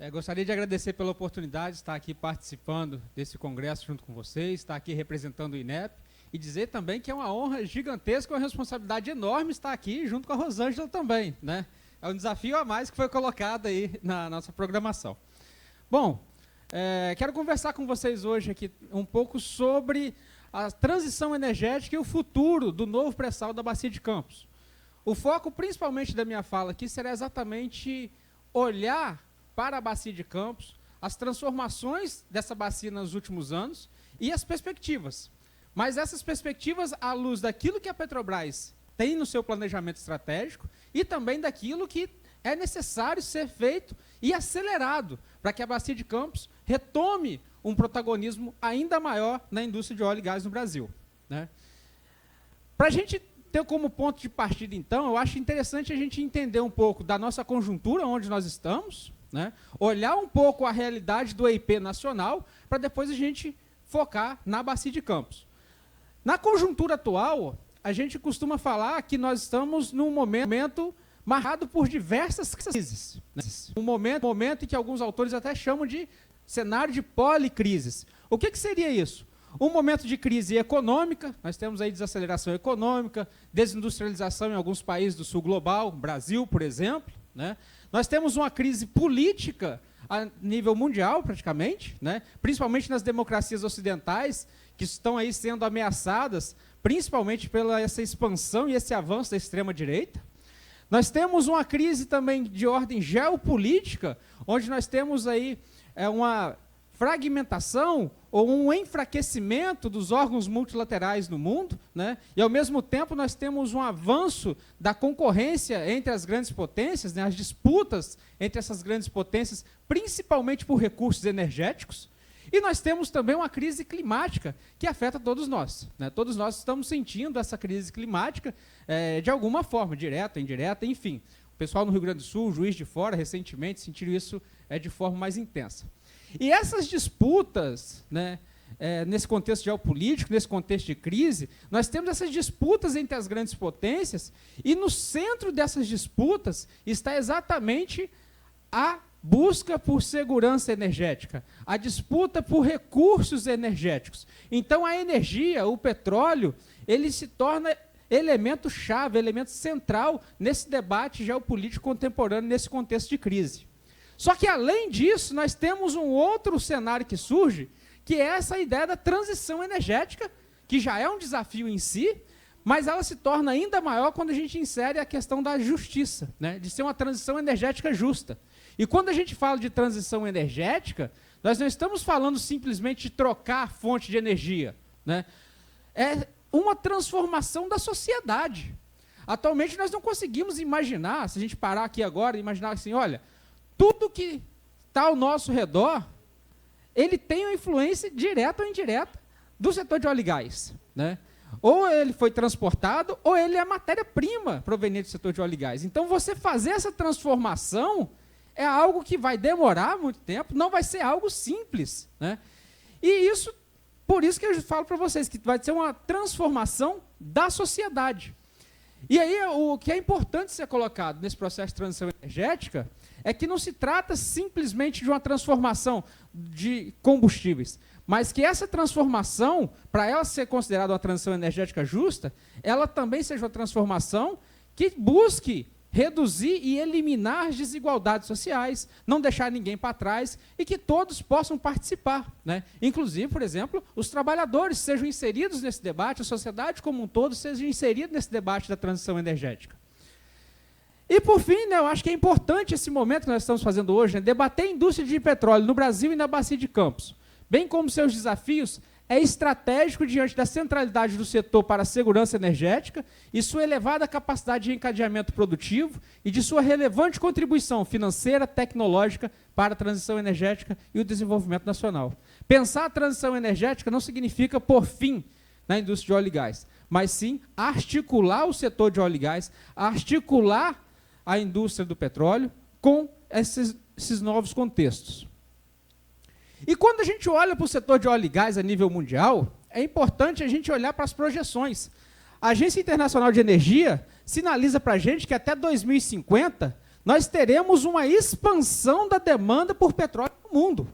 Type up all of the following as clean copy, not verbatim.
Gostaria de agradecer pela oportunidade de estar aqui participando desse congresso junto com vocês, estar aqui representando o INEP e dizer também que é uma honra gigantesca, uma responsabilidade enorme estar aqui junto com a Rosângela também, né? É um desafio a mais que foi colocado aí na nossa programação. Bom, quero conversar com vocês hoje aqui um pouco sobre a transição energética e o futuro do novo pré-sal da Bacia de Campos. O foco principalmente da minha fala aqui será exatamente olhar para a Bacia de Campos, as transformações dessa bacia nos últimos anos e as perspectivas. Mas essas perspectivas à luz daquilo que a Petrobras tem no seu planejamento estratégico e também daquilo que é necessário ser feito e acelerado para que a Bacia de Campos retome um protagonismo ainda maior na indústria de óleo e gás no Brasil, né? Para a gente ter como ponto de partida, então, eu acho interessante a gente entender um pouco da nossa conjuntura, onde nós estamos, né? Olhar um pouco a realidade do EIP nacional, para depois a gente focar na Bacia de Campos. Na conjuntura atual, a gente costuma falar que nós estamos num momento marcado por diversas crises, né? Um momento em que alguns autores até chamam de cenário de policrises. O que seria isso? Um momento de crise econômica, nós temos aí desaceleração econômica, desindustrialização em alguns países do sul global, Brasil, por exemplo, né? Nós temos uma crise política a nível mundial, praticamente, né? Principalmente nas democracias ocidentais, que estão aí sendo ameaçadas, principalmente pela essa expansão e esse avanço da extrema-direita. Nós temos uma crise também de ordem geopolítica, onde nós temos aí uma fragmentação ou um enfraquecimento dos órgãos multilaterais no mundo, né? E, ao mesmo tempo, nós temos um avanço da concorrência entre as grandes potências, né? As disputas entre essas grandes potências, principalmente por recursos energéticos. E nós temos também uma crise climática que afeta todos nós, né? Todos nós estamos sentindo essa crise climática de alguma forma, direta, indireta, enfim. O pessoal no Rio Grande do Sul, Juiz de Fora, recentemente, sentiram isso de forma mais intensa. E essas disputas, né, nesse contexto geopolítico, nesse contexto de crise, nós temos essas disputas entre as grandes potências, e no centro dessas disputas está exatamente a busca por segurança energética, a disputa por recursos energéticos. Então, a energia, o petróleo, ele se torna elemento-chave, elemento central nesse debate geopolítico contemporâneo, nesse contexto de crise. Só que, além disso, nós temos um outro cenário que surge, que é essa ideia da transição energética, que já é um desafio em si, mas ela se torna ainda maior quando a gente insere a questão da justiça, né? De ser uma transição energética justa. E quando a gente fala de transição energética, nós não estamos falando simplesmente de trocar a fonte de energia, né? É uma transformação da sociedade. Atualmente, nós não conseguimos imaginar, se a gente parar aqui agora e imaginar assim, olha, tudo que está ao nosso redor, ele tem uma influência direta ou indireta do setor de óleo e gás, né? Ou ele foi transportado, ou ele é matéria-prima proveniente do setor de óleo e gás. Então, você fazer essa transformação é algo que vai demorar muito tempo, não vai ser algo simples, né? E isso, por isso que eu falo para vocês, que vai ser uma transformação da sociedade. E aí, o que é importante ser colocado nesse processo de transição energética é que não se trata simplesmente de uma transformação de combustíveis, mas que essa transformação, para ela ser considerada uma transição energética justa, ela também seja uma transformação que busque reduzir e eliminar as desigualdades sociais, não deixar ninguém para trás e que todos possam participar, né? Inclusive, por exemplo, os trabalhadores sejam inseridos nesse debate, a sociedade como um todo seja inserida nesse debate da transição energética. E, por fim, né, eu acho que é importante esse momento que nós estamos fazendo hoje, né, debater a indústria de petróleo no Brasil e na Bacia de Campos, bem como seus desafios, é estratégico diante da centralidade do setor para a segurança energética e sua elevada capacidade de encadeamento produtivo e de sua relevante contribuição financeira, tecnológica para a transição energética e o desenvolvimento nacional. Pensar a transição energética não significa pôr fim na indústria de óleo e gás, mas sim articular o setor de óleo e gás, articular a indústria do petróleo com esses novos contextos. E quando a gente olha para o setor de óleo e gás a nível mundial, é importante a gente olhar para as projeções. A Agência Internacional de Energia sinaliza para a gente que até 2050 nós teremos uma expansão da demanda por petróleo no mundo.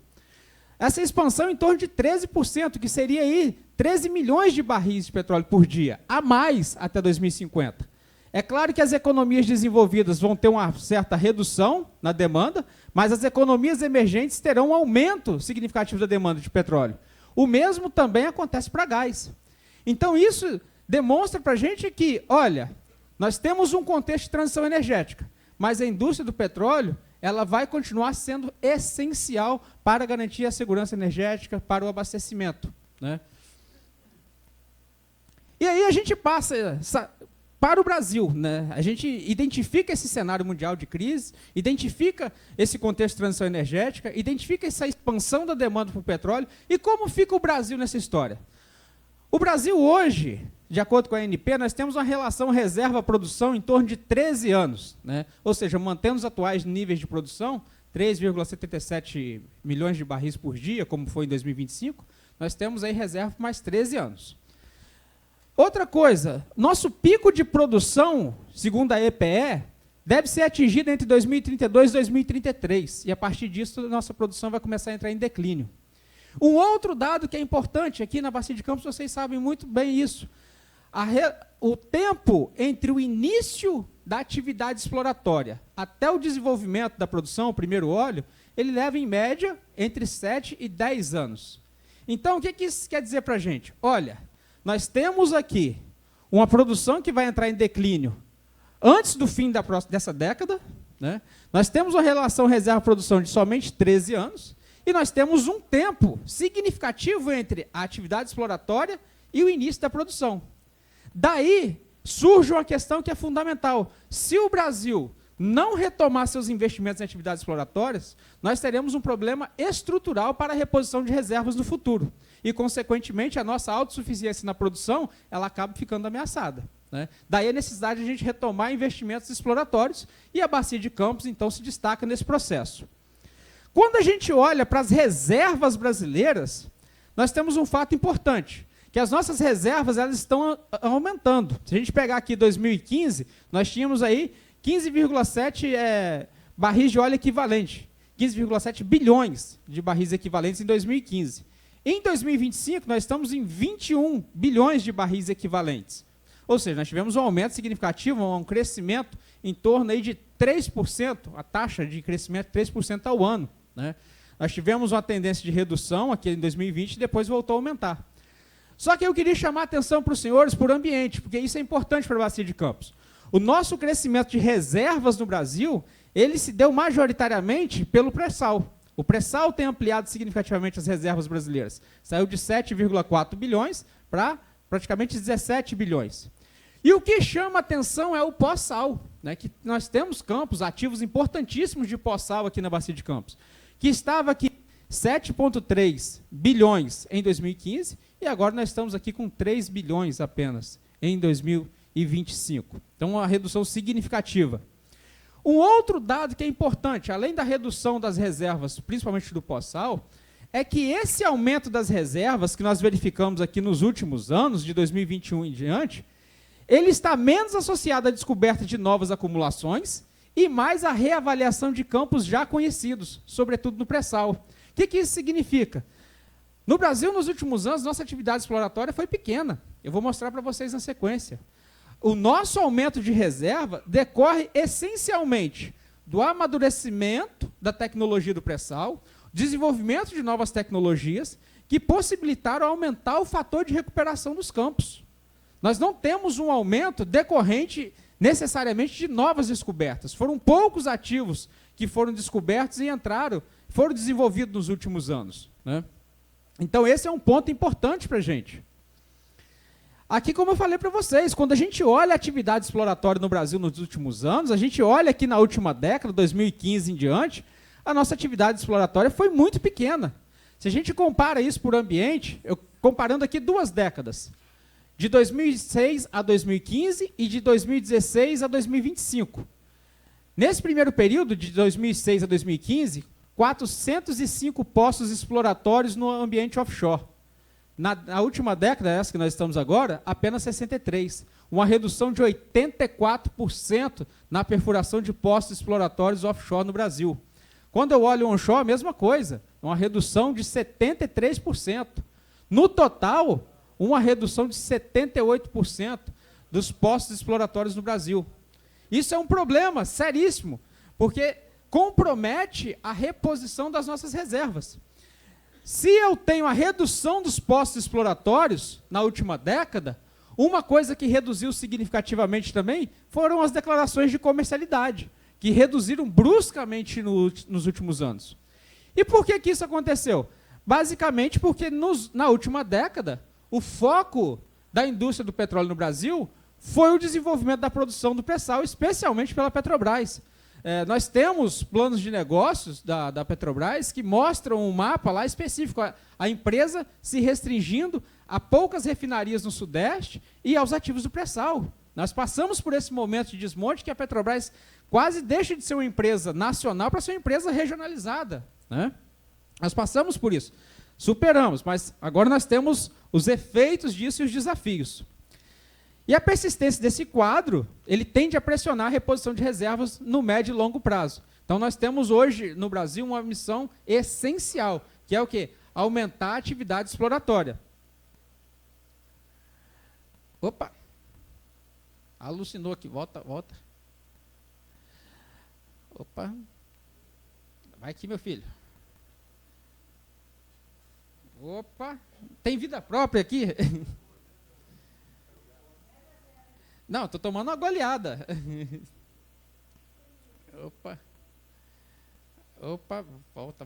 Essa expansão em torno de 13%, que seria aí 13 milhões de barris de petróleo por dia, a mais até 2050. É claro que as economias desenvolvidas vão ter uma certa redução na demanda, mas as economias emergentes terão um aumento significativo da demanda de petróleo. O mesmo também acontece para gás. Então, isso demonstra para a gente que, olha, nós temos um contexto de transição energética, mas a indústria do petróleo ela vai continuar sendo essencial para garantir a segurança energética, para o abastecimento, né? E aí a gente passa para o Brasil, né? A gente identifica esse cenário mundial de crise, identifica esse contexto de transição energética, identifica essa expansão da demanda por petróleo, e como fica o Brasil nessa história? O Brasil hoje, de acordo com a ANP, nós temos uma relação reserva-produção em torno de 13 anos, né? Ou seja, mantendo os atuais níveis de produção, 3,77 milhões de barris por dia, como foi em 2025, nós temos aí reserva por mais 13 anos. Outra coisa, nosso pico de produção, segundo a EPE, deve ser atingido entre 2032 e 2033, e a partir disso a nossa produção vai começar a entrar em declínio. Um outro dado que é importante aqui na Bacia de Campos, vocês sabem muito bem isso, o tempo entre o início da atividade exploratória até o desenvolvimento da produção, o primeiro óleo, ele leva em média entre 7 e 10 anos. Então, o que isso quer dizer para a gente? Olha, nós temos aqui uma produção que vai entrar em declínio antes do fim dessa década, né? Nós temos uma relação reserva-produção de somente 13 anos, e nós temos um tempo significativo entre a atividade exploratória e o início da produção. Daí surge uma questão que é fundamental. Se o Brasil não retomar seus investimentos em atividades exploratórias, nós teremos um problema estrutural para a reposição de reservas no futuro. E, consequentemente, a nossa autossuficiência na produção ela acaba ficando ameaçada, né? Daí a necessidade de a gente retomar investimentos exploratórios, e a Bacia de Campos, então, se destaca nesse processo. Quando a gente olha para as reservas brasileiras, nós temos um fato importante, que as nossas reservas elas estão aumentando. Se a gente pegar aqui 2015, nós tínhamos aí 15,7 barris de óleo equivalente, 15,7 bilhões de barris equivalentes em 2015. Em 2025, nós estamos em 21 bilhões de barris equivalentes. Ou seja, nós tivemos um aumento significativo, um crescimento em torno aí de 3%, a taxa de crescimento 3% ao ano, né? Nós tivemos uma tendência de redução aqui em 2020 e depois voltou a aumentar. Só que eu queria chamar a atenção para os senhores por ambiente, porque isso é importante para a Bacia de Campos. O nosso crescimento de reservas no Brasil, ele se deu majoritariamente pelo pré-sal. O pré-sal tem ampliado significativamente as reservas brasileiras. Saiu de 7,4 bilhões para praticamente 17 bilhões. E o que chama a atenção é o pós-sal, né, que nós temos campos ativos importantíssimos de pós-sal aqui na Bacia de Campos, que estava aqui 7,3 bilhões em 2015, e agora nós estamos aqui com 3 bilhões apenas em 2025. Então, uma redução significativa. Um outro dado que é importante, além da redução das reservas, principalmente do pós-sal, é que esse aumento das reservas que nós verificamos aqui nos últimos anos, de 2021 em diante, ele está menos associado à descoberta de novas acumulações e mais à reavaliação de campos já conhecidos, sobretudo no pré-sal. O que isso significa? No Brasil, nos últimos anos, nossa atividade exploratória foi pequena. Eu vou mostrar para vocês na sequência. O nosso aumento de reserva decorre essencialmente do amadurecimento da tecnologia do pré-sal, desenvolvimento de novas tecnologias que possibilitaram aumentar o fator de recuperação dos campos. Nós não temos um aumento decorrente necessariamente de novas descobertas. Foram poucos ativos que foram descobertos e foram desenvolvidos nos últimos anos, né? Então, esse é um ponto importante para a gente. Aqui, como eu falei para vocês, quando a gente olha a atividade exploratória no Brasil nos últimos anos, a gente olha aqui na última década, 2015 em diante, a nossa atividade exploratória foi muito pequena. Se a gente compara isso por ambiente, comparando aqui 2 décadas, de 2006 a 2015 e de 2016 a 2025. Nesse primeiro período, de 2006 a 2015, 405 poços exploratórios no ambiente offshore. Na última década, essa que nós estamos agora, apenas 63. uma redução de 84% na perfuração de poços exploratórios offshore no Brasil. Quando eu olho o onshore, a mesma coisa, uma redução de 73%. No total, uma redução de 78% dos poços exploratórios no Brasil. Isso é um problema seríssimo, porque compromete a reposição das nossas reservas. Se eu tenho a redução dos poços exploratórios na última década, uma coisa que reduziu significativamente também foram as declarações de comercialidade, que reduziram bruscamente nos últimos anos. E por que isso aconteceu? Basicamente porque na última década, o foco da indústria do petróleo no Brasil foi o desenvolvimento da produção do pré-sal, especialmente pela Petrobras. Nós temos planos de negócios da Petrobras que mostram um mapa lá específico, a empresa se restringindo a poucas refinarias no Sudeste e aos ativos do pré-sal. Nós passamos por esse momento de desmonte que a Petrobras quase deixa de ser uma empresa nacional para ser uma empresa regionalizada, né? Nós passamos por isso, superamos, mas agora nós temos os efeitos disso e os desafios. E a persistência desse quadro, ele tende a pressionar a reposição de reservas no médio e longo prazo. Então, nós temos hoje, no Brasil, uma missão essencial, que é o quê? Aumentar a atividade exploratória. Opa! Alucinou aqui, volta. Opa! Vai aqui, meu filho. Opa! Tem vida própria aqui? Não, estou tomando uma goleada. Opa, volta.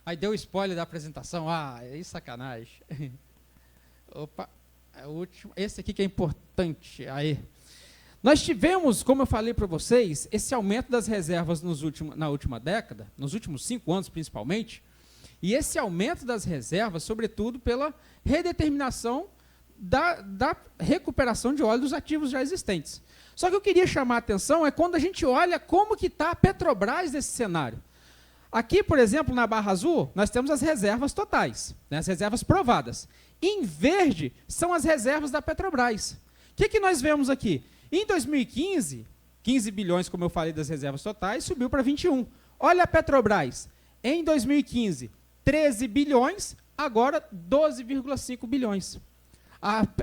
Aí deu spoiler da apresentação. Ah, é sacanagem. Opa, é o último. Esse aqui que é importante. Aí. Nós tivemos, como eu falei para vocês, esse aumento das reservas na última década, nos últimos 5 anos principalmente, e esse aumento das reservas, sobretudo pela redeterminação da recuperação de óleo dos ativos já existentes. Só que eu queria chamar a atenção é quando a gente olha como que está a Petrobras nesse cenário. Aqui, por exemplo, na barra azul, nós temos as reservas totais, né, as reservas provadas. Em verde, são as reservas da Petrobras. O que nós vemos aqui? Em 2015, 15 bilhões, como eu falei, das reservas totais, subiu para 21. Olha a Petrobras. Em 2015, 13 bilhões, agora 12,5 bilhões.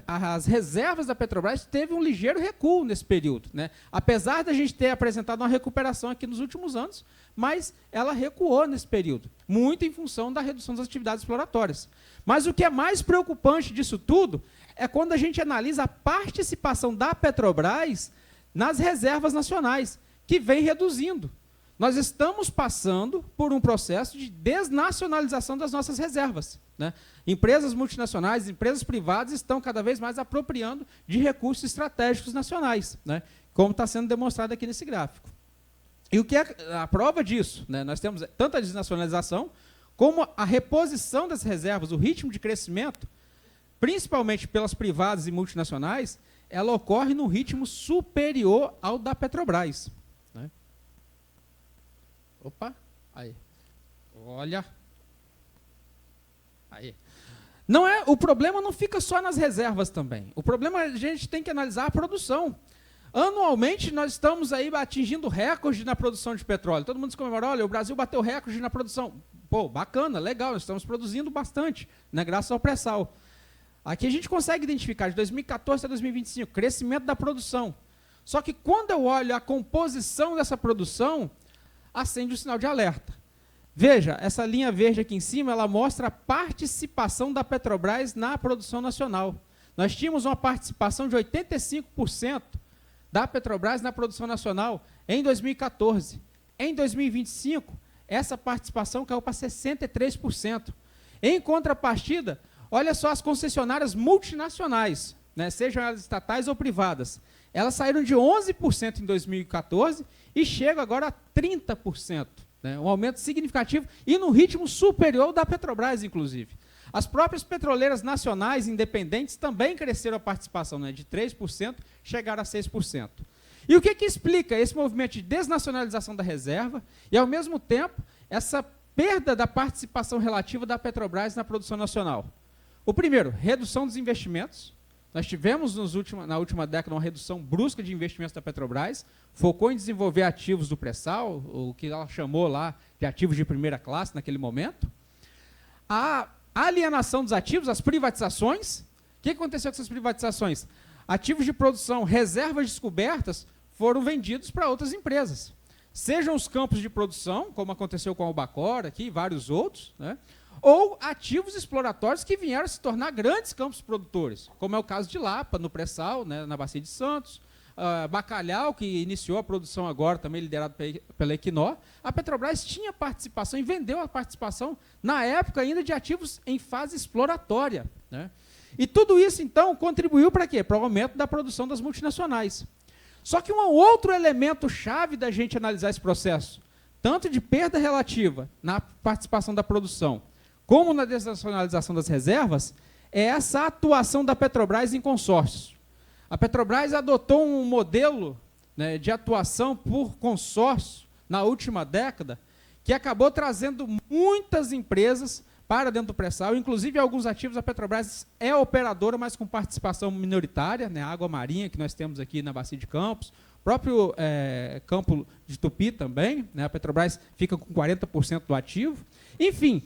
As reservas da Petrobras teve um ligeiro recuo nesse período, né? Apesar da gente ter apresentado uma recuperação aqui nos últimos anos, mas ela recuou nesse período, muito em função da redução das atividades exploratórias. Mas o que é mais preocupante disso tudo é quando a gente analisa a participação da Petrobras nas reservas nacionais, que vem reduzindo. Nós estamos passando por um processo de desnacionalização das nossas reservas, né? Empresas multinacionais, empresas privadas estão cada vez mais apropriando de recursos estratégicos nacionais, né? Como está sendo demonstrado aqui nesse gráfico. E o que é a prova disso? Né? Nós temos tanto a desnacionalização como a reposição das reservas, o ritmo de crescimento, principalmente pelas privadas e multinacionais, ela ocorre num ritmo superior ao da Petrobras. Né? Opa, aí. Olha. Aí. O problema não fica só nas reservas também. O problema é a gente tem que analisar a produção. Anualmente, nós estamos aí atingindo recorde na produção de petróleo. Todo mundo se comemora, olha, o Brasil bateu recorde na produção. Pô, bacana, legal, nós estamos produzindo bastante, né, graças ao pré-sal. Aqui a gente consegue identificar, de 2014 a 2025, crescimento da produção. Só que quando eu olho a composição dessa produção, acende o sinal de alerta. Veja, essa linha verde aqui em cima, ela mostra a participação da Petrobras na produção nacional. Nós tínhamos uma participação de 85% da Petrobras na produção nacional em 2014. Em 2025, essa participação caiu para 63%. Em contrapartida, olha só as concessionárias multinacionais, né, sejam elas estatais ou privadas. Elas saíram de 11% em 2014 e chegam agora a 30%. Né, um aumento significativo e num ritmo superior ao da Petrobras, inclusive. As próprias petroleiras nacionais independentes também cresceram a participação, né, de 3%, chegaram a 6%. E o que explica esse movimento de desnacionalização da reserva e, ao mesmo tempo, essa perda da participação relativa da Petrobras na produção nacional? O primeiro, redução dos investimentos. Nós tivemos na última década uma redução brusca de investimentos da Petrobras, focou em desenvolver ativos do pré-sal, o que ela chamou lá de ativos de primeira classe naquele momento. A alienação dos ativos, as privatizações. O que aconteceu com essas privatizações? Ativos de produção, reservas descobertas, foram vendidos para outras empresas. Sejam os campos de produção, como aconteceu com a Albacora aqui e vários outros, né? Ou ativos exploratórios que vieram a se tornar grandes campos produtores, como é o caso de Lapa, no pré-sal, né, na Bacia de Santos, Bacalhau, que iniciou a produção agora, também liderado pela Equinor. A Petrobras tinha participação e vendeu a participação, na época ainda, de ativos em fase exploratória, né? E tudo isso, então, contribuiu para quê? Para o aumento da produção das multinacionais. Só que um outro elemento chave da gente analisar esse processo, tanto de perda relativa na participação da produção, como na desnacionalização das reservas, é essa atuação da Petrobras em consórcios. A Petrobras adotou um modelo, né, de atuação por consórcio na última década, que acabou trazendo muitas empresas para dentro do pré-sal, inclusive alguns ativos. A Petrobras é operadora, mas com participação minoritária, né, a Água Marinha, que nós temos aqui na Bacia de Campos, o próprio campo de Tupi também, né, a Petrobras fica com 40% do ativo. Enfim,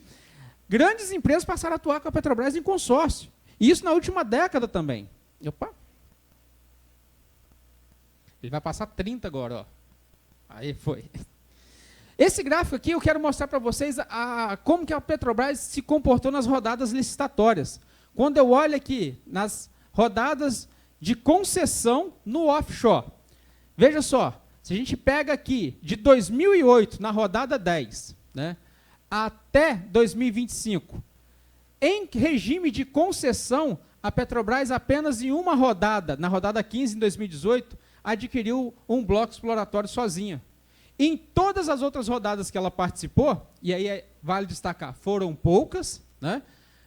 grandes empresas passaram a atuar com a Petrobras em consórcio. E isso na última década também. Opa! Ele vai passar 30 agora, ó. Aí foi. Esse gráfico aqui eu quero mostrar para vocês como que a Petrobras se comportou nas rodadas licitatórias. Quando eu olho aqui nas rodadas de concessão no offshore. Veja só, se a gente pega aqui de 2008, na rodada 10, né, até 2025, em regime de concessão, a Petrobras apenas em uma rodada, na rodada 15, em 2018, adquiriu um bloco exploratório sozinha. Em todas as outras rodadas que ela participou, e aí vale destacar, foram poucas, né?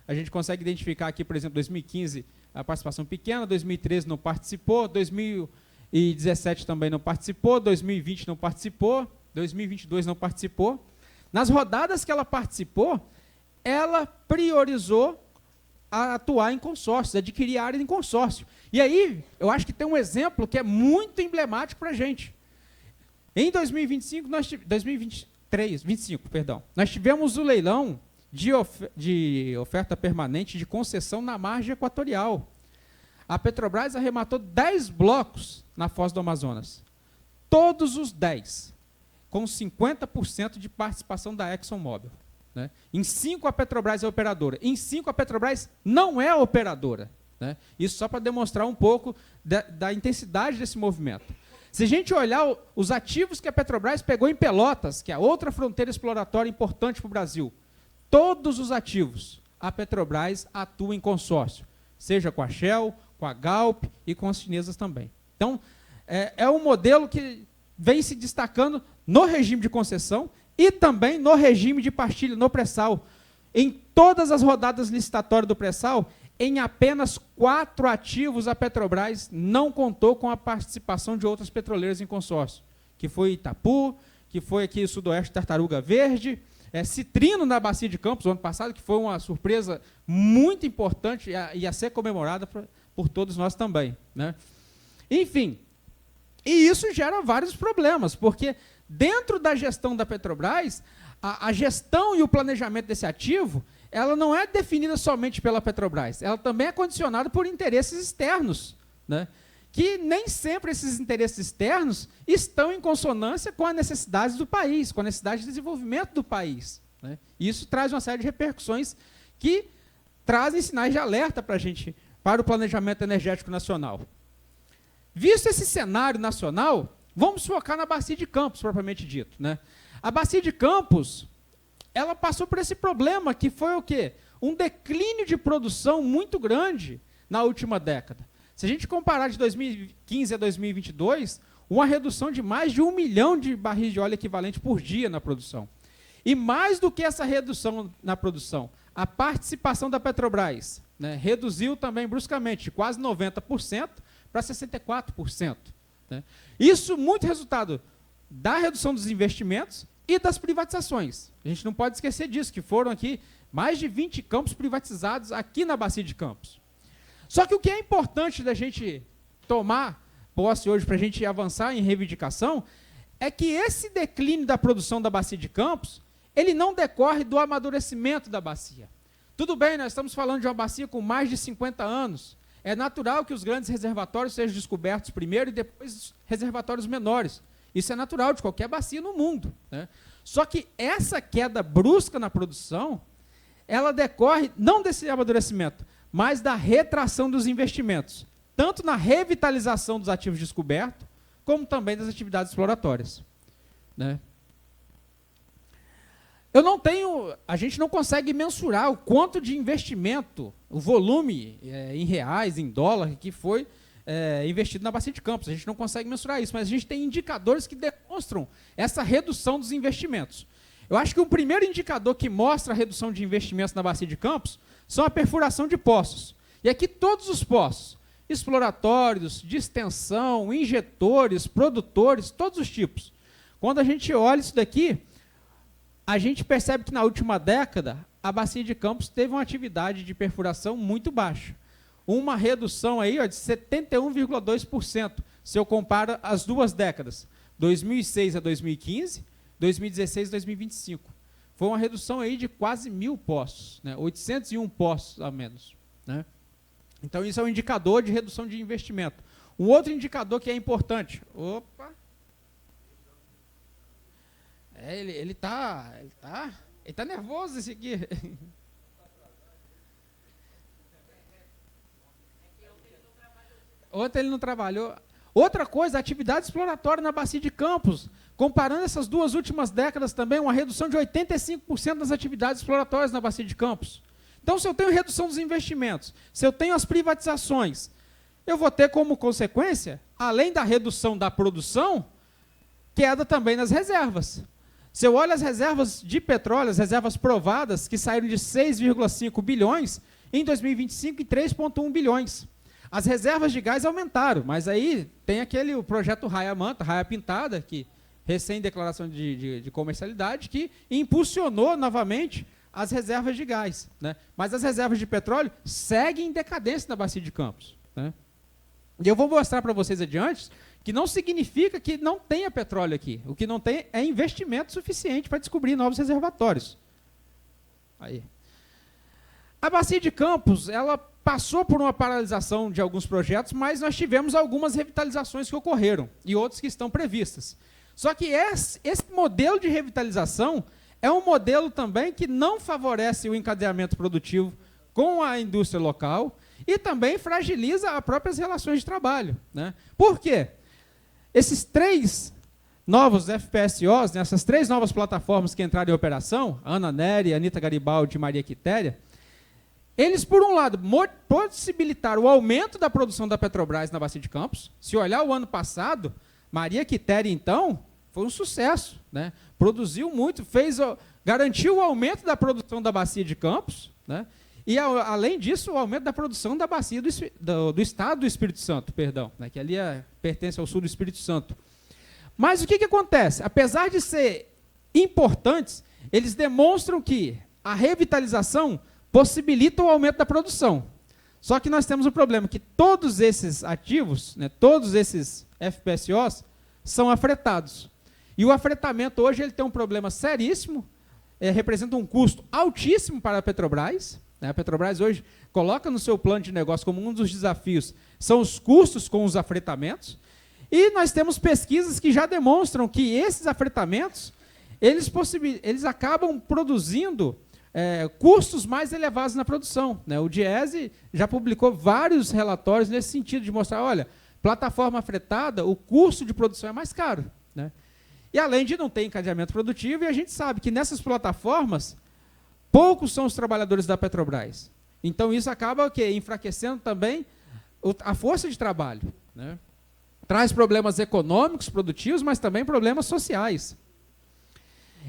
A gente consegue identificar aqui, por exemplo, 2015, a participação pequena, 2013 não participou, 2017 também não participou, 2020 não participou, 2022 não participou. Nas rodadas que ela participou, ela priorizou a atuar em consórcios, adquirir área em consórcio. E aí, eu acho que tem um exemplo que é muito emblemático para a gente. Em 2025, 25, nós tivemos o leilão de oferta permanente de concessão na margem equatorial. A Petrobras arrematou 10 blocos na Foz do Amazonas. Todos os 10, com 50% de participação da ExxonMobil, né? Em 5 a Petrobras é operadora, em 5 a Petrobras não é operadora, né? Isso só para demonstrar um pouco da intensidade desse movimento. Se a gente olhar os ativos que a Petrobras pegou em Pelotas, que é outra fronteira exploratória importante para o Brasil, todos os ativos, a Petrobras atua em consórcio, seja com a Shell, com a Galp e com as chinesas também. Então, é um modelo que vem se destacando no regime de concessão e também no regime de partilha, no pré-sal. Em todas as rodadas licitatórias do pré-sal, em apenas 4 ativos, a Petrobras não contou com a participação de outras petroleiras em consórcio, que foi Itapu, que foi aqui o Sudoeste Tartaruga Verde, Citrino na Bacia de Campos, no ano passado, que foi uma surpresa muito importante e a ser comemorada por todos nós também, né? Enfim, e isso gera vários problemas, porque dentro da gestão da Petrobras, a gestão e o planejamento desse ativo, ela não é definida somente pela Petrobras, ela também é condicionada por interesses externos, né? Que nem sempre esses interesses externos estão em consonância com as necessidades do país, com a necessidade de desenvolvimento do país, né? Isso traz uma série de repercussões que trazem sinais de alerta para a gente, para o planejamento energético nacional. Visto esse cenário nacional, vamos focar na Bacia de Campos, propriamente dito, né? A Bacia de Campos, ela passou por esse problema, que foi o quê? Um declínio de produção muito grande na última década. Se a gente comparar de 2015 a 2022, uma redução de mais de 1 milhão de barris de óleo equivalente por dia na produção. E mais do que essa redução na produção, a participação da Petrobras, né, reduziu também bruscamente, de quase 90% para 64%. Né? Isso muito resultado da redução dos investimentos e das privatizações. A gente não pode esquecer disso, que foram aqui mais de 20 campos privatizados aqui na Bacia de Campos. Só que o que é importante da gente tomar posse hoje, para a gente avançar em reivindicação, é que esse declínio da produção da Bacia de Campos, ele não decorre do amadurecimento da bacia. Tudo bem, nós estamos falando de uma bacia com mais de 50 anos. É natural que os grandes reservatórios sejam descobertos primeiro e depois reservatórios menores. Isso é natural de qualquer bacia no mundo, né? Só que essa queda brusca na produção, ela decorre não desse amadurecimento, mas da retração dos investimentos, tanto na revitalização dos ativos descobertos, como também das atividades exploratórias, né? A gente não consegue mensurar o quanto de investimento, o volume em reais, em dólar, que foi investido na Bacia de Campos. A gente não consegue mensurar isso, mas a gente tem indicadores que demonstram essa redução dos investimentos. Eu acho que o primeiro indicador que mostra a redução de investimentos na Bacia de Campos são a perfuração de poços. E aqui todos os poços, exploratórios, de extensão, injetores, produtores, todos os tipos. Quando a gente olha isso daqui, a gente percebe que na última década, a Bacia de Campos teve uma atividade de perfuração muito baixa. Uma redução aí, de 71,2%, se eu comparo as duas décadas, 2006 a 2015, 2016 a 2025. Foi uma redução aí de quase 1.000 poços, né? 801 poços a menos, né? Então, isso é um indicador de redução de investimento. Um outro indicador que é importante. Opa! Ele tá nervoso esse aqui. Ontem ele não trabalhou. Outra coisa, a atividade exploratória na Bacia de Campos. Comparando essas duas últimas décadas também, uma redução de 85% das atividades exploratórias na Bacia de Campos. Então, se eu tenho redução dos investimentos, se eu tenho as privatizações, eu vou ter como consequência, além da redução da produção, queda também nas reservas. Se eu olho as reservas de petróleo, as reservas provadas, que saíram de 6,5 bilhões em 2025 em 3,1 bilhões. As reservas de gás aumentaram, mas aí tem o projeto Raia Manta, Raia Pintada, que recém-declaração de comercialidade, que impulsionou novamente as reservas de gás, né? Mas as reservas de petróleo seguem em decadência na Bacia de Campos, né? E eu vou mostrar para vocês adiante que não significa que não tenha petróleo aqui. O que não tem é investimento suficiente para descobrir novos reservatórios. Aí. A Bacia de Campos, ela passou por uma paralisação de alguns projetos, mas nós tivemos algumas revitalizações que ocorreram e outras que estão previstas. Só que esse modelo de revitalização é um modelo também que não favorece o encadeamento produtivo com a indústria local e também fragiliza as próprias relações de trabalho, né? Por quê? Esses 3 novos FPSOs, né, essas 3 novas plataformas que entraram em operação, Ana Nery, Anita Garibaldi e Maria Quitéria, eles, por um lado, possibilitaram o aumento da produção da Petrobras na Bacia de Campos. Se olhar o ano passado, Maria Quitéria, então, foi um sucesso, né? Produziu muito, garantiu o aumento da produção da Bacia de Campos, né? E, além disso, o aumento da produção da bacia do estado do Espírito Santo, perdão, né, que ali pertence ao sul do Espírito Santo. Mas o que acontece? Apesar de ser importantes, eles demonstram que a revitalização possibilita o aumento da produção. Só que nós temos um problema, que todos esses ativos, né, todos esses FPSOs, são afretados. E o afretamento hoje ele tem um problema seríssimo, representa um custo altíssimo para a Petrobras. A Petrobras hoje coloca no seu plano de negócio como um dos desafios, são os custos com os afretamentos. E nós temos pesquisas que já demonstram que esses afretamentos, eles acabam produzindo custos mais elevados na produção, né? O Diese já publicou vários relatórios nesse sentido, de mostrar, olha, plataforma afretada, o custo de produção é mais caro, né? E além de não ter encadeamento produtivo, e a gente sabe que nessas plataformas, poucos são os trabalhadores da Petrobras. Então, isso acaba enfraquecendo também a força de trabalho, né? Traz problemas econômicos, produtivos, mas também problemas sociais.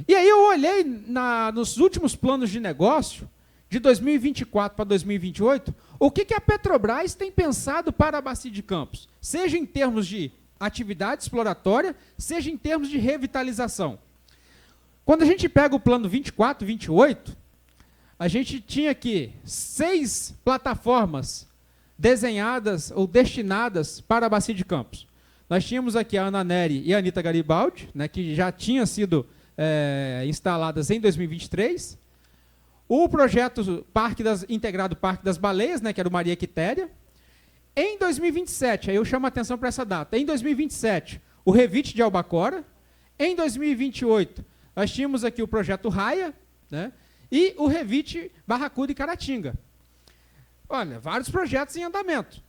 E aí eu olhei nos últimos planos de negócio, de 2024 para 2028, o que a Petrobras tem pensado para a Bacia de Campos, seja em termos de atividade exploratória, seja em termos de revitalização. Quando a gente pega o plano 24, 28, a gente tinha aqui 6 plataformas desenhadas ou destinadas para a Bacia de Campos. Nós tínhamos aqui a Ana Nery e a Anita Garibaldi, né, que já tinham sido instaladas em 2023. O projeto integrado Parque das Baleias, né, que era o Maria Quitéria. Em 2027, aí eu chamo a atenção para essa data, em 2027, o Revite de Albacora. Em 2028, nós tínhamos aqui o projeto Raia, né, e o Revite Barracuda e Caratinga. Olha, vários projetos em andamento.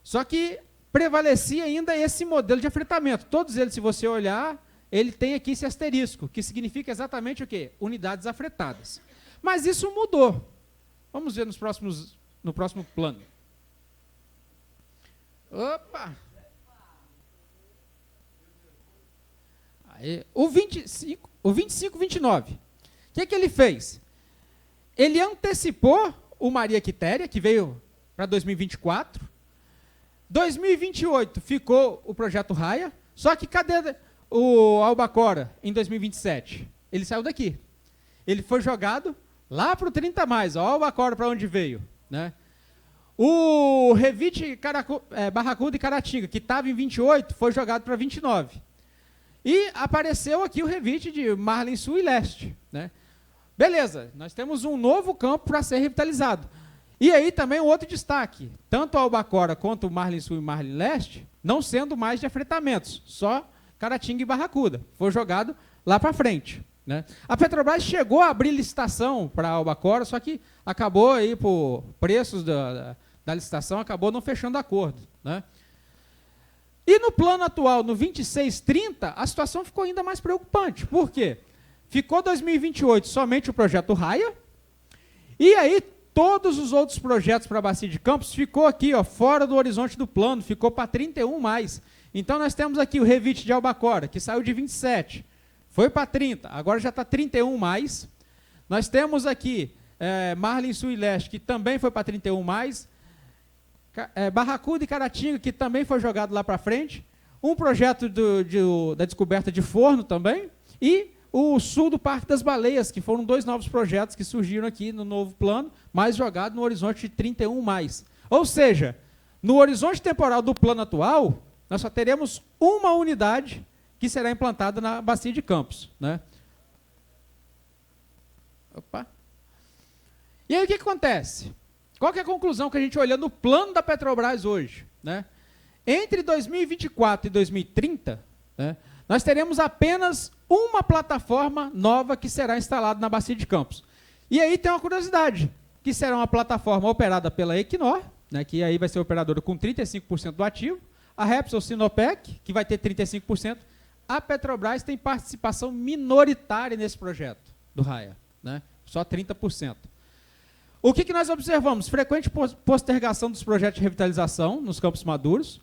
Só que prevalecia ainda esse modelo de afretamento. Todos eles, se você olhar, ele tem aqui esse asterisco, que significa exatamente o quê? Unidades afretadas. Mas isso mudou. Vamos ver no próximo plano. Opa! Aí, o 2529. O que ele fez? Ele antecipou o Maria Quitéria, que veio para 2024. 2028 ficou o projeto Raia. Só que cadê o Albacora em 2027? Ele saiu daqui. Ele foi jogado lá para o 30 mais. Olha o Albacora para onde veio, né? O Revite Barracuda e Caratinga, que estava em 28, foi jogado para 29. E apareceu aqui o Revite de Marlin Sul e Leste, né? Beleza, nós temos um novo campo para ser revitalizado. E aí também um outro destaque, tanto o Albacora quanto o Marlin Sul e Marlin Leste, não sendo mais de afretamentos, só Caratinga e Barracuda. Foi jogado lá para frente, né? A Petrobras chegou a abrir licitação para a Albacora, só que acabou aí por preços da licitação, acabou não fechando acordo, né? E no plano atual, no 2630, a situação ficou ainda mais preocupante. Por quê? Ficou 2028 somente o projeto Raia, e aí todos os outros projetos para a Bacia de Campos ficou aqui, ó, fora do horizonte do plano, ficou para 31 mais. Então nós temos aqui o Revite de Albacora, que saiu de 27, foi para 30, agora já está 31 mais. Nós temos aqui Marlin Sul e Leste, que também foi para 31 mais. Barracuda e Caratinga, que também foi jogado lá para frente. Um projeto da descoberta de Forno também. E o sul do Parque das Baleias, que foram dois novos projetos que surgiram aqui no novo plano, mas jogado no horizonte de 31 mais. Ou seja, no horizonte temporal do plano atual, nós só teremos uma unidade que será implantada na Bacia de Campos, né? Opa. E aí o que acontece? Qual que é a conclusão que a gente olha no plano da Petrobras hoje, né? Entre 2024 e 2030, né, nós teremos apenas uma plataforma nova que será instalada na Bacia de Campos. E aí tem uma curiosidade, que será uma plataforma operada pela Equinor, né, que aí vai ser operadora com 35% do ativo, a Repsol Sinopec, que vai ter 35%, a Petrobras tem participação minoritária nesse projeto do Raia, né, só 30%. O que nós observamos? Frequente postergação dos projetos de revitalização nos campos maduros,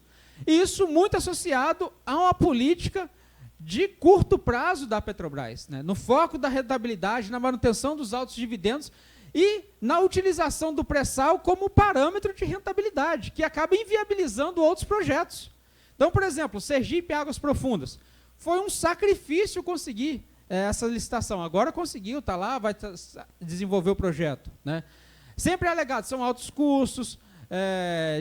e isso muito associado a uma política de curto prazo da Petrobras, né? No foco da rentabilidade, na manutenção dos altos dividendos e na utilização do pré-sal como parâmetro de rentabilidade, que acaba inviabilizando outros projetos. Então, por exemplo, Sergipe Águas Profundas. Foi um sacrifício conseguir essa licitação. Agora conseguiu, está lá, vai desenvolver o projeto, né? Sempre alegado, são altos custos,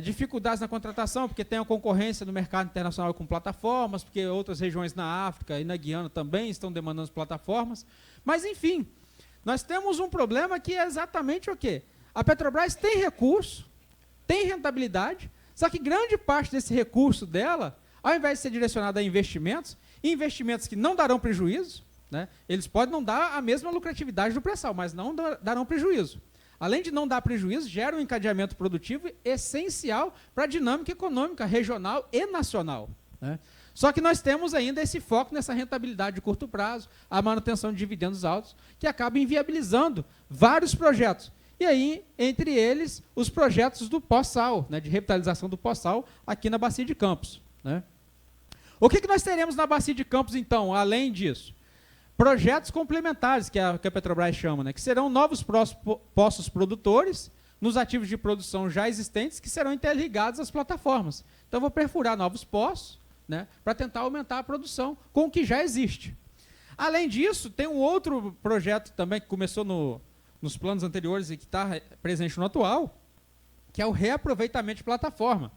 dificuldades na contratação, porque tem a concorrência no mercado internacional com plataformas, porque outras regiões na África e na Guiana também estão demandando plataformas. Mas, enfim, nós temos um problema que é exatamente o quê? A Petrobras tem recurso, tem rentabilidade, só que grande parte desse recurso dela, ao invés de ser direcionado a investimentos, investimentos que não darão prejuízo, né, eles podem não dar a mesma lucratividade do pré-sal, mas não darão prejuízo. Além de não dar prejuízo, gera um encadeamento produtivo essencial para a dinâmica econômica regional e nacional, né? Só que nós temos ainda esse foco nessa rentabilidade de curto prazo, a manutenção de dividendos altos, que acaba inviabilizando vários projetos. E aí, entre eles, os projetos do pós-sal, né, de revitalização do pós-sal aqui na Bacia de Campos, né? O que nós teremos na Bacia de Campos, então, além disso? Projetos complementares, que a Petrobras chama, né, que serão novos poços produtores nos ativos de produção já existentes, que serão interligados às plataformas. Então, eu vou perfurar novos poços, né, para tentar aumentar a produção com o que já existe. Além disso, tem um outro projeto também que começou nos planos anteriores e que está presente no atual, que é o reaproveitamento de plataforma.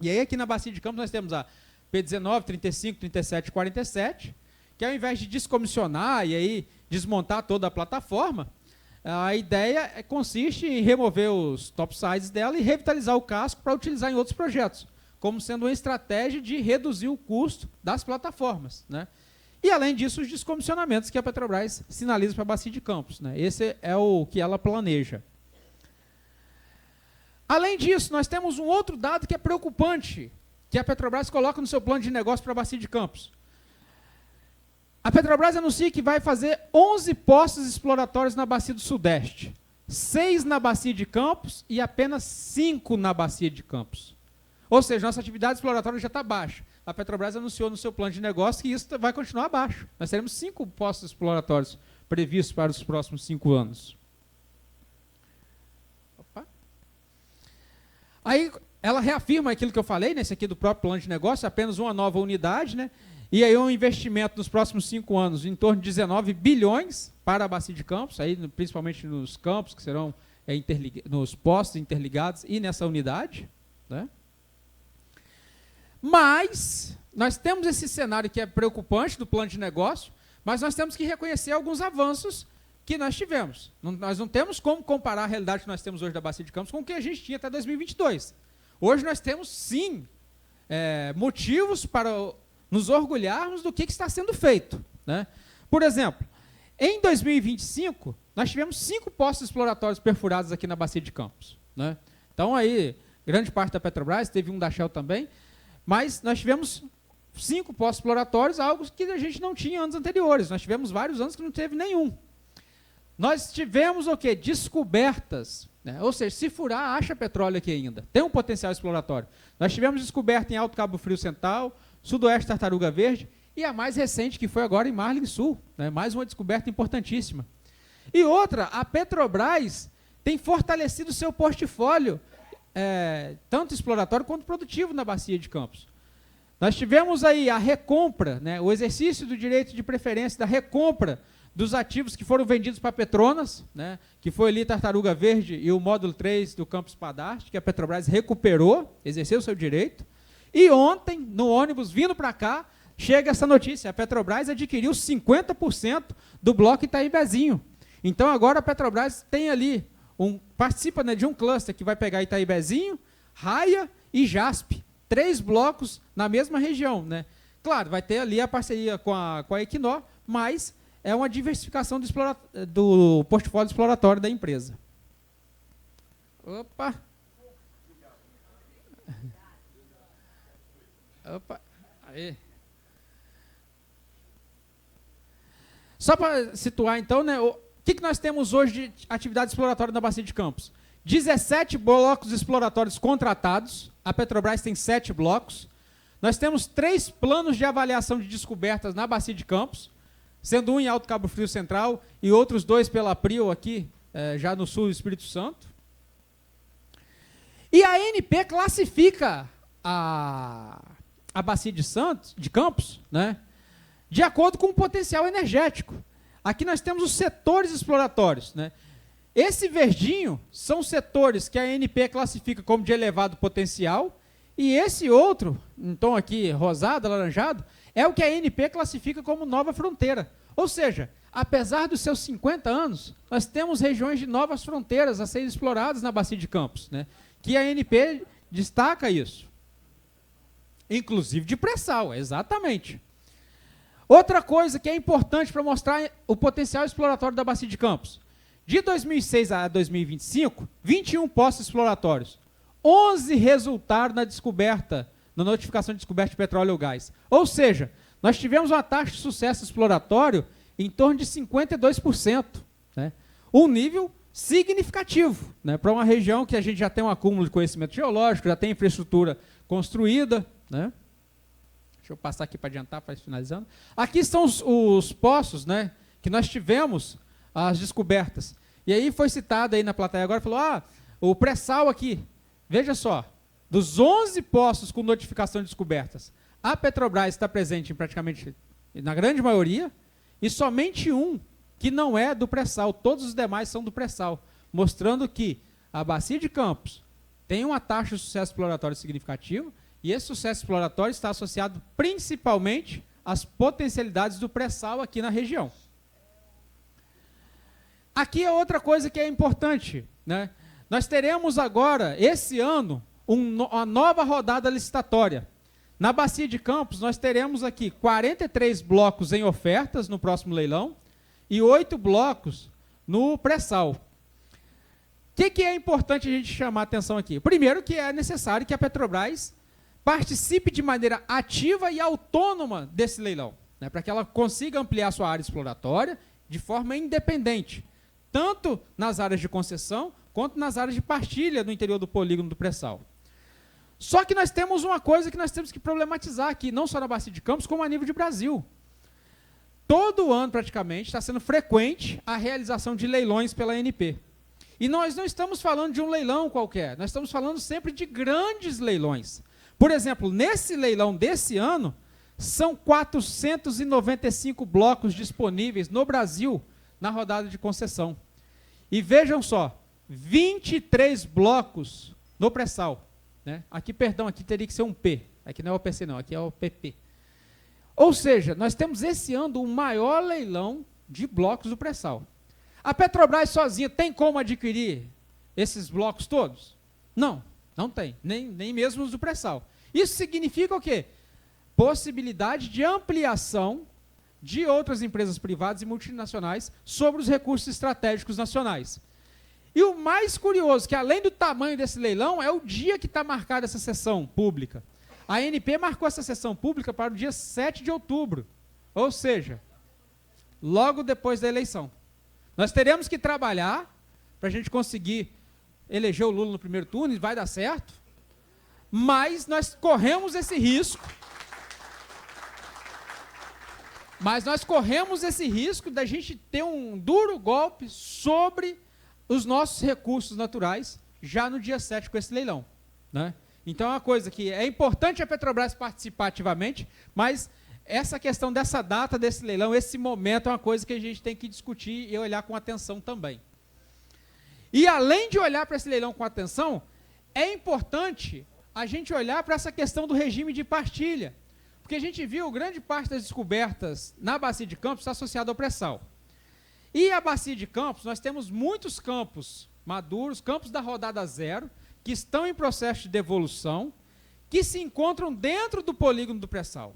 E aí aqui na Bacia de Campos nós temos a P19, 35, 37 e 47, que ao invés de descomissionar e aí desmontar toda a plataforma, a ideia consiste em remover os topsides dela e revitalizar o casco para utilizar em outros projetos, como sendo uma estratégia de reduzir o custo das plataformas, né? E, além disso, os descomissionamentos que a Petrobras sinaliza para a Bacia de Campos, né? Esse é o que ela planeja. Além disso, nós temos um outro dado que é preocupante, que a Petrobras coloca no seu plano de negócio para a Bacia de Campos. A Petrobras anuncia que vai fazer 11 poços exploratórios na Bacia do Sudeste, 6 na Bacia de Campos e apenas 5 na Bacia de Campos. Ou seja, nossa atividade exploratória já está baixa. A Petrobras anunciou no seu plano de negócio que isso vai continuar baixo. Nós teremos 5 poços exploratórios previstos para os próximos 5 anos. Opa. Aí ela reafirma aquilo que eu falei, nesse aqui do próprio plano de negócio, apenas uma nova unidade, né? E aí um investimento nos próximos 5 anos em torno de 19 bilhões para a Bacia de Campos, aí, principalmente nos campos que serão nos postos interligados e nessa unidade, né? Mas nós temos esse cenário que é preocupante do plano de negócio, mas nós temos que reconhecer alguns avanços que nós tivemos. Nós não temos como comparar a realidade que nós temos hoje da Bacia de Campos com o que a gente tinha até 2022. Hoje nós temos, sim, motivos para nos orgulharmos do que está sendo feito, né? Por exemplo, em 2025, nós tivemos 5 poços exploratórios perfurados aqui na Bacia de Campos, né? Então, aí, grande parte da Petrobras, teve um da Shell também, mas nós tivemos 5 poços exploratórios, algo que a gente não tinha anos anteriores. Nós tivemos vários anos que não teve nenhum. Nós tivemos o quê? Descobertas, né? Ou seja, se furar, acha petróleo aqui ainda. Tem um potencial exploratório. Nós tivemos descoberta em Alto Cabo Frio Central, Sudoeste Tartaruga Verde, e a mais recente, que foi agora em Marlim Sul, né? Mais uma descoberta importantíssima. E outra, a Petrobras tem fortalecido o seu portfólio, tanto exploratório quanto produtivo na Bacia de Campos. Nós tivemos aí a recompra, né? O exercício do direito de preferência da recompra dos ativos que foram vendidos para a Petronas, né? Que foi ali Tartaruga Verde e o módulo 3 do Campos Padarte, que a Petrobras recuperou, exerceu o seu direito. E ontem, no ônibus, vindo para cá, chega essa notícia: a Petrobras adquiriu 50% do bloco Itaíbezinho. Então, agora a Petrobras tem ali, participa, né, de um cluster que vai pegar Itaíbezinho, Raia e Jaspe. 3 blocos na mesma região, né? Claro, vai ter ali a parceria com a Equinor, mas é uma diversificação do portfólio exploratório da empresa. Opa! Opa! Aí. Só para situar, então, né, o que nós temos hoje de atividade exploratória na Bacia de Campos? 17 blocos exploratórios contratados, a Petrobras tem 7 blocos. Nós temos 3 planos de avaliação de descobertas na Bacia de Campos, sendo um em Alto Cabo Frio Central e outros 2 pela Prio aqui, já no sul do Espírito Santo. E a ANP classifica a Bacia de Campos, né, de acordo com o potencial energético. Aqui nós temos os setores exploratórios, né? Esse verdinho são setores que a ANP classifica como de elevado potencial, e esse outro, em tom aqui rosado, alaranjado, é o que a ANP classifica como nova fronteira. Ou seja, apesar dos seus 50 anos, nós temos regiões de novas fronteiras a serem exploradas na Bacia de Campos, né? Que a ANP destaca isso. Inclusive de pré-sal, exatamente. Outra coisa que é importante para mostrar o potencial exploratório da Bacia de Campos. De 2006 a 2025, 21 poços exploratórios. 11 resultaram na descoberta, na notificação de descoberta de petróleo ou gás. Ou seja, nós tivemos uma taxa de sucesso exploratório em torno de 52%. Né? Um nível significativo, né, para uma região que a gente já tem um acúmulo de conhecimento geológico, já tem infraestrutura construída, né? Deixa eu passar aqui para adiantar, para ir finalizando. Aqui estão os poços, né, que nós tivemos as descobertas. E aí foi citado aí na plateia agora, falou, o pré-sal aqui, veja só, dos 11 poços com notificação de descobertas, a Petrobras está presente em praticamente, na grande maioria, e somente um que não é do pré-sal, todos os demais são do pré-sal, mostrando que a Bacia de Campos, tem uma taxa de sucesso exploratório significativa, e esse sucesso exploratório está associado principalmente às potencialidades do pré-sal aqui na região. Aqui é outra coisa que é importante, né? Nós teremos agora, esse ano, uma nova rodada licitatória. Na Bacia de Campos, nós teremos aqui 43 blocos em ofertas no próximo leilão e 8 blocos no pré-sal. O que é importante a gente chamar a atenção aqui? Primeiro, que é necessário que a Petrobras participe de maneira ativa e autônoma desse leilão, né, para que ela consiga ampliar sua área exploratória de forma independente, tanto nas áreas de concessão, quanto nas áreas de partilha no interior do polígono do pré-sal. Só que nós temos uma coisa que nós temos que problematizar aqui, não só na Bacia de Campos, como a nível de Brasil. Todo ano, praticamente, está sendo frequente a realização de leilões pela ANP. E nós não estamos falando de um leilão qualquer, nós estamos falando sempre de grandes leilões. Por exemplo, nesse leilão desse ano, são 495 blocos disponíveis no Brasil na rodada de concessão. E vejam só, 23 blocos no pré-sal. Né? Aqui, perdão, aqui teria que ser um P. Aqui não é o PC não, aqui é o PP. Ou seja, nós temos esse ano o maior leilão de blocos do pré-sal. A Petrobras sozinha tem como adquirir esses blocos todos? Não, não tem, nem mesmo os do pré-sal. Isso significa o quê? Possibilidade de ampliação de outras empresas privadas e multinacionais sobre os recursos estratégicos nacionais. E o mais curioso, que além do tamanho desse leilão, é o dia que está marcada essa sessão pública. A ANP marcou essa sessão pública para o dia 7 de outubro, ou seja, logo depois da eleição. Nós teremos que trabalhar para a gente conseguir eleger o Lula no primeiro turno, e vai dar certo, mas nós corremos esse risco. Mas nós corremos esse risco da gente ter um duro golpe sobre os nossos recursos naturais já no dia 7 com esse leilão. Né? Então é uma coisa que é importante a Petrobras participar ativamente, mas essa questão dessa data, desse leilão, esse momento é uma coisa que a gente tem que discutir e olhar com atenção também. E além de olhar para esse leilão com atenção, é importante a gente olhar para essa questão do regime de partilha, porque a gente viu grande parte das descobertas na Bacia de Campos associada ao pré-sal. E a Bacia de Campos, nós temos muitos campos maduros, campos da rodada zero, que estão em processo de devolução, que se encontram dentro do polígono do pré-sal.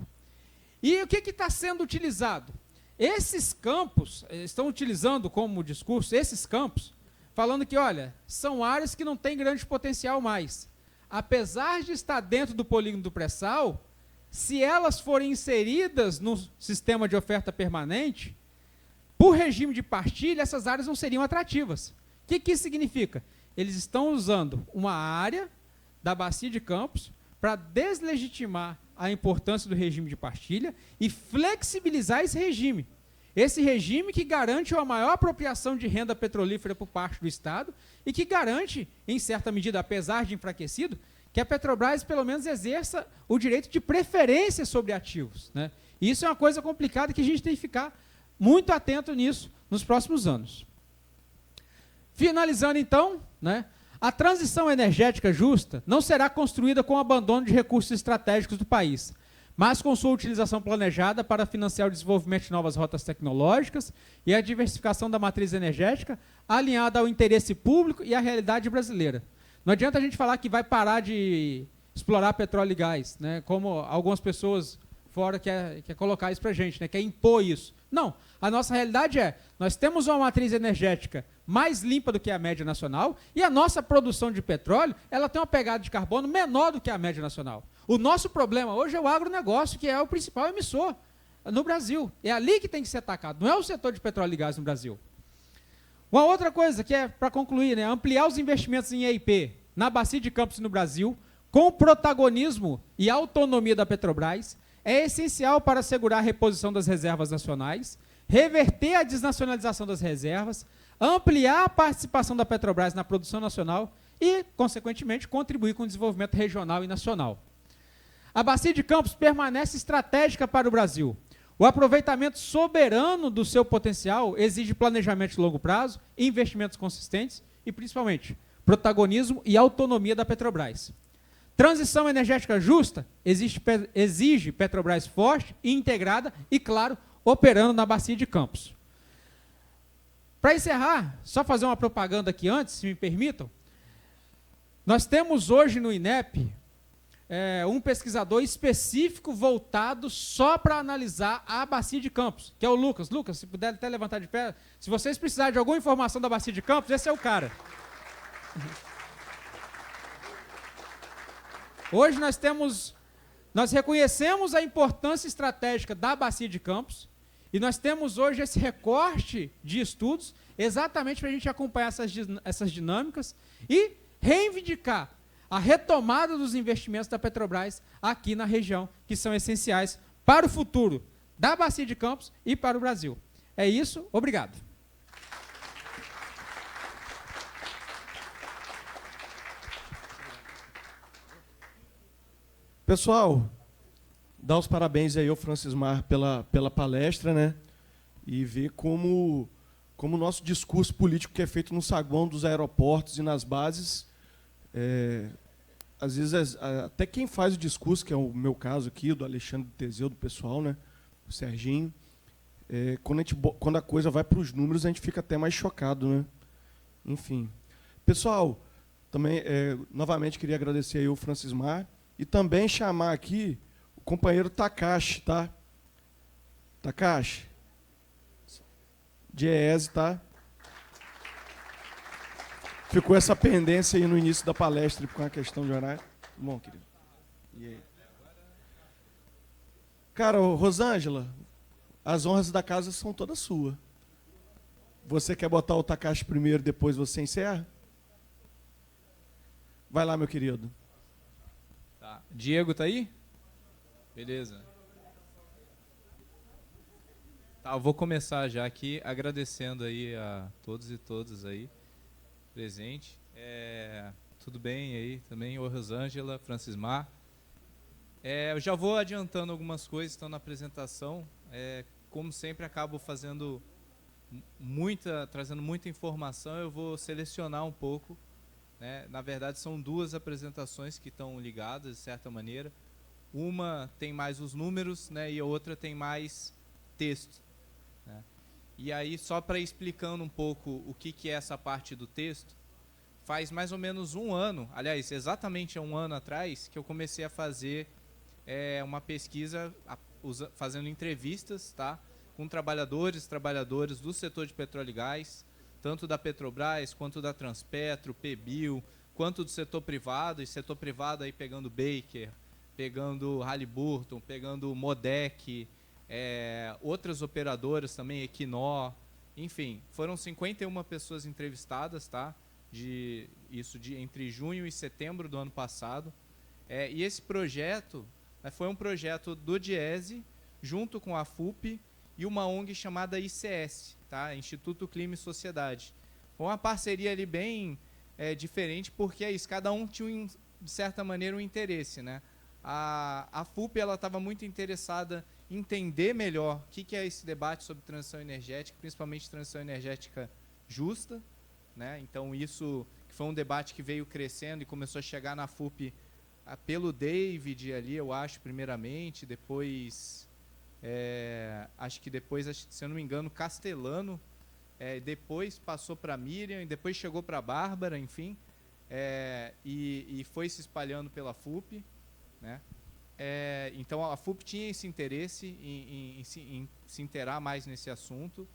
E o que está sendo utilizado? Esses campos, estão utilizando como discurso, esses campos, falando que, olha, são áreas que não têm grande potencial mais. Apesar de estar dentro do polígono do pré-sal, se elas forem inseridas no sistema de oferta permanente, por regime de partilha, essas áreas não seriam atrativas. O que isso significa? Eles estão usando uma área da Bacia de Campos para deslegitimar a importância do regime de partilha e flexibilizar esse regime. Esse regime que garante uma maior apropriação de renda petrolífera por parte do Estado e que garante, em certa medida, apesar de enfraquecido, que a Petrobras, pelo menos, exerça o direito de preferência sobre ativos. Né? E isso é uma coisa complicada que a gente tem que ficar muito atento nisso nos próximos anos. Finalizando, então, né, a transição energética justa não será construída com o abandono de recursos estratégicos do país, mas com sua utilização planejada para financiar o desenvolvimento de novas rotas tecnológicas e a diversificação da matriz energética alinhada ao interesse público e à realidade brasileira. Não adianta a gente falar que vai parar de explorar petróleo e gás, né, como algumas pessoas fora quer colocar isso para a gente, né, quer impor isso. Não, a nossa realidade é, nós temos uma matriz energética mais limpa do que a média nacional e a nossa produção de petróleo, ela tem uma pegada de carbono menor do que a média nacional. O nosso problema hoje é o agronegócio, que é o principal emissor no Brasil. É ali que tem que ser atacado, não é o setor de petróleo e gás no Brasil. Uma outra coisa que é, para concluir, né, ampliar os investimentos em EIP na Bacia de Campos e no Brasil, com o protagonismo e autonomia da Petrobras, é essencial para assegurar a reposição das reservas nacionais, reverter a desnacionalização das reservas, ampliar a participação da Petrobras na produção nacional e, consequentemente, contribuir com o desenvolvimento regional e nacional. A Bacia de Campos permanece estratégica para o Brasil. O aproveitamento soberano do seu potencial exige planejamento de longo prazo, investimentos consistentes e, principalmente, protagonismo e autonomia da Petrobras. Transição energética justa exige Petrobras forte e integrada e, claro, operando na Bacia de Campos. Para encerrar, só fazer uma propaganda aqui antes, se me permitam. Nós temos hoje no INEP um pesquisador específico voltado só para analisar a Bacia de Campos, que é o Lucas. Lucas, se puder até levantar de pé, se vocês precisarem de alguma informação da Bacia de Campos, esse é o cara. Hoje nós reconhecemos a importância estratégica da Bacia de Campos e nós temos hoje esse recorte de estudos exatamente para a gente acompanhar essas dinâmicas e reivindicar a retomada dos investimentos da Petrobras aqui na região, que são essenciais para o futuro da Bacia de Campos e para o Brasil. É isso, obrigado. Pessoal, dá os parabéns aí ao Francismar pela palestra, né? E ver como o nosso discurso político que é feito no saguão dos aeroportos e nas bases, às vezes até quem faz o discurso, que é o meu caso aqui, do Alexandre Teseu, do pessoal, né? O Serginho, quando a coisa vai para os números, a gente fica até mais chocado, né? Enfim. Pessoal, também, novamente, queria agradecer aí ao Francismar e também chamar aqui o companheiro Takashi, tá? Takashi, de EESE, tá? Ficou essa pendência aí no início da palestra com a questão de horário. Bom, querido. E aí? Cara, Rosângela, as honras da casa são todas suas. Você quer botar o Takashi primeiro, depois você encerra? Vai lá, meu querido. Tá. Diego, tá aí? Beleza. Tá, eu vou começar já aqui agradecendo aí a todos e todas aí presente. Tudo bem aí também? Oi, Rosângela, Francismar. Eu já vou adiantando algumas coisas que estão na apresentação. Como sempre, acabo trazendo muita informação, eu vou selecionar um pouco, né? Na verdade, são duas apresentações que estão ligadas, de certa maneira. Uma tem mais os números, né, e a outra tem mais texto, né? E aí, só para explicando um pouco o que é essa parte do texto, faz mais ou menos um ano, aliás, exatamente um ano atrás, que eu comecei a fazer uma pesquisa, fazendo entrevistas, tá, com trabalhadoras do setor de petróleo e gás, tanto da Petrobras, quanto da Transpetro, PBio, quanto do setor privado, e setor privado aí pegando Baker, pegando Halliburton, pegando Modec, outras operadoras também, Equinor, enfim, foram 51 pessoas entrevistadas, tá? Entre junho e setembro do ano passado. E esse projeto foi um projeto do Diese, junto com a FUP e uma ONG chamada ICS, tá? Instituto Clima e Sociedade. Foi uma parceria ali bem diferente, porque é isso, cada um tinha, de certa maneira, um interesse, né? A FUP estava muito interessada em entender melhor o que é esse debate sobre transição energética, principalmente transição energética justa, né? Então, isso que foi um debate que veio crescendo e começou a chegar na FUP pelo David ali, eu acho, primeiramente, depois, acho que depois, se eu não me engano, Castellano, depois passou para a Miriam, e depois chegou para a Bárbara, enfim, e foi se espalhando pela FUP, né? Então, a FUP tinha esse interesse em se inteirar mais nesse assunto.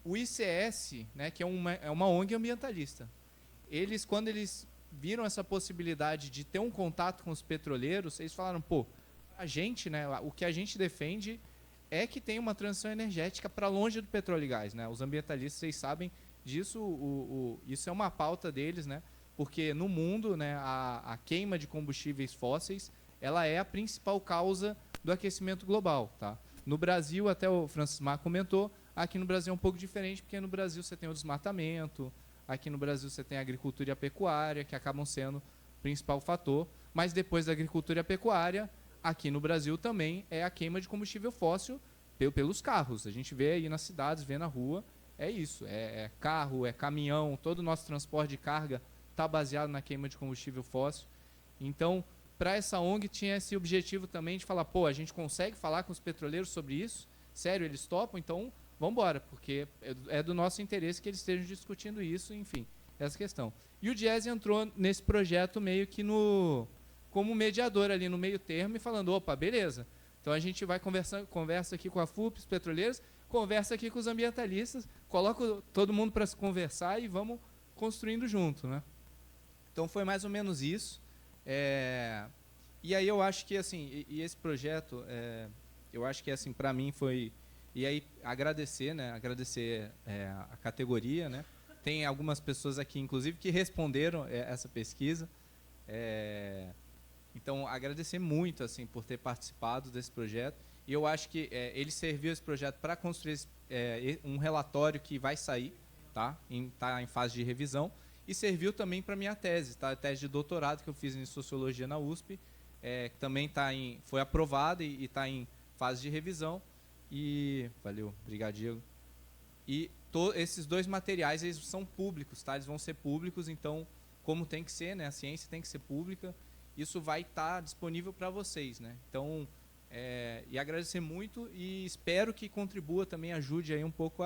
O ICS, né, que é uma ONG ambientalista, quando eles viram essa possibilidade de ter um contato com os petroleiros, eles falaram, a gente, né, o que a gente defende é que tem uma transição energética para longe do petróleo e gás, né? Os ambientalistas, vocês sabem disso, isso é uma pauta deles, né? Porque no mundo, né, a queima de combustíveis fósseis, ela é a principal causa do aquecimento global, tá? No Brasil, até o Francismar comentou, aqui no Brasil é um pouco diferente, porque no Brasil você tem o desmatamento, aqui no Brasil você tem a agricultura e a pecuária, que acabam sendo o principal fator, mas depois da agricultura e a pecuária, aqui no Brasil também é a queima de combustível fóssil pelos carros. A gente vê aí nas cidades, vê na rua, é isso, carro, é caminhão, todo o nosso transporte de carga está baseado na queima de combustível fóssil. Então, para essa ONG tinha esse objetivo também de falar, pô, a gente consegue falar com os petroleiros sobre isso? Sério, eles topam? Então, vamos embora, porque é do nosso interesse que eles estejam discutindo isso, enfim, essa questão. E o Diese entrou nesse projeto meio que como mediador ali no meio termo e falando, opa, beleza, então a gente vai conversa aqui com a FUP, os petroleiros, conversa aqui com os ambientalistas, coloca todo mundo para se conversar e vamos construindo junto, né? Então foi mais ou menos isso. E aí eu acho que assim, e esse projeto, eu acho que assim para mim foi, e aí agradecer, né? Agradecer a categoria, né? Tem algumas pessoas aqui, inclusive, que responderam essa pesquisa. Então agradecer muito assim por ter participado desse projeto. E eu acho que ele serviu esse projeto para construir um relatório que vai sair, tá? Tá em fase de revisão. E serviu também para minha tese, tá? A tese de doutorado que eu fiz em Sociologia na USP, também foi aprovada e está em fase de revisão. E valeu, obrigado, Diego. E esses dois materiais eles são públicos, tá? Eles vão ser públicos, então, como tem que ser, né? A ciência tem que ser pública. Isso vai estar disponível para vocês, né? Então, e agradecer muito e espero que contribua também, ajude aí um pouco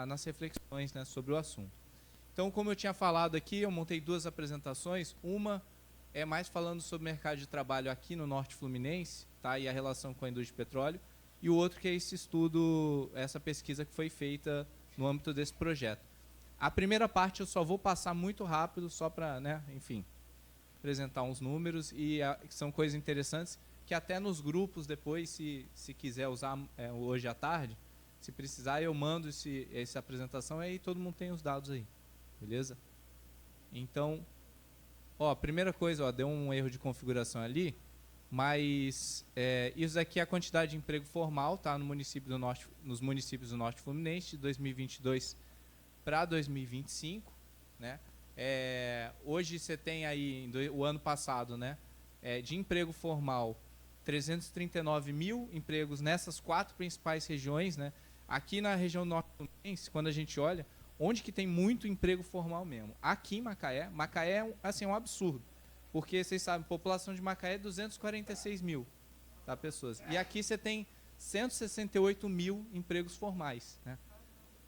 nas reflexões, né, sobre o assunto. Então, como eu tinha falado aqui, eu montei duas apresentações. Uma é mais falando sobre o mercado de trabalho aqui no Norte Fluminense, tá, e a relação com a indústria de petróleo. E o outro que é esse estudo, essa pesquisa que foi feita no âmbito desse projeto. A primeira parte eu só vou passar muito rápido, só para, né, enfim, apresentar uns números, e são coisas interessantes que até nos grupos depois, se quiser usar hoje à tarde, se precisar, eu mando essa apresentação, aí todo mundo tem os dados aí. Beleza? Então, primeira coisa, deu um erro de configuração ali, mas isso aqui é a quantidade de emprego formal, tá, nos municípios do Norte Fluminense, de 2022 para 2025, né? Hoje você tem aí, o ano passado, né, de emprego formal, 339 mil empregos nessas 4 principais regiões, né? Aqui na região Norte Fluminense, quando a gente olha, onde que tem muito emprego formal mesmo? Aqui em Macaé é assim, um absurdo. Porque, vocês sabem, a população de Macaé é 246 mil, tá, pessoas. E aqui você tem 168 mil empregos formais, né?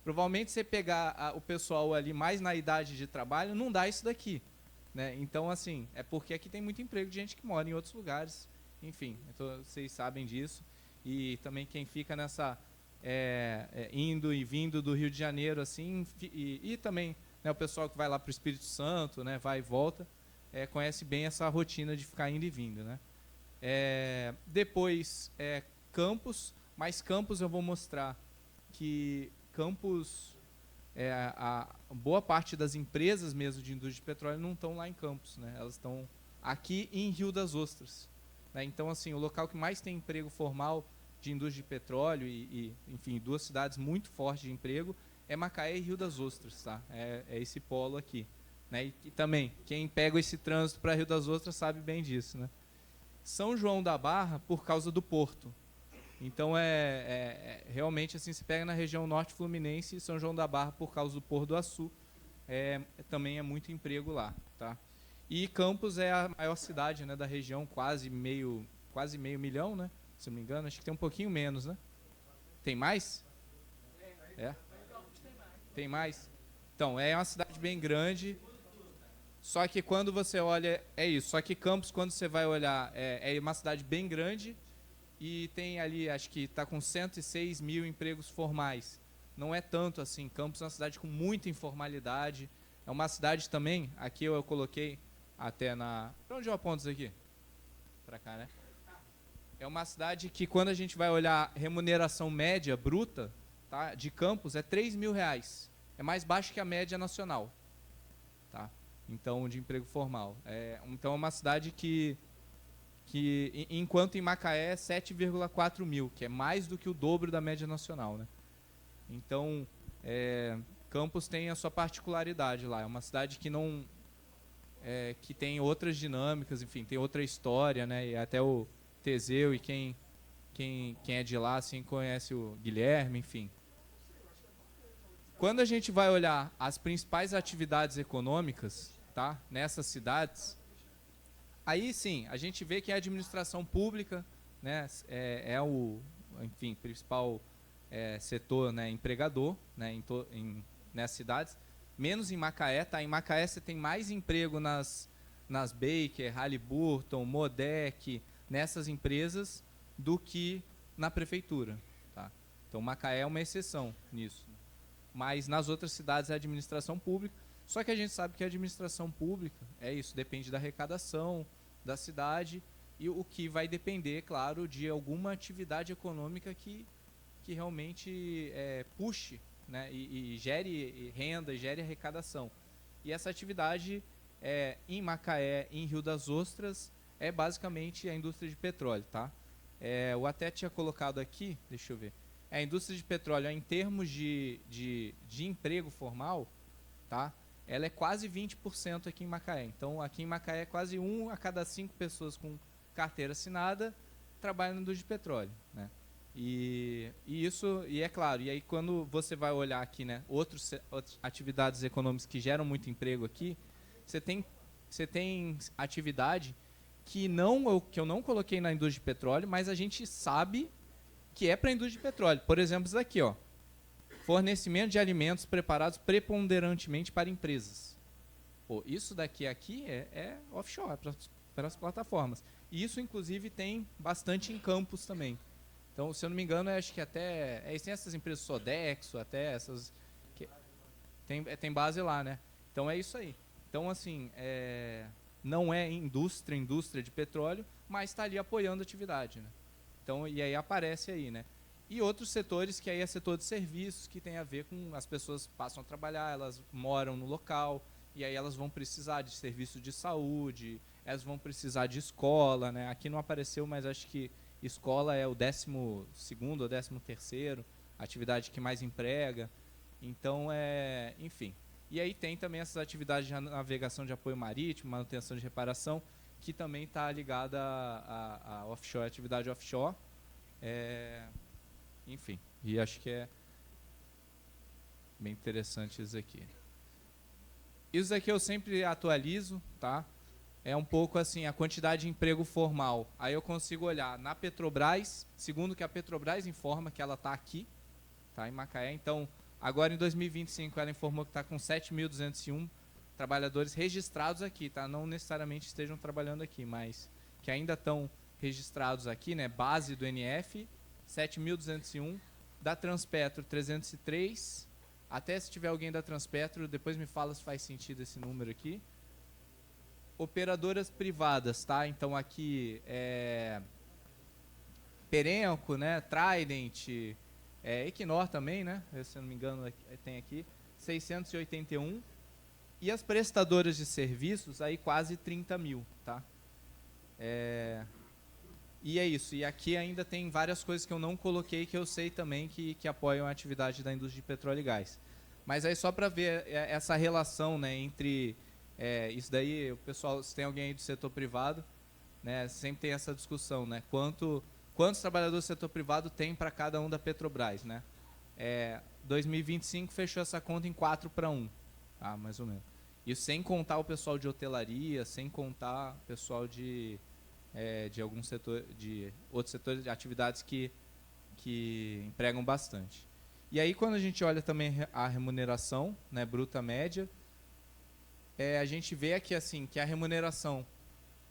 Provavelmente, você pegar o pessoal ali mais na idade de trabalho, não dá isso daqui, né? Então, assim, é porque aqui tem muito emprego de gente que mora em outros lugares. Enfim, então, vocês sabem disso. E também quem fica nessa... indo e vindo do Rio de Janeiro, assim, e também, né, o pessoal que vai lá para o Espírito Santo, né, vai e volta, conhece bem essa rotina de ficar indo e vindo, né? Depois, Campos, mas Campos eu vou mostrar que Campos, a boa parte das empresas mesmo de indústria de petróleo não estão lá em Campos, né? Elas estão aqui em Rio das Ostras, né? Então, assim, o local que mais tem emprego formal de indústria de petróleo enfim, 2 cidades muito fortes de emprego é Macaé e Rio das Ostras, tá? É esse polo aqui, né? E também, quem pega esse trânsito para Rio das Ostras sabe bem disso, né? São João da Barra por causa do porto. Então, realmente, assim, se pega na região Norte Fluminense, São João da Barra por causa do Porto do Açu, também é muito emprego lá, tá? E Campos é a maior cidade, né, da região, quase meio milhão, né? Se não me engano, acho que tem um pouquinho menos, né? Tem mais? Tem mais? Então, é uma cidade bem grande, só que quando você olha, isso. Só que Campos, quando você vai olhar, é uma cidade bem grande e tem ali, acho que está com 106 mil empregos formais. Não é tanto assim. Campos é uma cidade com muita informalidade. É uma cidade também, aqui eu coloquei até na... Para onde eu aponto isso aqui? Para cá, né? É uma cidade que, quando a gente vai olhar remuneração média, bruta, tá, de Campos, é R$3.000. É mais baixo que a média nacional. Tá? Então, de emprego formal. Então, é uma cidade que enquanto em Macaé é 7,4 mil, que é mais do que o dobro da média nacional, né? Então, Campos tem a sua particularidade lá. É uma cidade que não... que tem outras dinâmicas, enfim, tem outra história, né? E até o Teseu e quem é de lá, assim, conhece o Guilherme, enfim. Quando a gente vai olhar as principais atividades econômicas, tá? Nessas cidades, aí sim, a gente vê que a administração pública, né, é o, enfim, principal setor, né, empregador, né, nessas cidades, menos em Macaé, tá? Em Macaé você tem mais emprego nas Baker, Halliburton, Modec, nessas empresas, do que na prefeitura, tá? Então Macaé é uma exceção nisso. Mas nas outras cidades é administração pública. Só que a gente sabe que a administração pública é isso, depende da arrecadação da cidade e o que vai depender, claro, de alguma atividade econômica que realmente puxe, né, e gere renda, gere arrecadação. E essa atividade em Macaé, em Rio das Ostras, é basicamente a indústria de petróleo, tá? Eu até tinha colocado aqui, deixa eu ver. A indústria de petróleo, em termos de emprego formal, tá? Ela é quase 20% aqui em Macaé. Então, aqui em Macaé, quase 1 a cada 5 pessoas com carteira assinada trabalham na indústria de petróleo, né? E é claro, e aí quando você vai olhar aqui, né, outras atividades econômicas que geram muito emprego aqui, você tem atividade que eu não coloquei na indústria de petróleo, mas a gente sabe que é para a indústria de petróleo. Por exemplo, isso daqui, ó. Fornecimento de alimentos preparados preponderantemente para empresas. Pô, isso daqui aqui é offshore, para as plataformas. E isso, inclusive, tem bastante em campos também. Então, se eu não me engano, acho que até... tem essas empresas Sodexo, até essas... tem base lá, né? Então, é isso aí. Então, assim, não é indústria de petróleo, mas está ali apoiando a atividade, né? Então, e aí aparece aí, né? E outros setores, que aí é setor de serviços, que tem a ver com as pessoas passam a trabalhar, elas moram no local, e aí elas vão precisar de serviço de saúde, elas vão precisar de escola, né? Aqui não apareceu, mas acho que escola é o 12º ou 13º, atividade que mais emprega. Então, enfim. E aí tem também essas atividades de navegação de apoio marítimo, manutenção de reparação, que também está ligada a offshore, atividade offshore. Enfim, e acho que é bem interessante isso aqui. Isso aqui eu sempre atualizo, tá? É um pouco assim, a quantidade de emprego formal. Aí eu consigo olhar na Petrobras, segundo que a Petrobras informa que ela está aqui, tá, em Macaé. Então, agora em 2025 ela informou que está com 7.201 trabalhadores registrados aqui, tá? Não necessariamente estejam trabalhando aqui, mas que ainda estão registrados aqui, né? Base do NF, 7.201, da Transpetro 303, até se tiver alguém da Transpetro, depois me fala se faz sentido esse número aqui. Operadoras privadas, tá? Então aqui Perenco, né? Trident, Equinor também, né? Se eu não me engano tem aqui 681. E as prestadoras de serviços aí quase 30 mil, tá? E é isso. E aqui ainda tem várias coisas que eu não coloquei que eu sei também que apoiam a atividade da indústria de petróleo e gás. Mas aí só para ver essa relação, né, entre isso daí, o pessoal, se tem alguém aí do setor privado, né, sempre tem essa discussão, né? Quantos trabalhadores do setor privado tem para cada um da Petrobras, né? 2025 fechou essa conta em 4:1, tá, mais ou menos. Isso sem contar o pessoal de hotelaria, sem contar o pessoal de algum setor, de outros setores de atividades que empregam bastante. E aí quando a gente olha também a remuneração, né, bruta média, a gente vê aqui assim que a remuneração,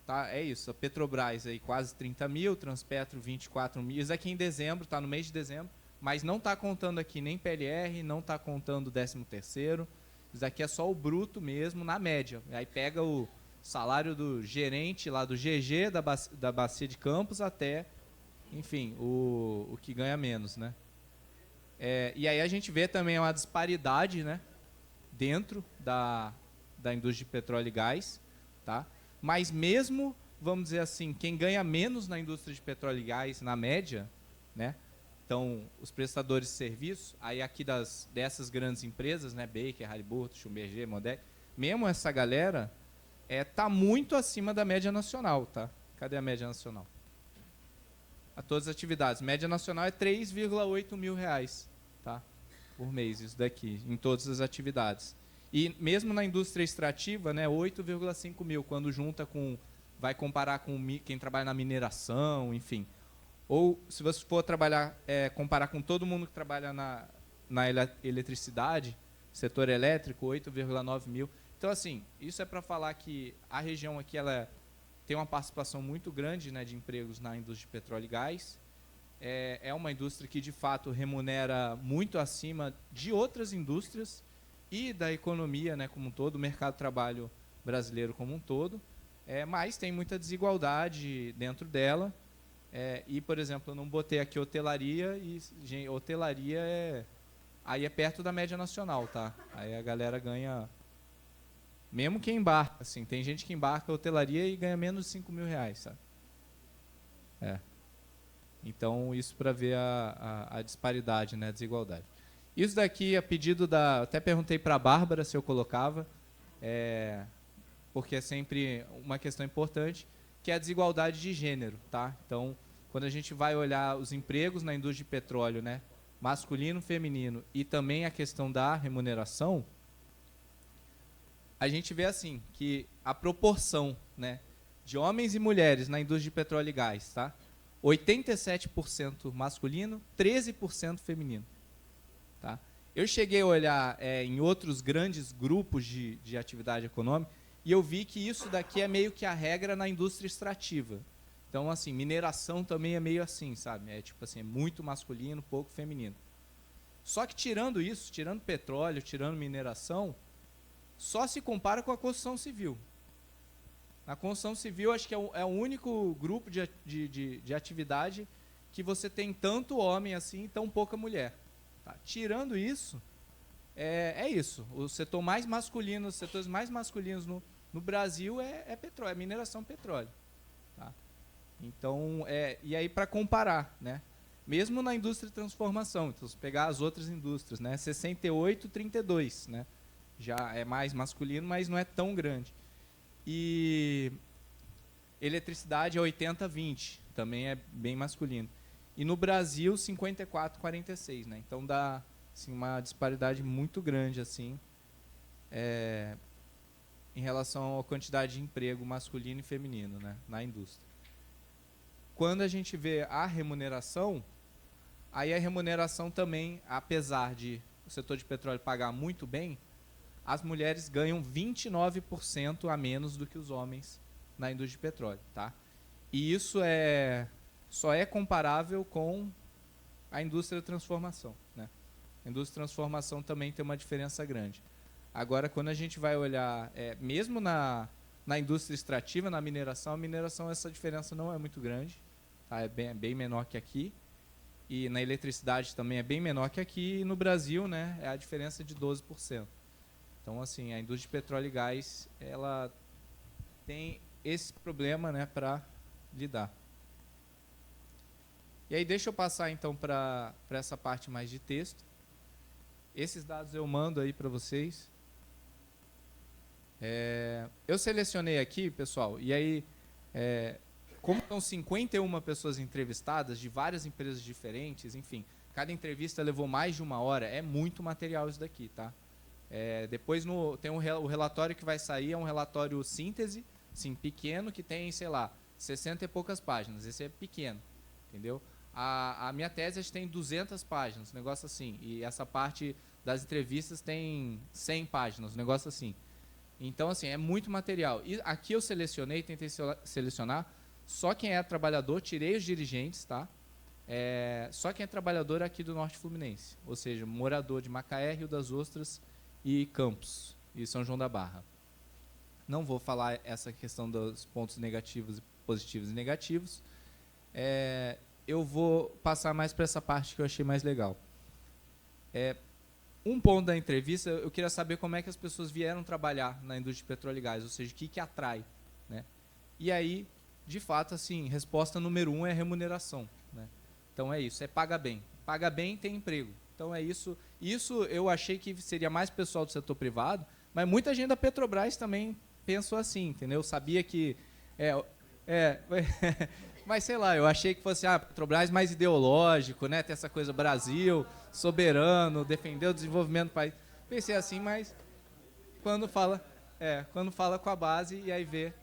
tá, é isso, a Petrobras aí quase 30 mil, Transpetro 24 mil, isso aqui em dezembro, tá no mês de dezembro, mas não está contando aqui nem PLR, não está contando o 13º, isso aqui é só o bruto mesmo, na média. Aí pega o salário do gerente lá do GG, da Bacia de Campos, até, enfim, o que ganha menos, né? E aí a gente vê também uma disparidade, né, dentro da indústria de petróleo e gás, tá? Mas mesmo, vamos dizer assim, quem ganha menos na indústria de petróleo e gás, na média, né? Então, os prestadores de serviço, aí aqui dessas grandes empresas, né, Baker, Halliburton, Schlumberger, Modec, mesmo essa galera tá muito acima da média nacional, tá? Cadê a média nacional? A todas as atividades. Média nacional é 3,8 mil reais, tá? Por mês, isso daqui, em todas as atividades. E mesmo na indústria extrativa, né, 8,5 mil, quando junta com, vai comparar com quem trabalha na mineração, enfim. Ou, se você for trabalhar, comparar com todo mundo que trabalha na eletricidade, setor elétrico, 8,9 mil. Então, assim, isso é para falar que a região aqui ela tem uma participação muito grande, né, de empregos na indústria de petróleo e gás. É uma indústria que, de fato, remunera muito acima de outras indústrias e da economia, né, como um todo, o mercado de trabalho brasileiro como um todo. Mas tem muita desigualdade dentro dela. E, por exemplo, eu não botei aqui hotelaria, e hotelaria aí é perto da média nacional, tá? Aí a galera ganha, mesmo quem embarca, assim, tem gente que embarca hotelaria e ganha menos de 5 mil reais, sabe? Então, isso para ver a disparidade, né, a desigualdade. Isso daqui, a pedido da... Até perguntei para a Bárbara se eu colocava, porque é sempre uma questão importante, que é a desigualdade de gênero, tá? Então, quando a gente vai olhar os empregos na indústria de petróleo, né, masculino, feminino, e também a questão da remuneração, a gente vê assim, que a proporção, né, de homens e mulheres na indústria de petróleo e gás, tá? 87% masculino, 13% feminino. Tá? Eu cheguei a olhar em outros grandes grupos de atividade econômica e eu vi que isso daqui é meio que a regra na indústria extrativa. Então, assim, mineração também é meio assim, sabe? Tipo assim, é muito masculino, pouco feminino. Só que tirando isso, tirando petróleo, tirando mineração, só se compara com a construção civil. Na construção civil, acho que é o único grupo de atividade que você tem tanto homem assim e tão pouca mulher. Tá? Tirando isso, isso. O setor mais masculino, os setores mais masculinos no Brasil é petróleo, é mineração petróleo. Tá? Então, e aí para comparar, né? Mesmo na indústria de transformação, então se pegar as outras indústrias, né? 68-32, né? Já é mais masculino, mas não é tão grande. E eletricidade é 80-20, também é bem masculino. E no Brasil, 54-46, né? Então dá assim, uma disparidade muito grande assim, em relação à quantidade de emprego masculino e feminino, né, na indústria. Quando a gente vê a remuneração, aí a remuneração também, apesar de o setor de petróleo pagar muito bem, as mulheres ganham 29% a menos do que os homens na indústria de petróleo. Tá? E isso só é comparável com a indústria de transformação. Né? A indústria de transformação também tem uma diferença grande. Agora, quando a gente vai olhar, mesmo na indústria extrativa, na mineração, a mineração, essa diferença não é muito grande. Tá? É bem menor que aqui. E na eletricidade também é bem menor que aqui. E no Brasil, né, é a diferença de 12%. Então, assim, a indústria de petróleo e gás, ela tem esse problema, né, para lidar. E aí, deixa eu passar, então, para essa parte mais de texto. Esses dados eu mando aí para vocês. Eu selecionei aqui, pessoal, e aí, como são 51 pessoas entrevistadas, de várias empresas diferentes, enfim, cada entrevista levou mais de 1 hora, é muito material isso daqui, tá? Depois tem o relatório que vai sair, é um relatório síntese, assim, pequeno, que tem, sei lá, 60 e poucas páginas. Esse é pequeno, entendeu? A minha tese tem 200 páginas, um negócio assim. E essa parte das entrevistas tem 100 páginas, um negócio assim. Então, assim, é muito material. E aqui eu selecionei, tentei selecionar só quem é trabalhador, tirei os dirigentes, tá? Só quem é trabalhador aqui do Norte Fluminense. Ou seja, morador de Macaé, Rio das Ostras e Campos, e São João da Barra. Não vou falar essa questão dos pontos negativos, positivos e negativos. Eu vou passar mais para essa parte que eu achei mais legal. Um ponto da entrevista, eu queria saber como é que as pessoas vieram trabalhar na indústria de petróleo e gás, ou seja, o que atrai. Né? E aí, de fato, assim, resposta número 1 é remuneração. Né? Então é isso, paga bem. Paga bem, tem emprego. Então é isso. Isso eu achei que seria mais pessoal do setor privado, mas muita gente da Petrobras também pensou assim, entendeu? Sabia que... mas sei lá, eu achei que fosse Petrobras mais ideológico, né? Ter essa coisa Brasil, soberano, defender o desenvolvimento do país. Pensei assim, mas quando fala com a base e aí vê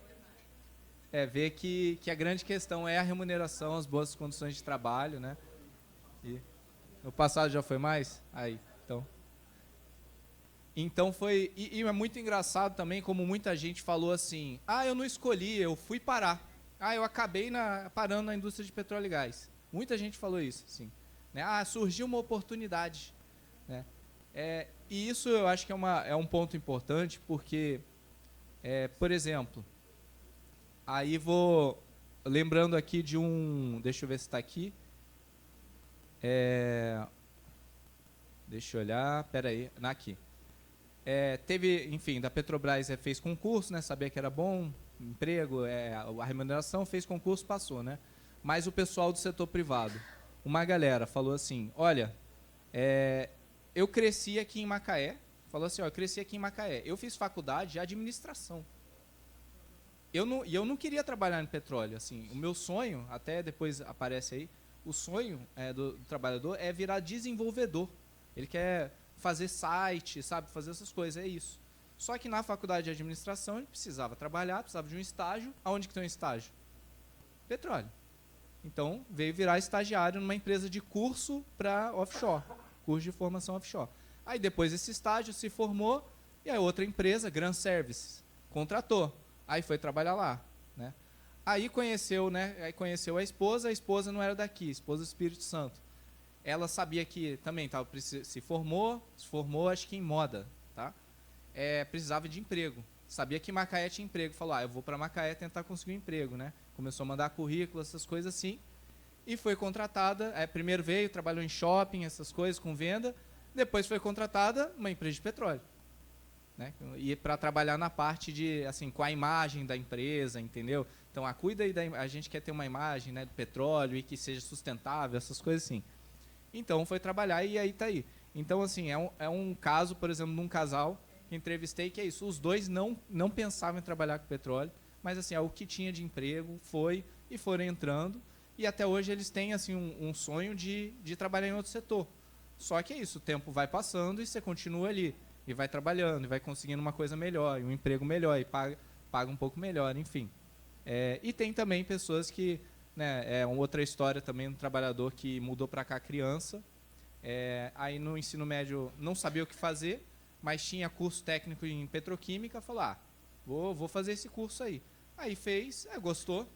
que a grande questão é a remuneração, as boas condições de trabalho, né? E no passado já foi mais? Aí, então foi... E é muito engraçado também, como muita gente falou assim, eu não escolhi, eu fui parar. Eu acabei parando na indústria de petróleo e gás. Muita gente falou isso, assim. Né? Surgiu uma oportunidade. Né? E isso eu acho que é um ponto importante, porque, por exemplo, aí vou lembrando aqui de deixa eu ver se está aqui. Deixa eu olhar, peraí, aqui. Teve, enfim, da Petrobras fez concurso, né, sabia que era bom, emprego, a remuneração, fez concurso, passou, né? Mas o pessoal do setor privado, uma galera falou assim, olha, eu cresci aqui em Macaé, eu fiz faculdade de administração. Eu não queria trabalhar em petróleo, assim, o meu sonho, até depois aparece aí, o sonho do trabalhador é virar desenvolvedor. Ele quer fazer site, sabe, fazer essas coisas, é isso. Só que na faculdade de administração ele precisava trabalhar, precisava de um estágio. Aonde que tem um estágio? Petróleo. Então veio virar estagiário numa empresa de curso para offshore, curso de formação offshore. Aí depois esse estágio se formou e a outra empresa, Gran Services, contratou. Aí foi trabalhar lá, né? Aí conheceu, né? Aí conheceu a esposa não era daqui, a esposa do Espírito Santo. Ela sabia que também se formou acho que em moda, tá? Precisava de emprego. Sabia que Macaé tinha emprego. Falou, eu vou para Macaé tentar conseguir um emprego, né? Começou a mandar currículo, essas coisas assim. E foi contratada. Primeiro veio, trabalhou em shopping, essas coisas, com venda. Depois foi contratada uma empresa de petróleo. Né? E para trabalhar na parte de, assim, com a imagem da empresa, entendeu? Então, cuida aí a gente quer ter uma imagem, né, do petróleo e que seja sustentável, essas coisas assim. Então, foi trabalhar e aí está aí. Então, assim, é um caso, por exemplo, de um casal que entrevistei, que é isso. Os dois não pensavam em trabalhar com petróleo, mas, assim, o que tinha de emprego e foram entrando. E até hoje eles têm, assim, um sonho de trabalhar em outro setor. Só que é isso, o tempo vai passando e você continua ali. E vai trabalhando, e vai conseguindo uma coisa melhor, e um emprego melhor, e paga um pouco melhor, enfim. E tem também pessoas que... Né, uma outra história também, um trabalhador que mudou para cá criança, aí no ensino médio não sabia o que fazer, mas tinha curso técnico em petroquímica, falou, vou fazer esse curso aí. Aí fez, gostou,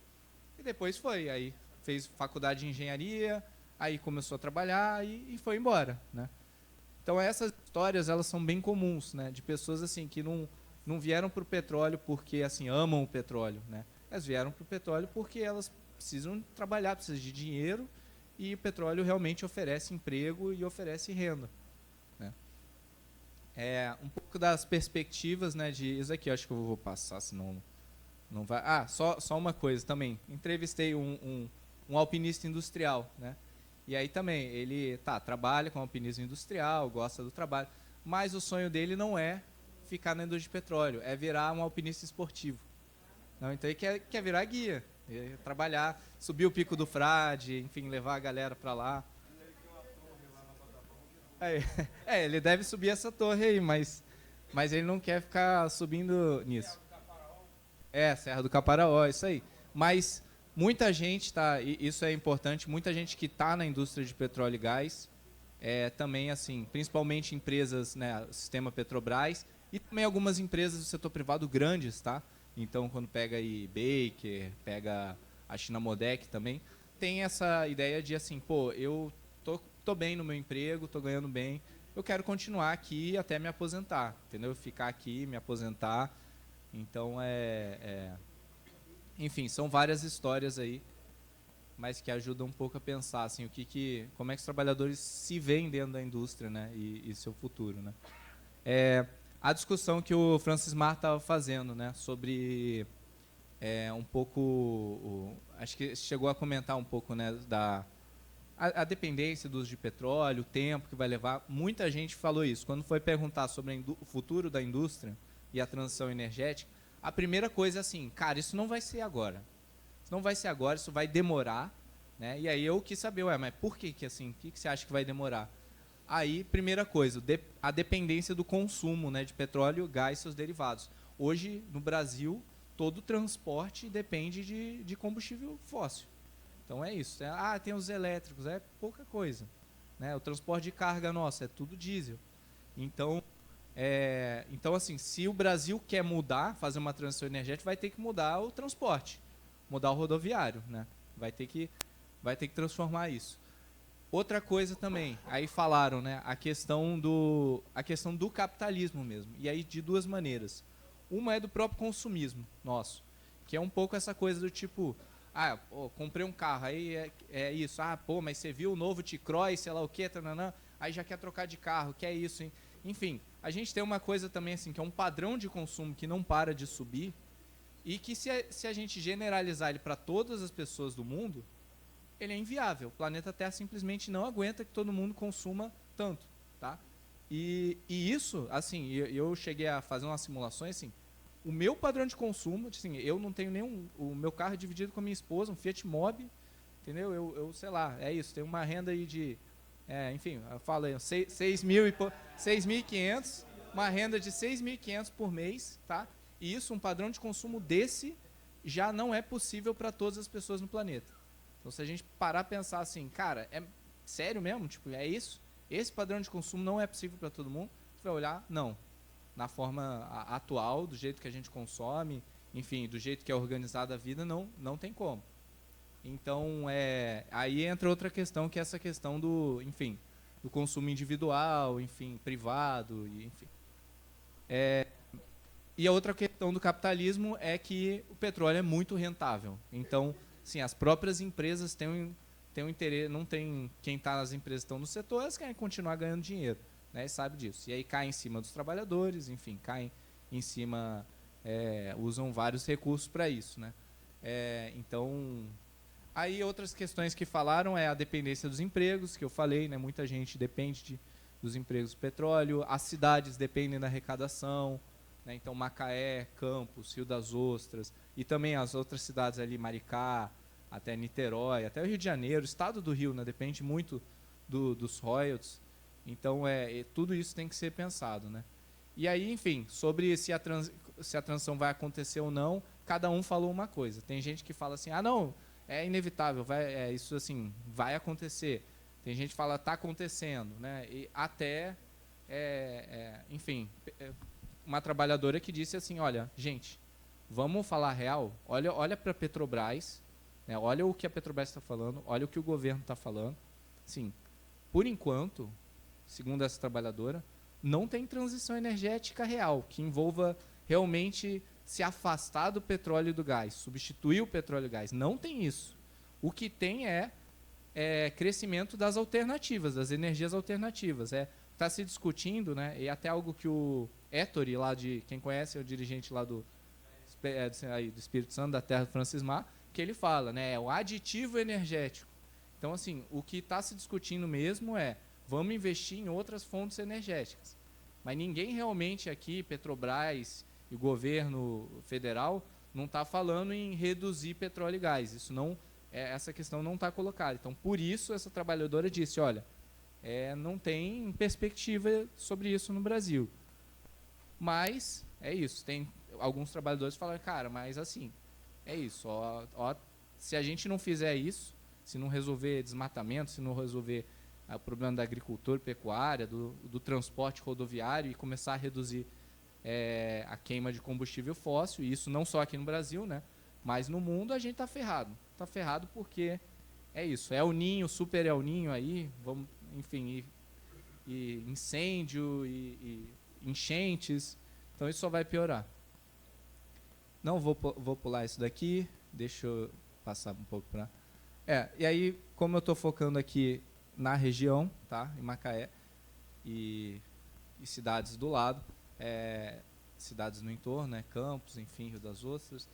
e depois foi. Aí fez faculdade de engenharia, aí começou a trabalhar e foi embora, né? Então essas histórias, elas são bem comuns, né, de pessoas assim que não vieram para o petróleo porque assim amam o petróleo, né? Elas vieram para o petróleo porque elas precisam trabalhar, precisam de dinheiro, e o petróleo realmente oferece emprego e oferece renda, né? Um pouco das perspectivas, né, isso aqui eu acho que eu vou passar, senão não vai... Só uma coisa também, entrevistei um alpinista industrial, né? E aí também, ele trabalha com alpinismo industrial, gosta do trabalho, mas o sonho dele não é ficar na indústria de petróleo, é virar um alpinista esportivo. Não, então ele quer virar guia, trabalhar, subir o Pico do Frade, enfim, levar a galera para lá. Ele deve subir essa torre aí, mas ele não quer ficar subindo nisso. Serra do Caparaó, isso aí. Mas... muita gente isso é importante, muita gente que está na indústria de petróleo e gás, também assim, principalmente empresas, né, sistema Petrobras, e também algumas empresas do setor privado grandes, tá? Então, quando pega aí Baker, pega a China Modec também, tem essa ideia de assim, eu tô bem no meu emprego, tô ganhando bem, eu quero continuar aqui até me aposentar, entendeu? Ficar aqui, me aposentar. Então, enfim, são várias histórias aí, mas que ajudam um pouco a pensar assim, como é que os trabalhadores se veem dentro da indústria, né, e seu futuro, né? A discussão que o Francis Mar estava fazendo, né, sobre um pouco, acho que chegou a comentar um pouco, né, a dependência do uso de petróleo, o tempo que vai levar. Muita gente falou isso. Quando foi perguntar sobre o futuro da indústria e a transição energética, a primeira coisa é assim, cara, isso não vai ser agora. Isso não vai ser agora, isso vai demorar, né? E aí eu quis saber, mas por que assim? O que você acha que vai demorar? Aí, primeira coisa, a dependência do consumo, né, de petróleo, gás e seus derivados. Hoje, no Brasil, todo o transporte depende de combustível fóssil. Então é isso. Tem os elétricos, é pouca coisa. Né? O transporte de carga nosso é tudo diesel. Então, assim, se o Brasil quer mudar, fazer uma transição energética, vai ter que mudar o transporte, mudar o rodoviário, né? Vai ter que transformar isso. Outra coisa também, aí falaram, né, a questão do capitalismo mesmo. E aí de duas maneiras. Uma é do próprio consumismo nosso, que é um pouco essa coisa do tipo, comprei um carro, aí é isso, mas você viu o novo T-Cross, sei lá o que, aí já quer trocar de carro, que é isso, hein? Enfim, a gente tem uma coisa também assim, que é um padrão de consumo que não para de subir, e que se a gente generalizar ele para todas as pessoas do mundo, ele é inviável. O planeta Terra simplesmente não aguenta que todo mundo consuma tanto, tá? E isso, assim, eu cheguei a fazer umas simulações, assim, o meu padrão de consumo, assim, eu não tenho nenhum, o meu carro é dividido com a minha esposa, um Fiat Mobi, entendeu? Eu sei lá, é isso, tem uma renda aí de, enfim, eu falo aí, 6.500, uma renda de 6.500 por mês, tá? E isso, um padrão de consumo desse, já não é possível para todas as pessoas no planeta. Então, se a gente parar a pensar assim, cara, é sério mesmo? Tipo, é isso? Esse padrão de consumo não é possível para todo mundo? Você vai olhar, não. Na forma atual, do jeito que a gente consome, enfim, do jeito que é organizada a vida, não tem como. Então, aí entra outra questão, que é essa questão do, enfim, do consumo individual, enfim, privado, enfim. E a outra questão do capitalismo é que o petróleo é muito rentável. Então, sim, as próprias empresas têm um interesse, não tem quem está nas empresas que estão no setor, elas querem continuar ganhando dinheiro, né? E sabe disso. E aí cai em cima dos trabalhadores, enfim, caem em cima, usam vários recursos para isso, né? Então, aí outras questões que falaram é a dependência dos empregos, que eu falei, né? Muita gente depende dos empregos do petróleo, as cidades dependem da arrecadação, né? Então Macaé, Campos, Rio das Ostras e também as outras cidades ali, Maricá, até Niterói, até o Rio de Janeiro, o estado do Rio, né? Depende muito dos royalties. Então tudo isso tem que ser pensado, né? E aí, enfim, sobre se a transição vai acontecer ou não, cada um falou uma coisa. Tem gente que fala assim, não, é inevitável, isso assim, vai acontecer. Tem gente que fala, está acontecendo, né? E até, enfim, uma trabalhadora que disse assim, olha, gente, vamos falar real, olha para a Petrobras, né? Olha o que a Petrobras está falando, olha o que o governo está falando. Sim, por enquanto, segundo essa trabalhadora, não tem transição energética real, que envolva realmente se afastar do petróleo e do gás, substituir o petróleo e o gás. Não tem isso. O que tem é crescimento das alternativas, das energias alternativas. Está se discutindo, né, e até algo que o Ettore, lá de, quem conhece, é o dirigente lá do Espírito Santo, da terra do Francismar, que ele fala, né, o aditivo energético. Então, assim, o que está se discutindo mesmo vamos investir em outras fontes energéticas. Mas ninguém realmente aqui, Petrobras e o governo federal, não está falando em reduzir petróleo e gás. Isso não, essa questão não está colocada. Então, por isso, essa trabalhadora disse, olha, não tem perspectiva sobre isso no Brasil. Mas, é isso. Tem alguns trabalhadores que falam, cara, mas assim, é isso. Se a gente não fizer isso, se não resolver desmatamento, se não resolver o problema da agricultura e pecuária, do transporte rodoviário e começar a reduzir a queima de combustível fóssil, e isso não só aqui no Brasil, né, mas no mundo, a gente está ferrado. Está ferrado porque é isso. É o Ninho, super El Ninho aí, vamos, enfim, e incêndio, e enchentes. Então isso só vai piorar. Não vou pular isso daqui, deixa eu passar um pouco para... e aí, como eu estou focando aqui na região, tá, em Macaé, e cidades do lado, cidades no entorno, né, Campos, enfim, Rio das Ostras,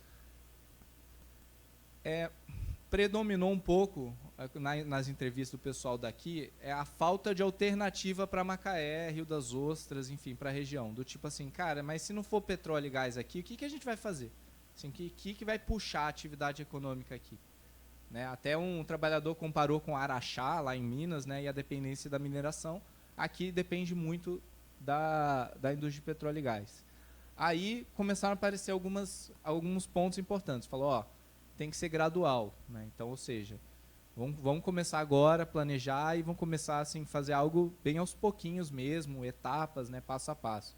predominou um pouco nas entrevistas do pessoal daqui a falta de alternativa para Macaé, Rio das Ostras, enfim, para a região. Do tipo assim, cara, mas se não for petróleo e gás aqui, o que a gente vai fazer? Assim, que vai puxar a atividade econômica aqui? Né? Até um trabalhador comparou com Araxá, lá em Minas, né, e a dependência da mineração. aqui depende muito da indústria de petróleo e gás. Aí começaram a aparecer alguns pontos importantes. Falou, ó, tem que ser gradual, né? Então, ou seja, vamos começar agora a planejar e vamos começar assim fazer algo bem aos pouquinhos mesmo, etapas, né, passo a passo.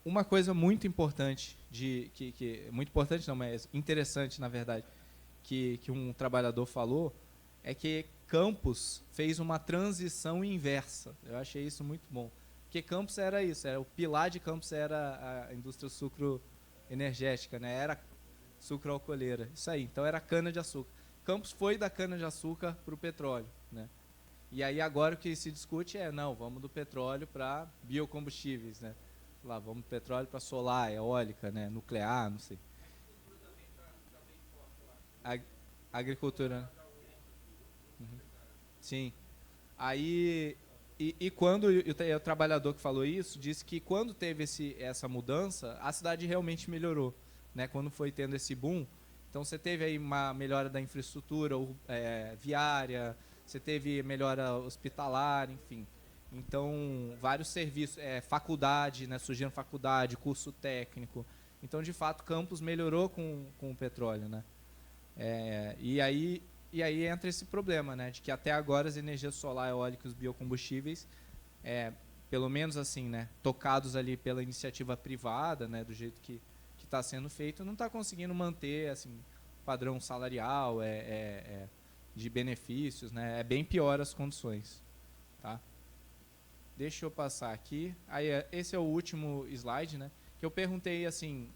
Uma coisa muito importante muito importante não, mas interessante na verdade, que um trabalhador falou é que Campos fez uma transição inversa. Eu achei isso muito bom. Porque Campos era isso, o pilar de Campos era a indústria sucroenergética, né? Era sucroalcooleira. Isso aí, então era cana-de-açúcar. Campos foi da cana-de-açúcar para o petróleo, né? E aí agora o que se discute não, vamos do petróleo para biocombustíveis, né? Lá, vamos do petróleo para solar, eólica, né? Nuclear, não sei. Agricultura. Uhum. Sim. Aí, quando o trabalhador que falou isso, disse que quando teve essa mudança, a cidade realmente melhorou, né? Quando foi tendo esse boom, então você teve aí uma melhora da infraestrutura viária, você teve melhora hospitalar, enfim. Então, vários serviços, faculdade, né? Surgindo faculdade, curso técnico. Então, de fato, Campos melhorou com o petróleo, né? E aí entra esse problema, né, de que até agora as energias solar, eólica e os biocombustíveis, pelo menos assim, né, tocados ali pela iniciativa privada, né, do jeito que está sendo feito, não está conseguindo manter assim padrão salarial, de benefícios, né, é bem pior as condições, tá? Deixa eu passar aqui. Aí esse é o último slide, né, que eu perguntei assim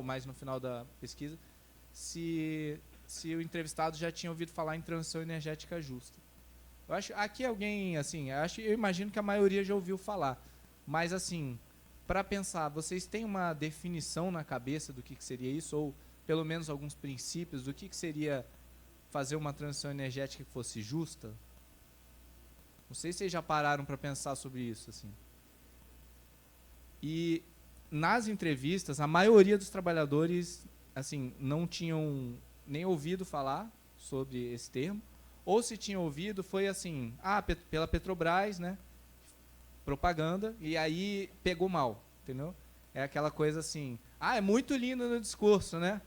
mais no final da pesquisa, se o entrevistado já tinha ouvido falar em transição energética justa. Eu acho aqui alguém assim, eu imagino que a maioria já ouviu falar, mas assim, para pensar, vocês têm uma definição na cabeça do que seria isso, ou pelo menos alguns princípios do que seria fazer uma transição energética que fosse justa? Não sei se vocês já pararam para pensar sobre isso assim. E nas entrevistas, a maioria dos trabalhadores assim não tinham nem ouvido falar sobre esse termo, ou se tinha ouvido foi assim, pela Petrobras, né, propaganda, e aí pegou mal, entendeu? É aquela coisa assim, é muito lindo no discurso, né?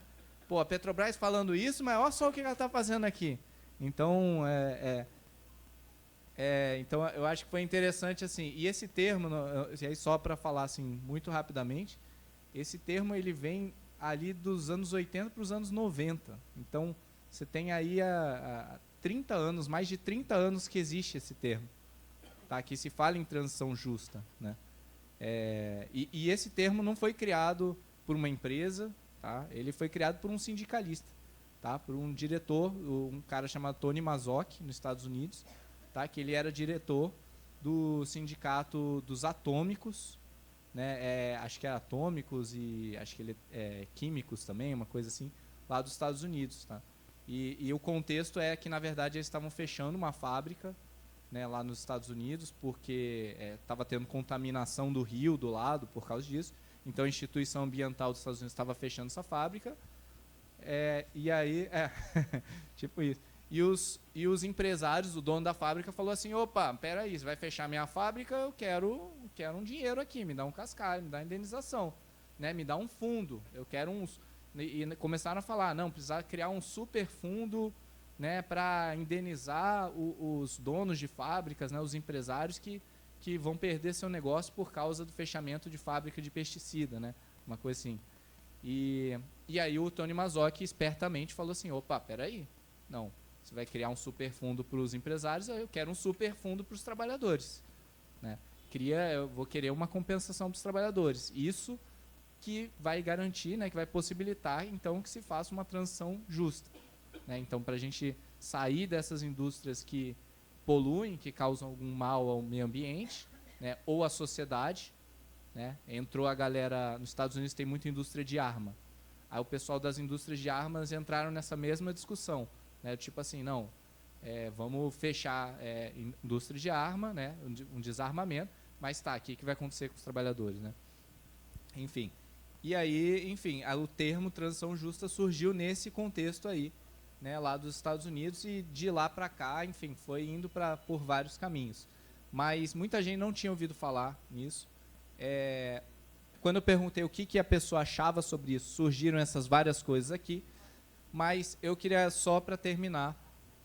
Pô, a Petrobras falando isso, mas olha só o que ela está fazendo aqui. Então, então eu acho que foi interessante assim, e esse termo, e aí só para falar assim muito rapidamente, esse termo ele vem ali dos anos 80 para os anos 90. Então, você tem aí há 30 anos, mais de 30 anos que existe esse termo, tá? Que se fala em transição justa, né? E esse termo não foi criado por uma empresa, tá? Ele foi criado por um sindicalista, tá? Por um diretor, um cara chamado Tony Mazzocchi, nos Estados Unidos, tá? Que ele era diretor do sindicato dos atômicos, né, acho que é atômicos e acho que ele químicos também, uma coisa assim, lá dos Estados Unidos, tá? E o contexto é que na verdade eles estavam fechando uma fábrica, né, lá nos Estados Unidos porque estava tendo contaminação do rio do lado por causa disso. Então a instituição ambiental dos Estados Unidos estava fechando essa fábrica, e aí tipo isso. E os empresários, o dono da fábrica falou assim, opa, peraí, você vai fechar minha fábrica, eu quero um dinheiro aqui, me dá um cascalho, me dá indenização, né, me dá um fundo, eu quero uns... E começaram a falar, não, precisava criar um super fundo, né, para indenizar os donos de fábricas, né, os empresários que vão perder seu negócio por causa do fechamento de fábrica de pesticida, né, uma coisa assim. E aí o Tony Mazzocchi espertamente falou assim, opa, peraí, não, você vai criar um super fundo para os empresários, eu quero um super fundo para os trabalhadores, né? Eu vou querer uma compensação para os trabalhadores. Isso que vai garantir, né, que vai possibilitar, então, que se faça uma transição justa, né? Então, para a gente sair dessas indústrias que poluem, que causam algum mal ao meio ambiente, né, ou à sociedade, né? Entrou a galera... Nos Estados Unidos tem muita indústria de arma. Aí o pessoal das indústrias de armas entraram nessa mesma discussão, né? Tipo assim, não, vamos fechar indústria de arma, né? Um desarmamento, mas tá, o que vai acontecer com os trabalhadores, né? Enfim. E aí, enfim, o termo transição justa surgiu nesse contexto aí, né, lá dos Estados Unidos, e de lá para cá, enfim, foi indo por vários caminhos. Mas muita gente não tinha ouvido falar nisso. Quando eu perguntei o que a pessoa achava sobre isso, surgiram essas várias coisas aqui, mas eu queria só, para terminar,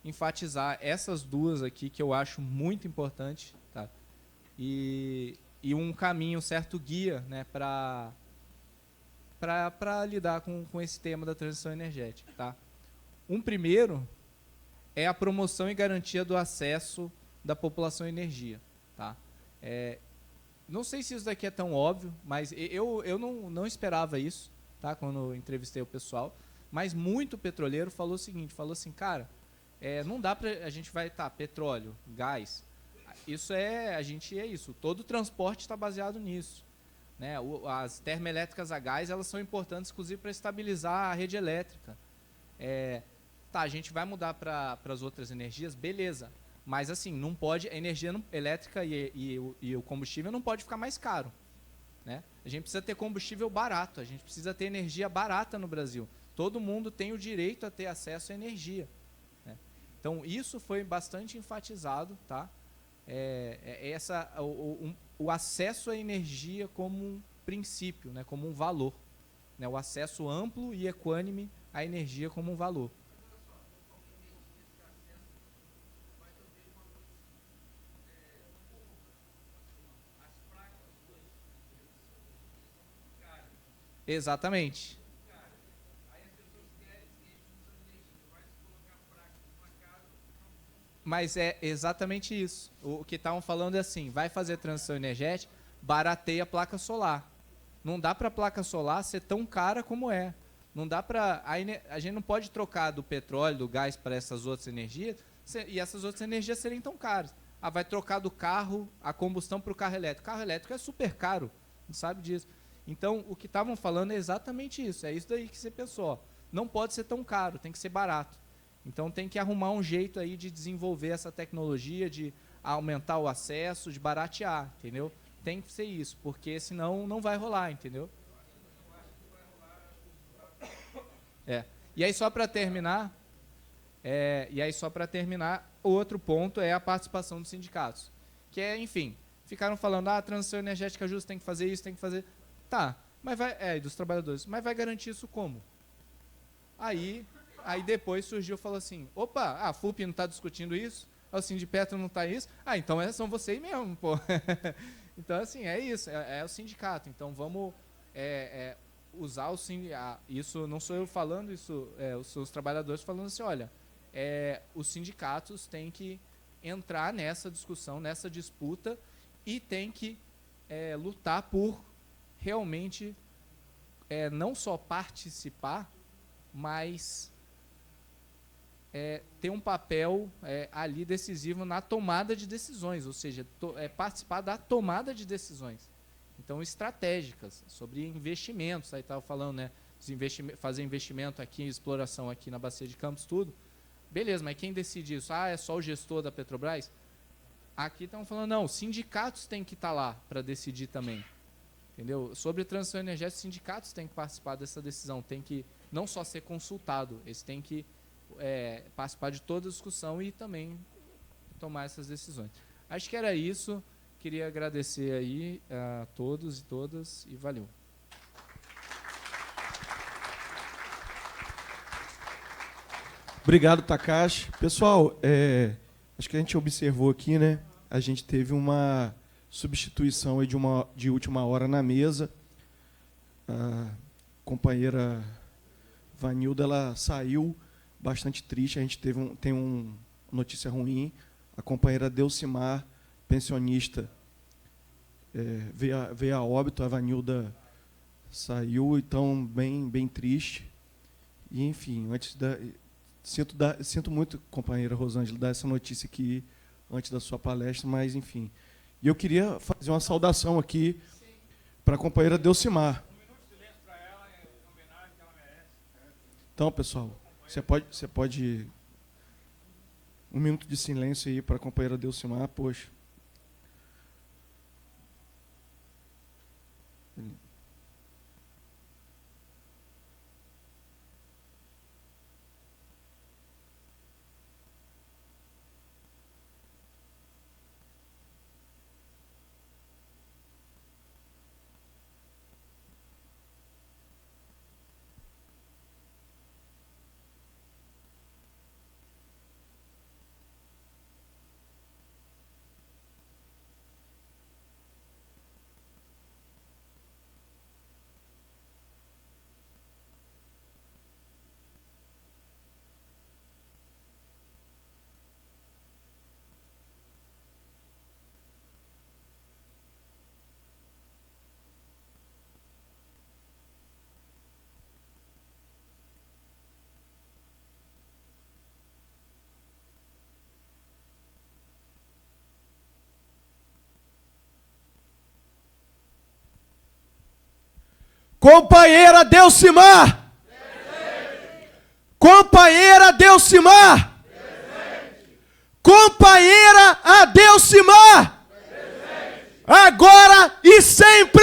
enfatizar essas duas aqui que eu acho muito importante, tá? E um caminho, um certo guia, né, para lidar com esse tema da transição energética, tá? Um primeiro é a promoção e garantia do acesso da população à energia, tá? Não sei se isso daqui é tão óbvio, mas eu não esperava isso, tá? Quando eu entrevistei o pessoal, mas muito petroleiro falou o seguinte, falou assim, cara, não dá pra, a gente vai, petróleo, gás, a gente é isso, todo o transporte está baseado nisso, né? As termoelétricas a gás, elas são importantes, inclusive, para estabilizar a rede elétrica. A gente vai mudar para as outras energias, beleza, mas assim, não pode, a energia elétrica e o combustível não pode ficar mais caro, né? A gente precisa ter combustível barato, a gente precisa ter energia barata no Brasil. Todo mundo tem o direito a ter acesso à energia, né? Então, isso foi bastante enfatizado, tá? O acesso à energia como um princípio, né? Como um valor, né? O acesso amplo e equânime à energia como um valor. Exatamente. Mas é exatamente isso. O que estavam falando é assim, vai fazer transição energética, barateia a placa solar. Não dá para a placa solar ser tão cara como é. Não dá para a gente não pode trocar do petróleo, do gás para essas outras energias e essas outras energias serem tão caras. Vai trocar do carro, a combustão para o carro elétrico. O carro elétrico é super caro, não sabe disso. Então, o que estavam falando é exatamente isso. É isso daí que você pensou. Ó. Não pode ser tão caro, tem que ser barato. Então, tem que arrumar um jeito aí de desenvolver essa tecnologia, de aumentar o acesso, de baratear, entendeu? Tem que ser isso, porque senão não vai rolar, entendeu? E aí, só para terminar, o outro ponto é a participação dos sindicatos. Que é, enfim, ficaram falando, a transição energética justa tem que fazer isso, tem que fazer... Tá, mas vai... dos trabalhadores. Mas vai garantir isso como? Aí depois surgiu e falou assim, opa, a FUP não está discutindo isso? O Sindipetro não está isso? Então são vocês mesmo, pô. Então, assim, é isso, é o sindicato. Então, vamos usar o sindicato. Isso não sou eu falando, isso os seus trabalhadores falando assim, olha, os sindicatos têm que entrar nessa discussão, nessa disputa, e têm que lutar por realmente não só participar, mas ter um papel ali decisivo na tomada de decisões, ou seja, participar da tomada de decisões. Então, estratégicas, sobre investimentos, aí estava falando, né, fazer investimento aqui, exploração aqui na Bacia de Campos, tudo. Beleza, mas quem decide isso? É só o gestor da Petrobras? Aqui estão falando, não, os sindicatos têm que estar lá para decidir também. Entendeu? Sobre transição energética, os sindicatos têm que participar dessa decisão, tem que não só ser consultado, eles têm que participar de toda a discussão e também tomar essas decisões. Acho que era isso. Queria agradecer aí a todos e todas e valeu. Obrigado, Takashi. Pessoal, acho que a gente observou aqui, né? A gente teve uma substituição aí de última hora na mesa. A companheira Vanilda, ela saiu bastante triste. A gente tem uma notícia ruim. A companheira Delcimar, pensionista, veio a óbito. A Vanilda saiu, então bem triste. E, enfim, sinto muito, companheira Rosângela, dar essa notícia aqui antes da sua palestra, mas, enfim. E eu queria fazer uma saudação aqui para a companheira Delcimar. Então, pessoal, você pode um minuto de silêncio aí para a companheira Delcimar, poxa. Companheira Delcimar! Companheira Delcimar! Companheira Adelcimar! Agora e sempre!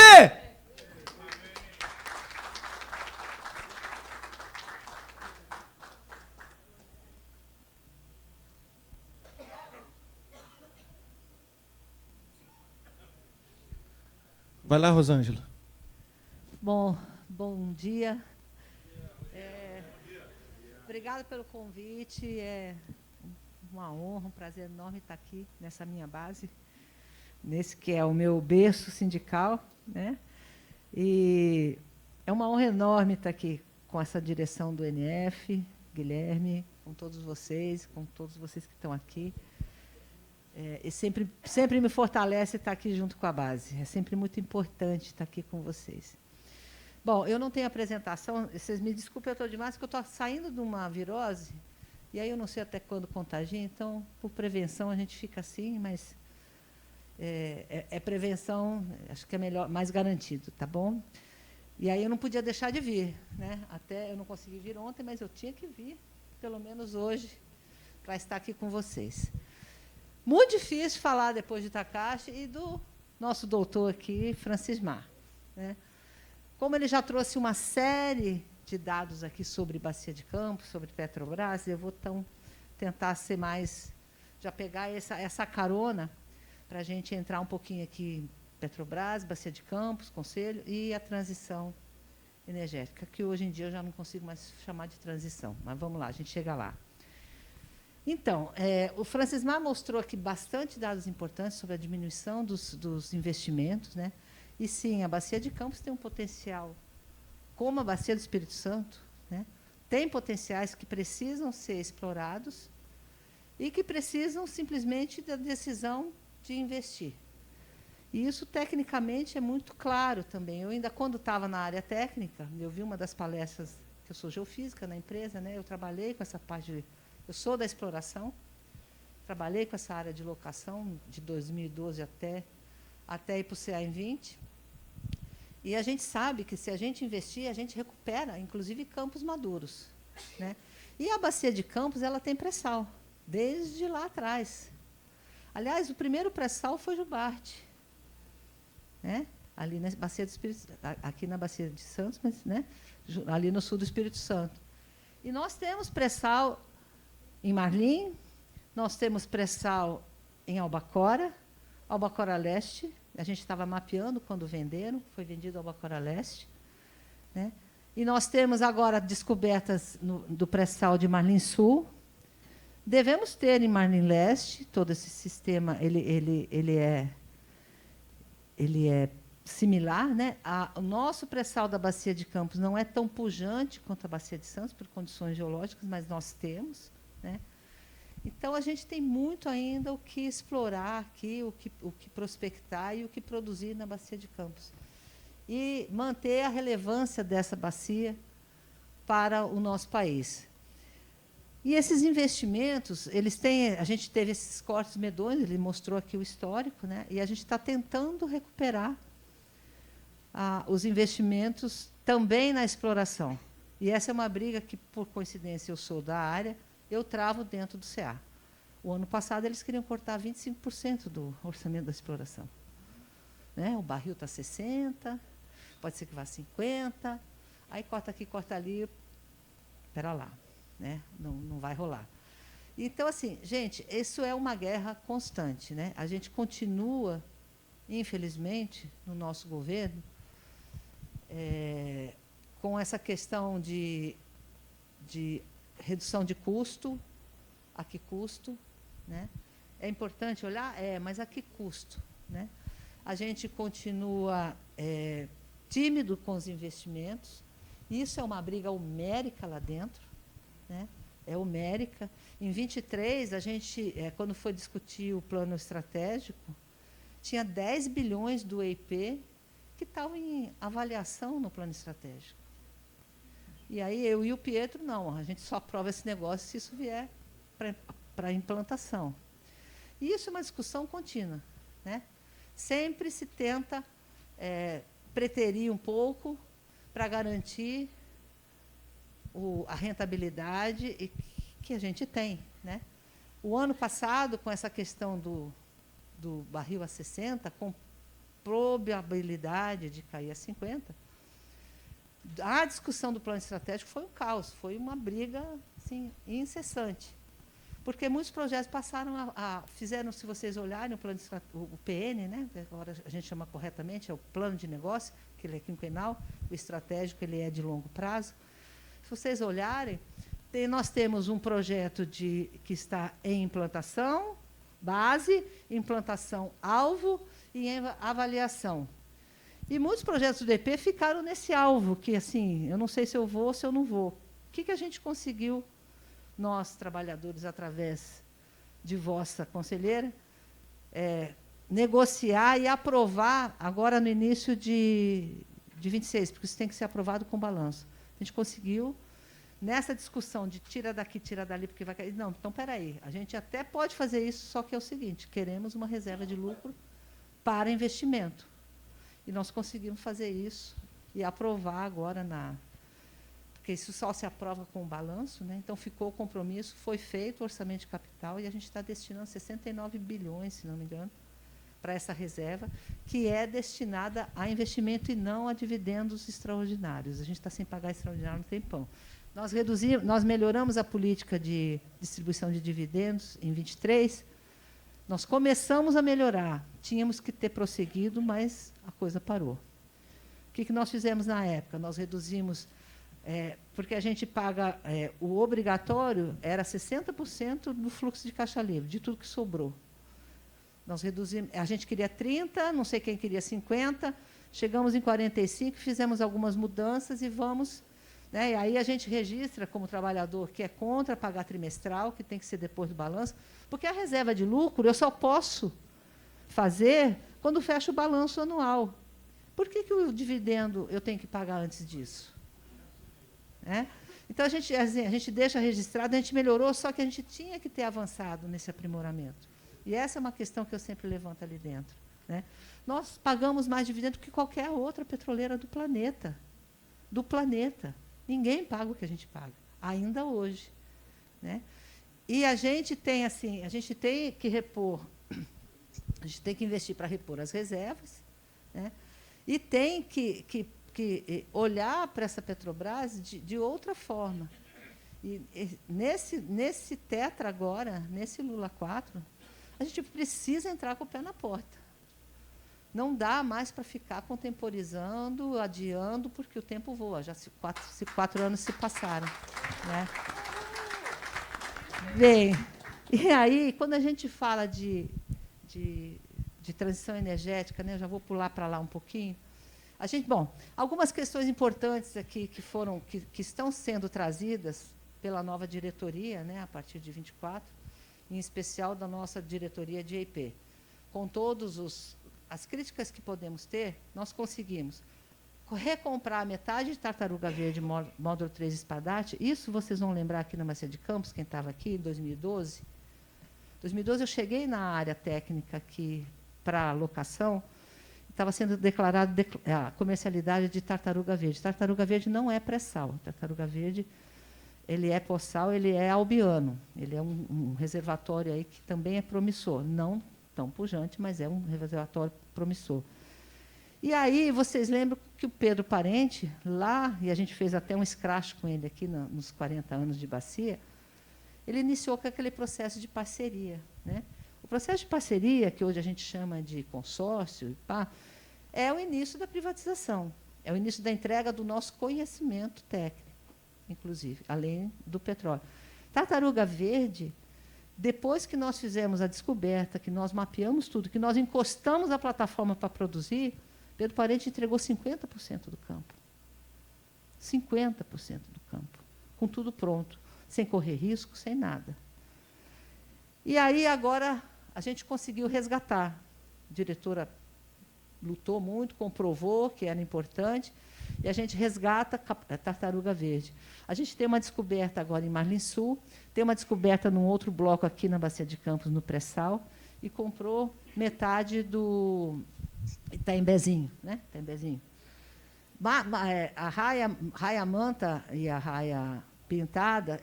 Vai lá, Rosângela. Bom dia. Obrigada pelo convite. É uma honra, um prazer enorme estar aqui nessa minha base, nesse que é o meu berço sindical, né? E é uma honra enorme estar aqui com essa direção do NF, Guilherme, com todos vocês que estão aqui. E sempre me fortalece estar aqui junto com a base. É sempre muito importante estar aqui com vocês. Bom, eu não tenho apresentação, vocês me desculpem, eu estou demais, porque eu estou saindo de uma virose, e aí eu não sei até quando contagia, então, por prevenção, a gente fica assim, mas é prevenção, acho que é melhor, mais garantido, tá bom? E aí eu não podia deixar de vir, né? Até eu não consegui vir ontem, mas eu tinha que vir, pelo menos hoje, para estar aqui com vocês. Muito difícil falar depois de Takashi e do nosso doutor aqui, Francismar, né? Como ele já trouxe uma série de dados aqui sobre Bacia de Campos, sobre Petrobras, eu vou tentar ser mais, já pegar essa carona para a gente entrar um pouquinho aqui Petrobras, Bacia de Campos, Conselho e a transição energética, que hoje em dia eu já não consigo mais chamar de transição, mas vamos lá, a gente chega lá. Então, o Francismar mostrou aqui bastante dados importantes sobre a diminuição dos investimentos, né? E, sim, a Bacia de Campos tem um potencial, como a Bacia do Espírito Santo, né? Tem potenciais que precisam ser explorados e que precisam simplesmente da decisão de investir. E isso, tecnicamente, é muito claro também. Eu ainda, quando estava na área técnica, eu vi uma das palestras, que eu sou geofísica na empresa, né? Eu trabalhei com essa parte eu sou da exploração, trabalhei com essa área de locação de 2012 até ir para o CA em 20. E a gente sabe que, se a gente investir, a gente recupera, inclusive, campos maduros, né? E a Bacia de Campos, ela tem pré-sal, desde lá atrás. Aliás, o primeiro pré-sal foi Jubarte, né? Ali na Bacia do Espírito, aqui na Bacia de Santos, mas, né? Ali no sul do Espírito Santo. E nós temos pré-sal em Marlim, nós temos pré-sal em Albacora Leste, a gente estava mapeando quando venderam, foi vendido Albacora Leste, né? E nós temos agora descobertas do pré-sal de Marlim Sul. Devemos ter em Marlim Leste, todo esse sistema, ele é similar, né? O nosso pré-sal da Bacia de Campos não é tão pujante quanto a Bacia de Santos, por condições geológicas, mas nós temos, né? Então, a gente tem muito ainda o que explorar aqui, o que prospectar e o que produzir na Bacia de Campos. E manter a relevância dessa bacia para o nosso país. E esses investimentos, a gente teve esses cortes medonhos, ele mostrou aqui o histórico, né? E a gente está tentando recuperar os investimentos também na exploração. E essa é uma briga que, por coincidência, eu sou da área, eu travo dentro do CA. O ano passado, eles queriam cortar 25% do orçamento da exploração, né? O barril está 60%, pode ser que vá 50%, aí corta aqui, corta ali, espera lá, né? Não vai rolar. Então, assim, gente, isso é uma guerra constante, né? A gente continua, infelizmente, no nosso governo, com essa questão de redução de custo. A que custo, né? É importante olhar? Mas a que custo, né? A gente continua tímido com os investimentos. Isso é uma briga homérica lá dentro, né? É homérica. Em 23, a gente, quando foi discutir o plano estratégico, tinha 10 bilhões do EIP que estavam em avaliação no plano estratégico. E aí eu e o Pietro, não, a gente só aprova esse negócio se isso vier para implantação. E isso é uma discussão contínua, né? Sempre se tenta preterir um pouco, para garantir a rentabilidade que a gente tem, né? O ano passado, com essa questão do barril a 60, com probabilidade de cair a 50, a discussão do plano estratégico foi um caos, foi uma briga assim, incessante. Porque muitos projetos passaram fizeram, se vocês olharem, o PN, né, agora a gente chama corretamente, é o plano de negócio, que ele é quinquenal, o estratégico ele é de longo prazo. Se vocês olharem, nós temos um projeto que está em implantação, base, implantação alvo e em avaliação. E muitos projetos do DP ficaram nesse alvo, que assim, eu não sei se eu vou ou se eu não vou. O que a gente conseguiu, nós, trabalhadores, através de vossa conselheira, negociar e aprovar agora no início de 26, porque isso tem que ser aprovado com balanço. A gente conseguiu, nessa discussão de tira daqui, tira dali, porque vai cair. Não, então, espera aí, a gente até pode fazer isso, só que é o seguinte, queremos uma reserva de lucro para investimento. E nós conseguimos fazer isso e aprovar agora porque isso só se aprova com o balanço, né? Então, ficou o compromisso, foi feito o orçamento de capital e a gente está destinando 69 bilhões, se não me engano, para essa reserva, que é destinada a investimento e não a dividendos extraordinários. A gente está sem pagar extraordinário no tempão. Nós melhoramos a política de distribuição de dividendos em 23. Nós começamos a melhorar. Tínhamos que ter prosseguido, mas a coisa parou. O que nós fizemos na época? Nós reduzimos, porque a gente paga, o obrigatório era 60% do fluxo de caixa livre, de tudo que sobrou. Nós reduzimos, a gente queria 30%, não sei quem queria 50%, chegamos em 45%, fizemos algumas mudanças e vamos... Né, e aí a gente registra como trabalhador que é contra pagar trimestral, que tem que ser depois do balanço, porque a reserva de lucro eu só posso fazer quando fecha o balanço anual. Por que o dividendo eu tenho que pagar antes disso? Então, a gente deixa registrado, a gente melhorou, só que a gente tinha que ter avançado nesse aprimoramento. E essa é uma questão que eu sempre levanto ali dentro. Né? Nós pagamos mais dividendo que qualquer outra petroleira do planeta. Do planeta. Ninguém paga o que a gente paga, ainda hoje. Né? E a gente tem, assim, a gente tem que repor, a gente tem que investir para repor as reservas, né? E tem que olhar para essa Petrobras de outra forma. E nesse tetra agora, nesse Lula 4, a gente precisa entrar com o pé na porta. Não dá mais para ficar contemporizando, adiando, porque o tempo voa. Já 4 anos se passaram. Né? Bem, e aí, quando a gente fala de transição energética, né, eu já vou pular para lá um pouquinho. Algumas questões importantes aqui que estão sendo trazidas pela nova diretoria, né, a partir de 24, em especial da nossa diretoria de EIP. Com todos as críticas que podemos ter, nós conseguimos recomprar metade de Tartaruga Verde módulo 3 Espadate. Isso vocês vão lembrar aqui na Bacia de Campos, quem estava aqui, em 2012. Em 2012, eu cheguei na área técnica aqui para locação, estava sendo declarada a comercialidade de Tartaruga Verde. Tartaruga Verde não é pré-sal. Tartaruga Verde ele é pós-sal, ele é albiano. Ele é um reservatório aí que também é promissor. Não tão pujante, mas é um reservatório promissor. E aí, vocês lembram que o Pedro Parente, lá, e a gente fez até um scratch com ele aqui nos 40 anos de bacia, ele iniciou com aquele processo de parceria. Né? O processo de parceria, que hoje a gente chama de consórcio, é o início da privatização, é o início da entrega do nosso conhecimento técnico, inclusive, além do petróleo. Tartaruga Verde, depois que nós fizemos a descoberta, que nós mapeamos tudo, que nós encostamos a plataforma para produzir, Pedro Parente entregou 50% do campo. 50% do campo, com tudo pronto, sem correr risco, sem nada. E aí, agora, a gente conseguiu resgatar. A diretora lutou muito, comprovou que era importante, e a gente resgata a Tartaruga Verde. A gente tem uma descoberta agora em Marlim Sul, tem uma descoberta num outro bloco aqui na Bacia de Campos, no pré-sal, e comprou metade do Itaimbezinho. Né? Itaimbezinho. A Raia Manta e a Raia Pintada,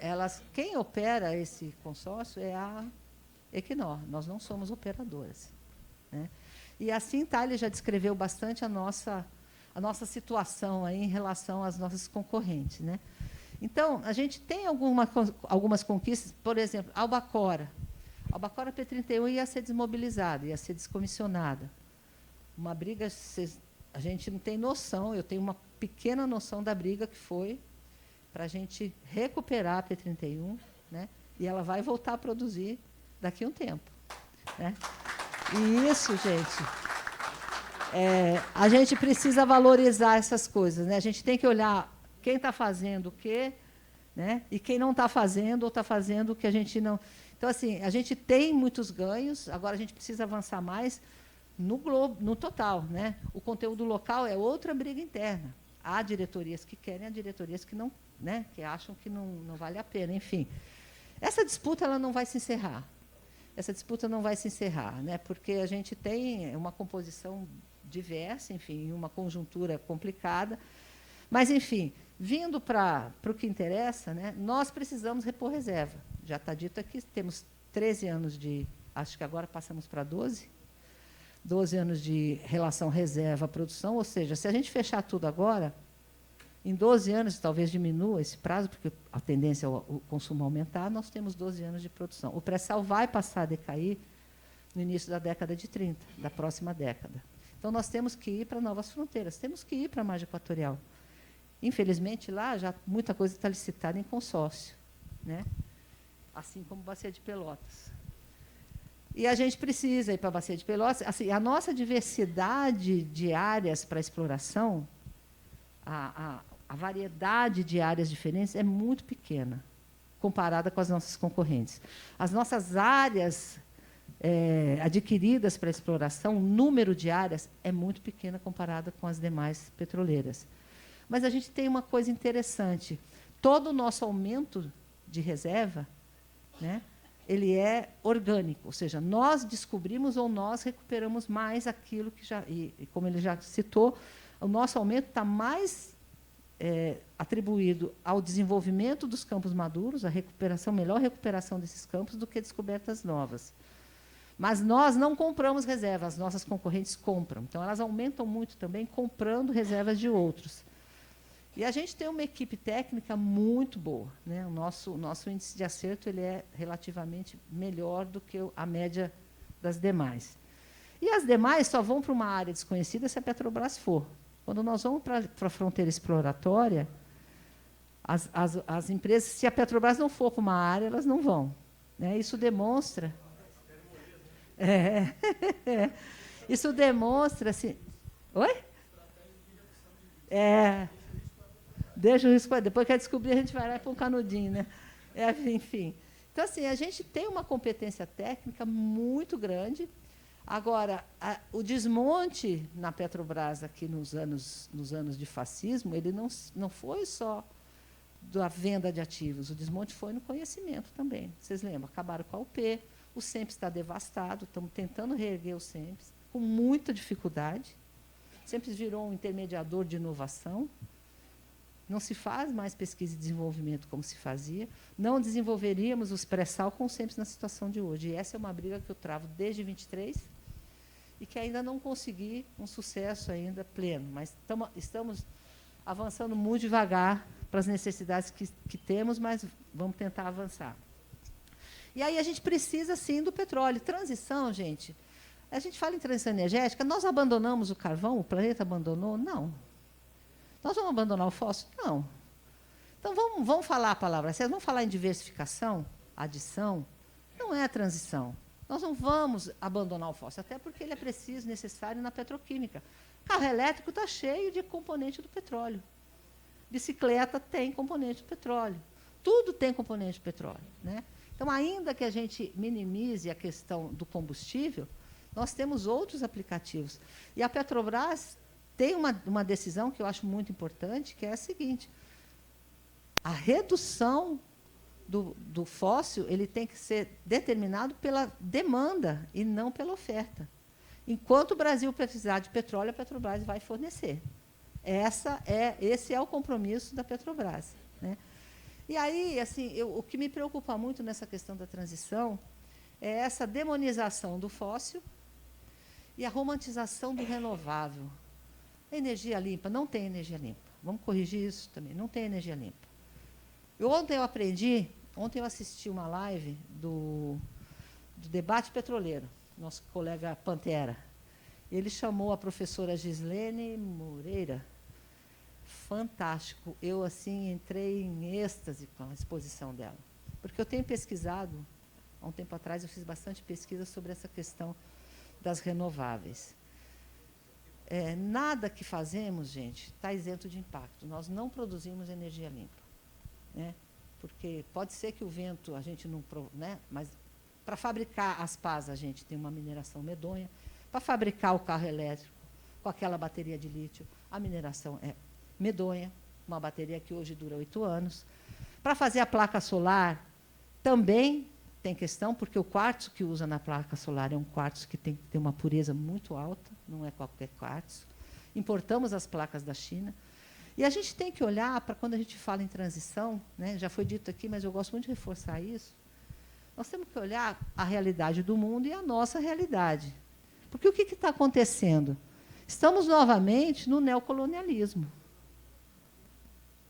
quem opera esse consórcio é a Equinor. Nós não somos operadoras, né? E assim, Thales já descreveu bastante a nossa situação aí em relação às nossas concorrentes, né? Então, a gente tem algumas conquistas, por exemplo, Albacora. A Albacora P31 ia ser desmobilizada, ia ser descomissionada. Uma briga, a gente não tem noção, eu tenho uma pequena noção da briga que foi para a gente recuperar a P31, né? E ela vai voltar a produzir daqui a um tempo, né? E isso, gente, a gente precisa valorizar essas coisas, né? A gente tem que olhar quem está fazendo o quê, né? E quem não está fazendo ou está fazendo o que a gente não... Então, assim, a gente tem muitos ganhos, agora a gente precisa avançar mais no total, né? O conteúdo local é outra briga interna. Há diretorias que querem, há diretorias que não, né? Que acham que não vale a pena, enfim. Essa disputa ela não vai se encerrar. Essa disputa não vai se encerrar, né? Porque a gente tem uma composição diversa, enfim, uma conjuntura complicada. Mas, enfim, vindo para o que interessa, né, nós precisamos repor reserva. Já está dito aqui, temos 13 anos de... Acho que agora passamos para 12 anos de relação reserva-produção, ou seja, se a gente fechar tudo agora, em 12 anos, talvez diminua esse prazo, porque a tendência é o consumo aumentar, nós temos 12 anos de produção. O pré-sal vai passar a decair no início da década de 30, da próxima década. Então, nós temos que ir para novas fronteiras, temos que ir para a margem equatorial. Infelizmente, lá já muita coisa está licitada em consórcio, né? Assim como Bacia de Pelotas. E a gente precisa ir para a Bacia de Pelotas. Assim, a nossa diversidade de áreas para exploração, a variedade de áreas diferentes é muito pequena, comparada com as nossas concorrentes. As nossas áreas adquiridas para exploração, o número de áreas é muito pequena comparada com as demais petroleiras. Mas a gente tem uma coisa interessante. Todo o nosso aumento de reserva, né, ele é orgânico, ou seja, nós descobrimos ou nós recuperamos mais aquilo que já... E como ele já citou, o nosso aumento está mais atribuído ao desenvolvimento dos campos maduros, a melhor recuperação desses campos, do que descobertas novas. Mas nós não compramos reservas, as nossas concorrentes compram. Então, elas aumentam muito também comprando reservas de outros. E a gente tem uma equipe técnica muito boa, né? O nosso índice de acerto ele é relativamente melhor do que a média das demais. E as demais só vão para uma área desconhecida se a Petrobras for. Quando nós vamos para a fronteira exploratória, as empresas, se a Petrobras não for para uma área, elas não vão, né? Isso demonstra... Isso demonstra... Assim, oi? Deixa o risco, depois que descobrir, a gente vai lá para um canudinho, né? Enfim. Então, assim, a gente tem uma competência técnica muito grande. Agora, o desmonte na Petrobras aqui nos anos de fascismo, ele não foi só da venda de ativos, o desmonte foi no conhecimento também. Vocês lembram? Acabaram com a UP, o SEMPES está devastado, estamos tentando reerguer o SEMPES, com muita dificuldade. O SEMPES virou um intermediador de inovação. Não se faz mais pesquisa e desenvolvimento como se fazia. Não desenvolveríamos os pré-sal com o SEMPES na situação de hoje. E essa é uma briga que eu travo desde 23 e que ainda não consegui um sucesso ainda pleno. Mas estamos avançando muito devagar para as necessidades que temos, mas vamos tentar avançar. E aí a gente precisa, sim, do petróleo. Transição, gente, a gente fala em transição energética, nós abandonamos o carvão, o planeta abandonou? Não. Nós vamos abandonar o fóssil? Não. Então, vamos falar a palavra certa, vamos falar em diversificação, adição, não é a transição. Nós não vamos abandonar o fóssil, até porque ele é preciso, necessário na petroquímica. Carro elétrico está cheio de componente do petróleo. Bicicleta tem componente do petróleo. Tudo tem componente do petróleo, né? Então, ainda que a gente minimize a questão do combustível, nós temos outros aplicativos. E a Petrobras tem uma decisão que eu acho muito importante, que é a seguinte: a redução do fóssil ele tem que ser determinado pela demanda e não pela oferta. Enquanto o Brasil precisar de petróleo, a Petrobras vai fornecer. Esse é o compromisso da Petrobras, né? E aí, assim, o que me preocupa muito nessa questão da transição é essa demonização do fóssil e a romantização do renovável. Energia limpa, não tem energia limpa. Vamos corrigir isso também, não tem energia limpa. Ontem eu assisti uma live do debate petroleiro, nosso colega Pantera. Ele chamou a professora Gislene Moreira. Fantástico. Eu, assim, entrei em êxtase com a exposição dela. Porque eu tenho pesquisado, há um tempo atrás eu fiz bastante pesquisa sobre essa questão das renováveis. Nada que fazemos, gente, está isento de impacto. Nós não produzimos energia limpa, né? Porque pode ser que o vento a gente não... né? Mas para fabricar as pás a gente tem uma mineração medonha. Para fabricar o carro elétrico com aquela bateria de lítio, a mineração é medonha, uma bateria que hoje dura 8 anos. Para fazer a placa solar, também tem questão, porque o quartzo que usa na placa solar é um quartzo que tem que ter uma pureza muito alta, não é qualquer quartzo. Importamos as placas da China. E a gente tem que olhar para quando a gente fala em transição, né, já foi dito aqui, mas eu gosto muito de reforçar isso, nós temos que olhar a realidade do mundo e a nossa realidade. Porque o que está acontecendo? Estamos novamente no neocolonialismo.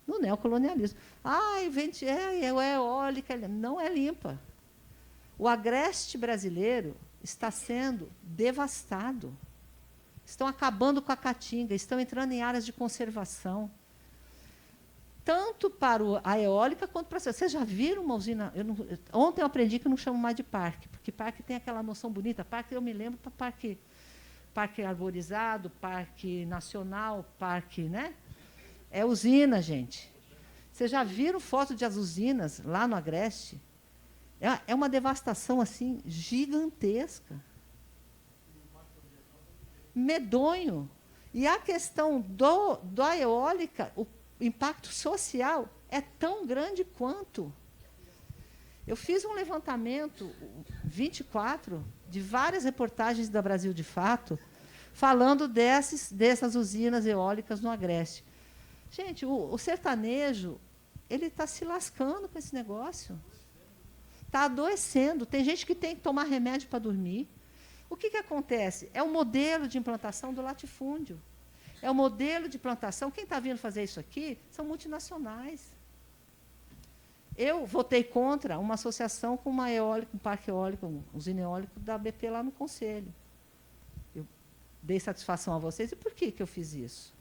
No neocolonialismo. É eólica, não é limpa. O agreste brasileiro está sendo devastado. Estão acabando com a caatinga, estão entrando em áreas de conservação. Tanto para a eólica quanto para... Vocês já viram uma usina... Ontem eu aprendi que eu não chamo mais de parque, porque parque tem aquela noção bonita. Parque, eu me lembro, para parque arborizado, parque nacional, parque... né? É usina, gente. Vocês já viram foto de as usinas lá no Agreste? É uma devastação assim, gigantesca. Medonho. E a questão da eólica, o impacto social é tão grande quanto. Eu fiz um levantamento, 24, de várias reportagens da Brasil de Fato, falando dessas usinas eólicas no Agreste. Gente, o sertanejo, ele está se lascando com esse negócio. Está adoecendo. Tem gente que tem que tomar remédio para dormir. O que acontece? É o modelo de implantação do latifúndio. É o modelo de plantação. Quem está vindo fazer isso aqui são multinacionais. Eu votei contra uma associação com uma eólica, um parque eólico, um usina eólico da BP lá no Conselho. Eu dei satisfação a vocês. E por que eu fiz isso?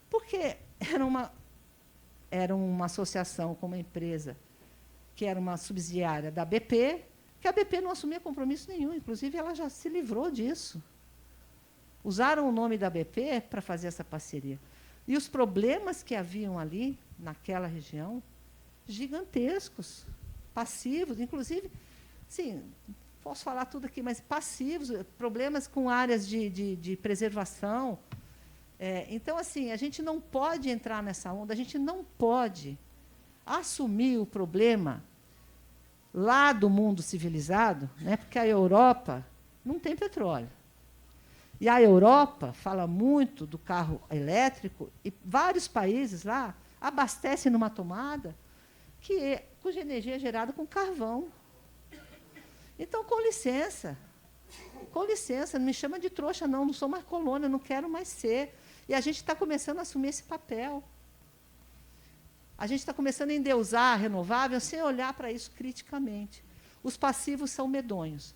Porque era uma associação com uma empresa que era uma subsidiária da BP, que a BP não assumia compromisso nenhum. Inclusive, ela já se livrou disso. Usaram o nome da BP para fazer essa parceria. E os problemas que haviam ali, naquela região, gigantescos, passivos, inclusive, sim, posso falar tudo aqui, mas passivos, problemas com áreas de preservação. Então, assim, a gente não pode entrar nessa onda, a gente não pode assumir o problema lá do mundo civilizado, né, porque a Europa não tem petróleo. E a Europa fala muito do carro elétrico, e vários países lá abastecem numa tomada cuja energia é gerada com carvão. Então, com licença, não me chama de trouxa, não sou mais colônia, não quero mais ser. E a gente está começando a assumir esse papel. A gente está começando a endeusar a renovável sem olhar para isso criticamente. Os passivos são medonhos.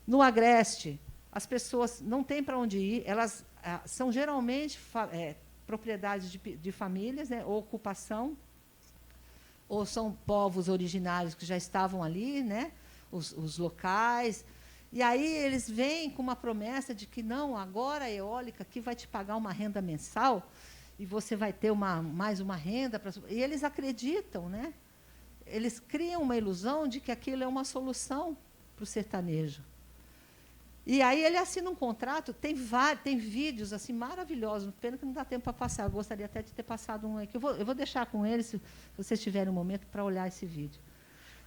No Agreste, as pessoas não têm para onde ir, elas são geralmente propriedades de famílias, né, ou ocupação, ou são povos originários que já estavam ali, né, os locais. E aí eles vêm com uma promessa de que, não, agora a eólica aqui vai te pagar uma renda mensal e você vai ter mais uma renda. E eles acreditam, né? Eles criam uma ilusão de que aquilo é uma solução para o sertanejo. E aí ele assina um contrato, tem vídeos assim, maravilhosos, pena que não dá tempo para passar, eu gostaria até de ter passado um aqui. Eu vou deixar com eles, se vocês tiverem um momento, para olhar esse vídeo.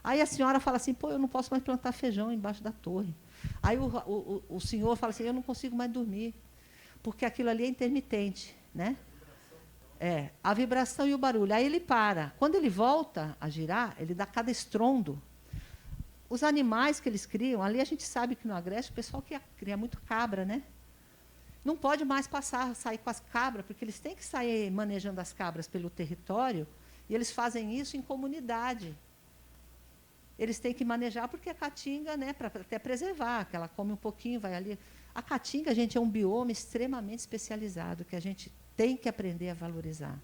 Aí a senhora fala assim, eu não posso mais plantar feijão embaixo da torre. Aí o senhor fala assim, eu não consigo mais dormir, porque aquilo ali é intermitente, né? A vibração e o barulho. Aí ele para. Quando ele volta a girar, ele dá cada estrondo. Os animais que eles criam, ali a gente sabe que no Agreste o pessoal cria muito cabra, né? Não pode mais sair com as cabras, porque eles têm que sair manejando as cabras pelo território, e eles fazem isso em comunidade. Eles têm que manejar, porque a caatinga, né, para até preservar, que ela come um pouquinho, vai ali. A caatinga, gente, é um bioma extremamente especializado, que a gente tem que aprender a valorizar.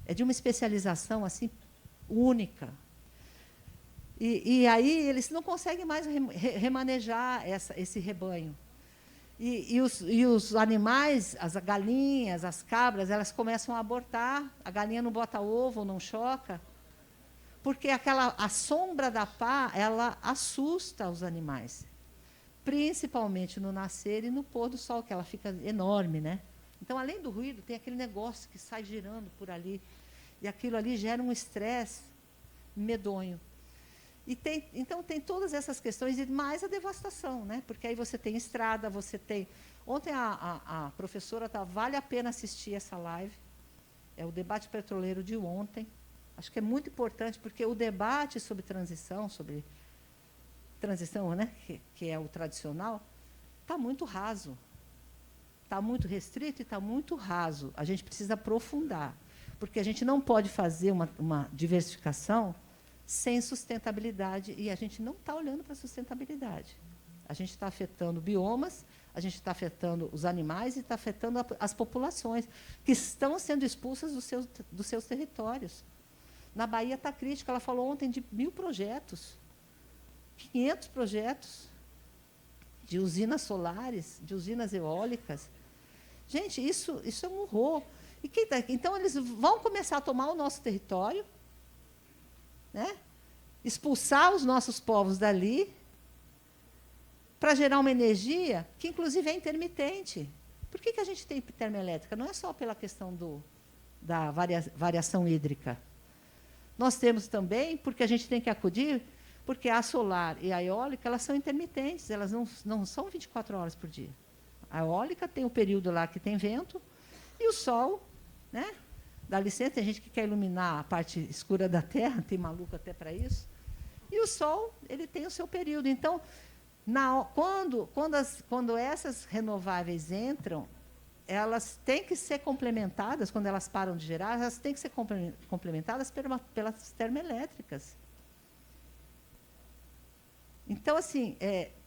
É de uma especialização assim única. E aí eles não conseguem mais remanejar esse rebanho. E os animais, as galinhas, as cabras, elas começam a abortar, a galinha não bota ovo, não choca, porque a sombra da pá, ela assusta os animais, principalmente no nascer e no pôr do sol, que ela fica enorme, né? Então, além do ruído, tem aquele negócio que sai girando por ali, e aquilo ali gera um estresse medonho. Então, tem todas essas questões, e mais a devastação, né? Porque aí você tem estrada, você tem... Ontem a professora, vale a pena assistir essa live, é o debate petroleiro de ontem. Acho que é muito importante, porque o debate sobre transição, né, que é o tradicional, está muito raso. Está muito restrito e está muito raso. A gente precisa aprofundar, porque a gente não pode fazer uma diversificação sem sustentabilidade, e a gente não está olhando para a sustentabilidade. A gente está afetando biomas, a gente está afetando os animais e está afetando as populações, que estão sendo expulsas dos seus territórios. Na Bahia está crítica, ela falou ontem de 1.000 projetos, 500 projetos de usinas solares, de usinas eólicas. Gente, isso é um horror. Então, eles vão começar a tomar o nosso território, né? Expulsar os nossos povos dali, para gerar uma energia que, inclusive, é intermitente. Por que a gente tem termoelétrica? Não é só pela questão da variação hídrica. Nós temos também, porque a gente tem que acudir, porque a solar e a eólica, elas são intermitentes, elas não são 24 horas por dia. A eólica tem um período lá que tem vento, e o sol, né? Dá licença, tem gente que quer iluminar a parte escura da Terra, tem maluco até para isso. E o sol, ele tem o seu período. Então, quando essas renováveis entram, elas têm que ser complementadas, quando elas param de gerar, elas têm que ser complementadas pelas termoelétricas. Então, assim,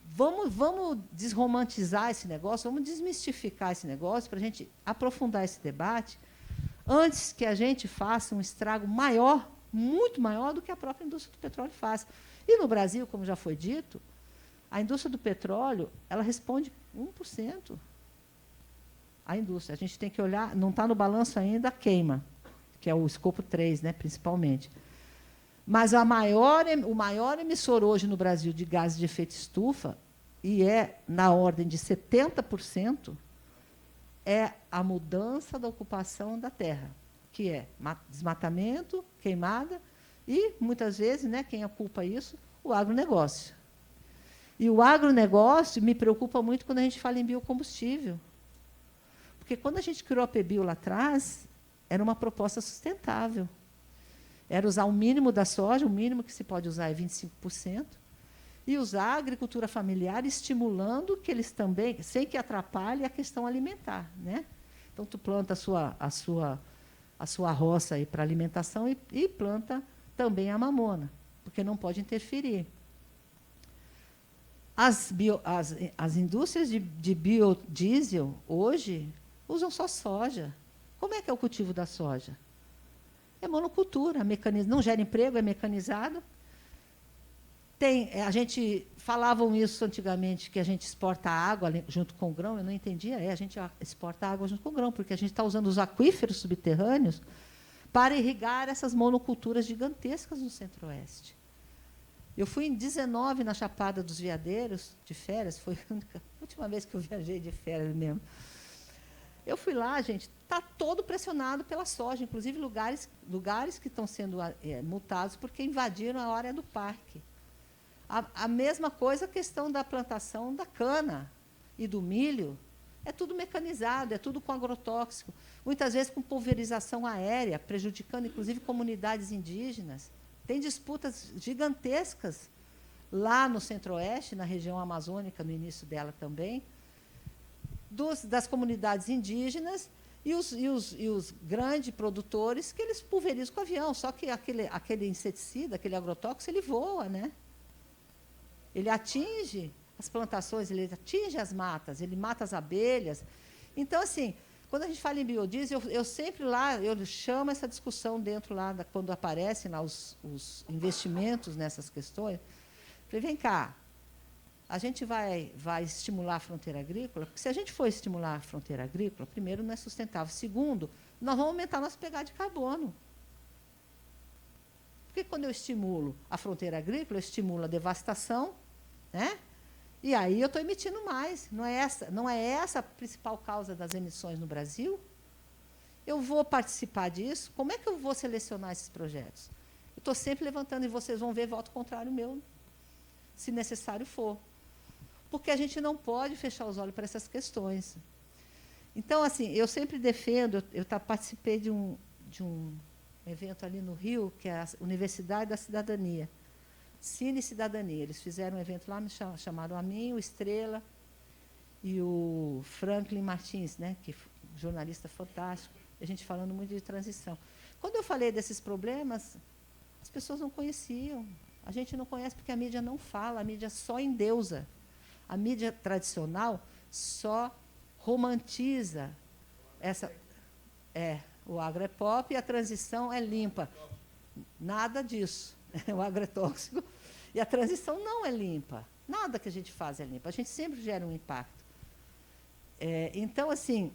vamos desromantizar esse negócio, vamos desmistificar esse negócio para a gente aprofundar esse debate, antes que a gente faça um estrago maior, muito maior do que a própria indústria do petróleo faz. E no Brasil, como já foi dito, a indústria do petróleo, ela responde 1%. A indústria. A gente tem que olhar, não está no balanço ainda a queima, que é o escopo 3, né, principalmente. Mas o maior emissor hoje no Brasil de gases de efeito estufa, e é na ordem de 70%, é a mudança da ocupação da terra, que é desmatamento, queimada, e, muitas vezes, né, quem ocupa isso? O agronegócio. E o agronegócio me preocupa muito quando a gente fala em biocombustível. Porque, quando a gente criou a PBio lá atrás, era uma proposta sustentável. Era usar o mínimo da soja, o mínimo que se pode usar é 25%, e usar a agricultura familiar, estimulando que eles também, sem que atrapalhe a questão alimentar, né? Então, tu planta a sua roça para alimentação e planta também a mamona, porque não pode interferir. As indústrias de biodiesel, hoje, usam só soja. Como é que é o cultivo da soja? É monocultura, não gera emprego, é mecanizado. A gente falavam isso antigamente, que a gente exporta água junto com o grão, eu não entendia. A gente exporta água junto com o grão, porque a gente está usando os aquíferos subterrâneos para irrigar essas monoculturas gigantescas no Centro-Oeste. Eu fui em 19 na Chapada dos Veadeiros, de férias, foi a última vez que eu viajei de férias mesmo. Eu fui lá, gente, está todo pressionado pela soja, inclusive lugares que estão sendo multados porque invadiram a área do parque. A mesma coisa a questão da plantação da cana e do milho, É tudo mecanizado, é tudo com agrotóxico, muitas vezes com pulverização aérea, prejudicando, inclusive, comunidades indígenas. Tem disputas gigantescas lá no Centro-Oeste, na região amazônica, no início dela também, das comunidades indígenas e os grandes produtores que eles pulverizam com avião. Só que aquele inseticida, aquele agrotóxico, ele voa, né? Ele atinge as plantações, ele atinge as matas, ele mata as abelhas. Então, assim, quando a gente fala em biodiesel, eu sempre lá, eu chamo essa discussão dentro lá, quando aparecem lá os investimentos nessas questões. Falei, vem cá, a gente vai estimular a fronteira agrícola, porque se a gente for estimular a fronteira agrícola, primeiro, não é sustentável. Segundo, nós vamos aumentar nossa pegada de carbono. Porque quando eu estimulo a fronteira agrícola, eu estimulo a devastação, né? E aí eu estou emitindo mais. Não é essa a principal causa das emissões no Brasil? Eu vou participar disso? Como é que eu vou selecionar esses projetos? Eu estou sempre levantando, e vocês vão ver voto contrário meu, se necessário for. Porque a gente não pode fechar os olhos para essas questões. Então, assim, eu sempre defendo, eu participei de um evento ali no Rio, que é a Universidade da Cidadania, Cine Cidadania. Eles fizeram um evento lá, chamaram a mim, o Estrela e o Franklin Martins, né, que é um jornalista fantástico, a gente falando muito de transição. Quando eu falei desses problemas, as pessoas não conheciam. A gente não conhece porque a mídia não fala, a mídia só endeusa. A mídia tradicional só romantiza o agro é pop e a transição é limpa. Nada disso. O agro é tóxico e a transição não é limpa. Nada que a gente faz é limpo. A gente sempre gera um impacto. Então, assim,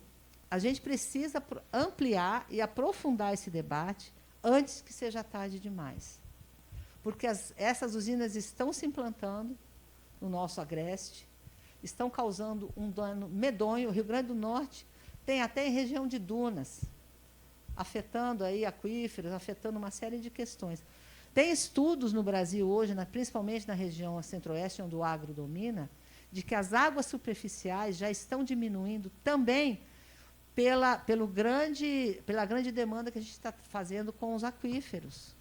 a gente precisa ampliar e aprofundar esse debate antes que seja tarde demais. Porque essas usinas estão se implantando no nosso agreste, estão causando um dano medonho. O Rio Grande do Norte tem até em região de dunas, afetando aí aquíferos, afetando uma série de questões. Tem estudos no Brasil hoje, principalmente na região centro-oeste, onde o agro domina, de que as águas superficiais já estão diminuindo também pela grande demanda que a gente está fazendo com os aquíferos.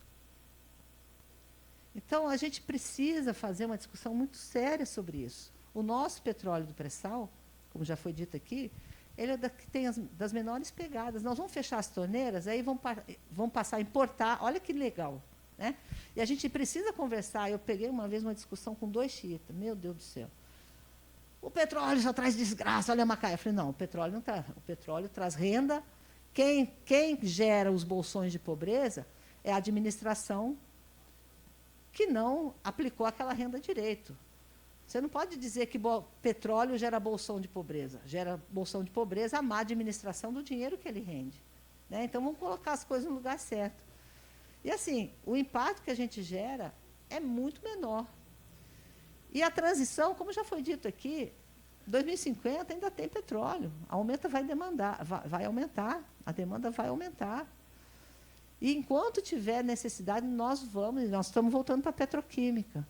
Então, a gente precisa fazer uma discussão muito séria sobre isso. O nosso petróleo do pré-sal, como já foi dito aqui, ele é que tem das menores pegadas. Nós vamos fechar as torneiras, aí vão passar a importar. Olha que legal, né? E a gente precisa conversar. Eu peguei uma vez uma discussão com 2 xiitas. Meu Deus do céu. O petróleo só traz desgraça, olha a Macaé. Eu falei, não, o petróleo não traz. O petróleo traz renda. Quem gera os bolsões de pobreza é a administração que não aplicou aquela renda direito. Você não pode dizer que petróleo gera bolsão de pobreza. Gera bolsão de pobreza a má administração do dinheiro que ele rende, né? Então, vamos colocar as coisas no lugar certo. E, assim, o impacto que a gente gera é muito menor. E a transição, como já foi dito aqui, 2050 ainda tem petróleo. Vai aumentar, a demanda vai aumentar. E, enquanto tiver necessidade, nós estamos voltando para a petroquímica.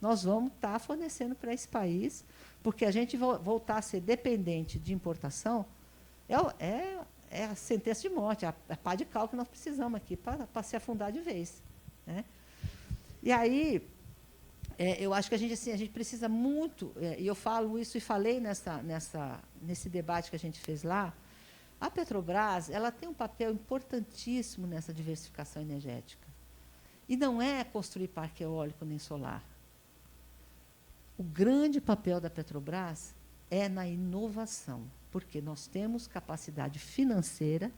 Nós vamos estar fornecendo para esse país, porque a gente voltar a ser dependente de importação é a sentença de morte, é a pá de cal que nós precisamos aqui para se afundar de vez, né? E aí, eu acho que a gente precisa muito, e eu falo isso e falei nesse debate que a gente fez lá, a Petrobras ela tem um papel importantíssimo nessa diversificação energética. E não é construir parque eólico nem solar. O grande papel da Petrobras é na inovação, porque nós temos capacidade financeira,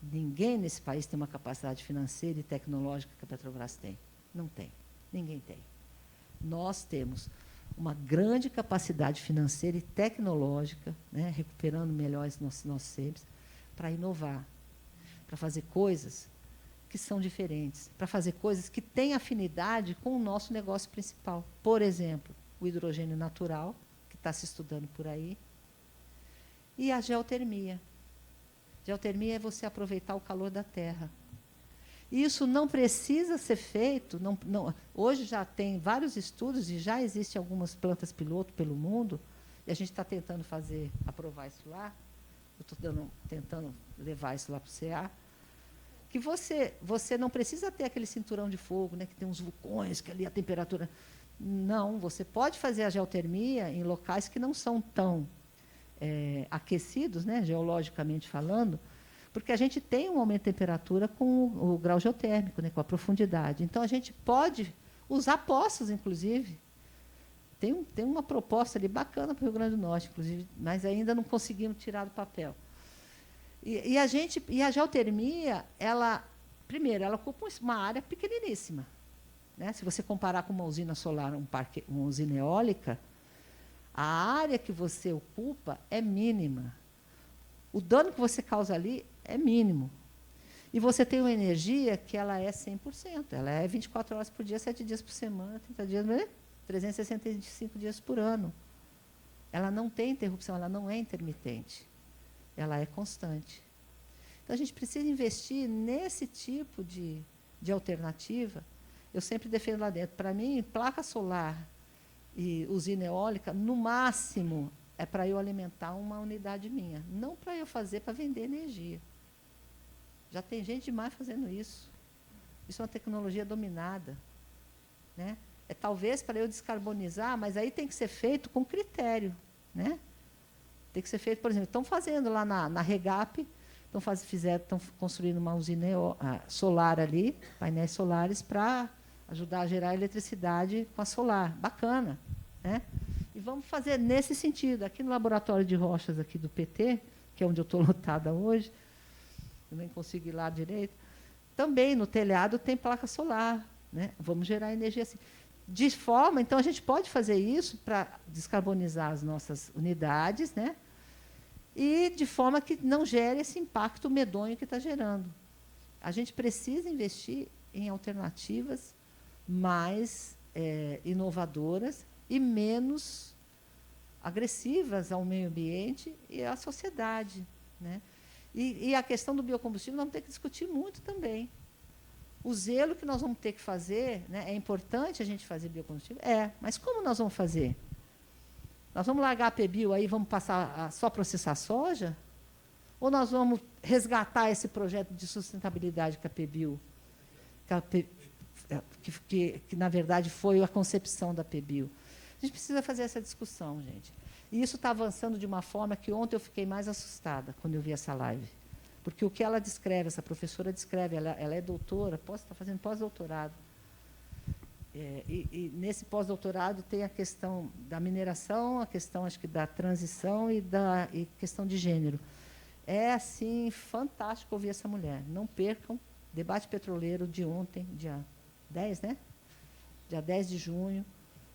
ninguém nesse país tem uma capacidade financeira e tecnológica que a Petrobras tem. Não tem, ninguém tem. Nós temos uma grande capacidade financeira e tecnológica, né, recuperando melhor os nossos seres, para inovar, para fazer coisas que são diferentes, para fazer coisas que têm afinidade com o nosso negócio principal. Por exemplo, o hidrogênio natural, que está se estudando por aí, e a geotermia. Geotermia é você aproveitar o calor da terra. Isso não precisa ser feito. Hoje já tem vários estudos e já existem algumas plantas piloto pelo mundo e a gente está tentando aprovar isso lá, eu estou tentando levar isso lá para o CA, que você não precisa ter aquele cinturão de fogo, né, que tem uns vulcões, que ali a temperatura... Não, você pode fazer a geotermia em locais que não são tão aquecidos, né, geologicamente falando, porque a gente tem um aumento de temperatura com o grau geotérmico, né, com a profundidade. Então, a gente pode usar poços, inclusive. Tem uma proposta ali bacana para o Rio Grande do Norte, inclusive, mas ainda não conseguimos tirar do papel. E a geotermia, primeiro, ela ocupa uma área pequeniníssima. Né? Se você comparar com uma usina solar, uma usina eólica, a área que você ocupa é mínima. O dano que você causa ali é mínimo. E você tem uma energia que ela é 100%. Ela é 24 horas por dia, 7 dias por semana, 30 dias, 365 dias por ano. Ela não tem interrupção, ela não é intermitente. Ela é constante. Então, a gente precisa investir nesse tipo de alternativa. Eu sempre defendo lá dentro. Para mim, placa solar e usina eólica, no máximo, é para eu alimentar uma unidade minha. Não para eu fazer para vender energia. Já tem gente demais fazendo isso. Isso é uma tecnologia dominada. Né? É talvez para eu descarbonizar, mas aí tem que ser feito com critério. Né? Tem que ser feito, por exemplo, estão fazendo lá na Regap, estão construindo uma usina solar ali, painéis solares, para ajudar a gerar eletricidade com a solar. Bacana. Né? E vamos fazer nesse sentido. Aqui no laboratório de rochas aqui do PT, que é onde eu estou lotada hoje, eu nem consigo ir lá direito, também no telhado tem placa solar. Né? Vamos gerar energia assim. De forma, então, a gente pode fazer isso para descarbonizar as nossas unidades, né? E de forma que não gere esse impacto medonho que está gerando. A gente precisa investir em alternativas mais inovadoras e menos agressivas ao meio ambiente e à sociedade. Né? E a questão do biocombustível nós vamos ter que discutir muito também. O zelo que nós vamos ter que fazer, né, é importante a gente fazer biocombustível? Mas como nós vamos fazer? Nós vamos largar a PBio aí, vamos passar a só processar soja? Ou nós vamos resgatar esse projeto de sustentabilidade que a PBio, que na verdade foi a concepção da PBio? A gente precisa fazer essa discussão, gente. E isso está avançando de uma forma que ontem eu fiquei mais assustada quando eu vi essa live. Porque o que ela descreve, essa professora descreve, ela é doutora, está fazendo pós-doutorado. E nesse pós-doutorado tem a questão da mineração, a questão, acho que, da transição e questão de gênero. É, assim, fantástico ouvir essa mulher. Não percam debate petroleiro de ontem, dia 10, né? Dia 10 de junho.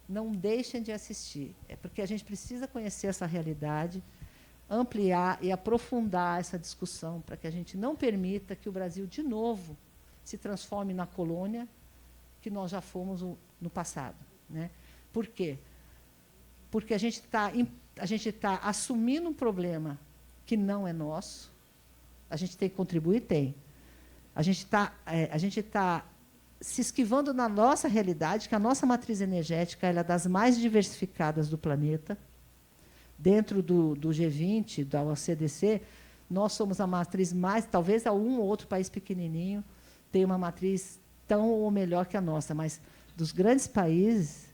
Não deixem de assistir. É porque a gente precisa conhecer essa realidade, ampliar e aprofundar essa discussão para que a gente não permita que o Brasil, de novo, se transforme na colônia que nós já fomos no passado. Né? Por quê? Porque a gente está assumindo um problema que não é nosso, a gente tem que contribuir, tem. A gente está se esquivando na nossa realidade, que a nossa matriz energética ela é das mais diversificadas do planeta. Dentro do G20, da OCDC, nós somos a matriz mais, talvez um ou outro país pequenininho tenha uma matriz tão ou melhor que a nossa, mas dos grandes países,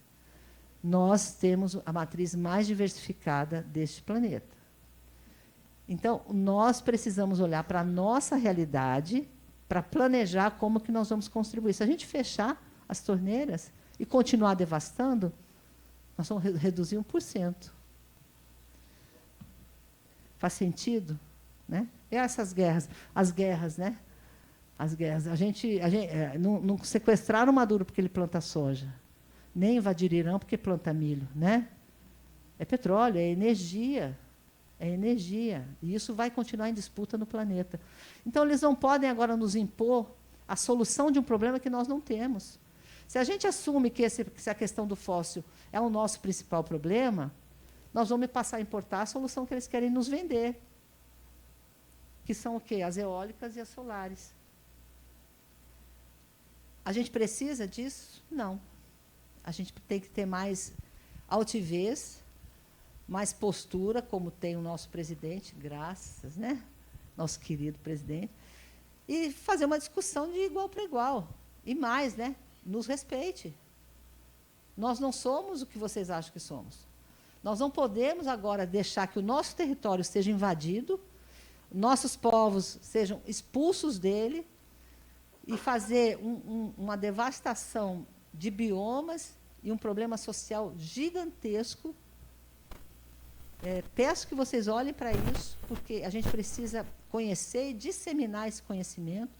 nós temos a matriz mais diversificada deste planeta. Então, nós precisamos olhar para a nossa realidade para planejar como que nós vamos contribuir. Se a gente fechar as torneiras e continuar devastando, nós vamos reduzir 1%. Faz sentido? Né? E essas guerras, as guerras, né? As guerras. Não sequestraram Maduro porque ele planta soja, nem invadir Irã porque planta milho. Né? É petróleo, é energia. É energia. E isso vai continuar em disputa no planeta. Então, eles não podem agora nos impor a solução de um problema que nós não temos. Se a gente assume que a questão do fóssil é o nosso principal problema, nós vamos passar a importar a solução que eles querem nos vender, que são o quê? As eólicas e as solares. A gente precisa disso? Não. A gente tem que ter mais altivez mais postura, como tem o nosso presidente, graças, né? Nosso querido presidente, e fazer uma discussão de igual para igual. E mais, né? Nos respeite. Nós não somos o que vocês acham que somos. Nós não podemos agora deixar que o nosso território seja invadido, nossos povos sejam expulsos dele e fazer uma devastação de biomas e um problema social gigantesco. Peço que vocês olhem para isso, porque a gente precisa conhecer e disseminar esse conhecimento,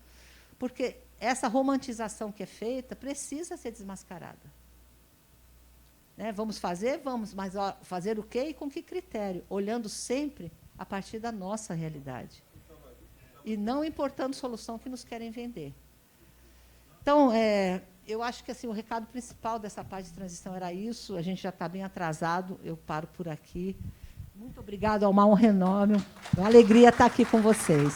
porque essa romantização que é feita precisa ser desmascarada. Né? Vamos fazer? Vamos, mas fazer o quê e com que critério? Olhando sempre a partir da nossa realidade. E não importando solução que nos querem vender. Então, eu acho que assim, o recado principal dessa parte de transição era isso. A gente já está bem atrasado, eu paro por aqui. Muito obrigada, é uma honra enorme, uma alegria estar aqui com vocês.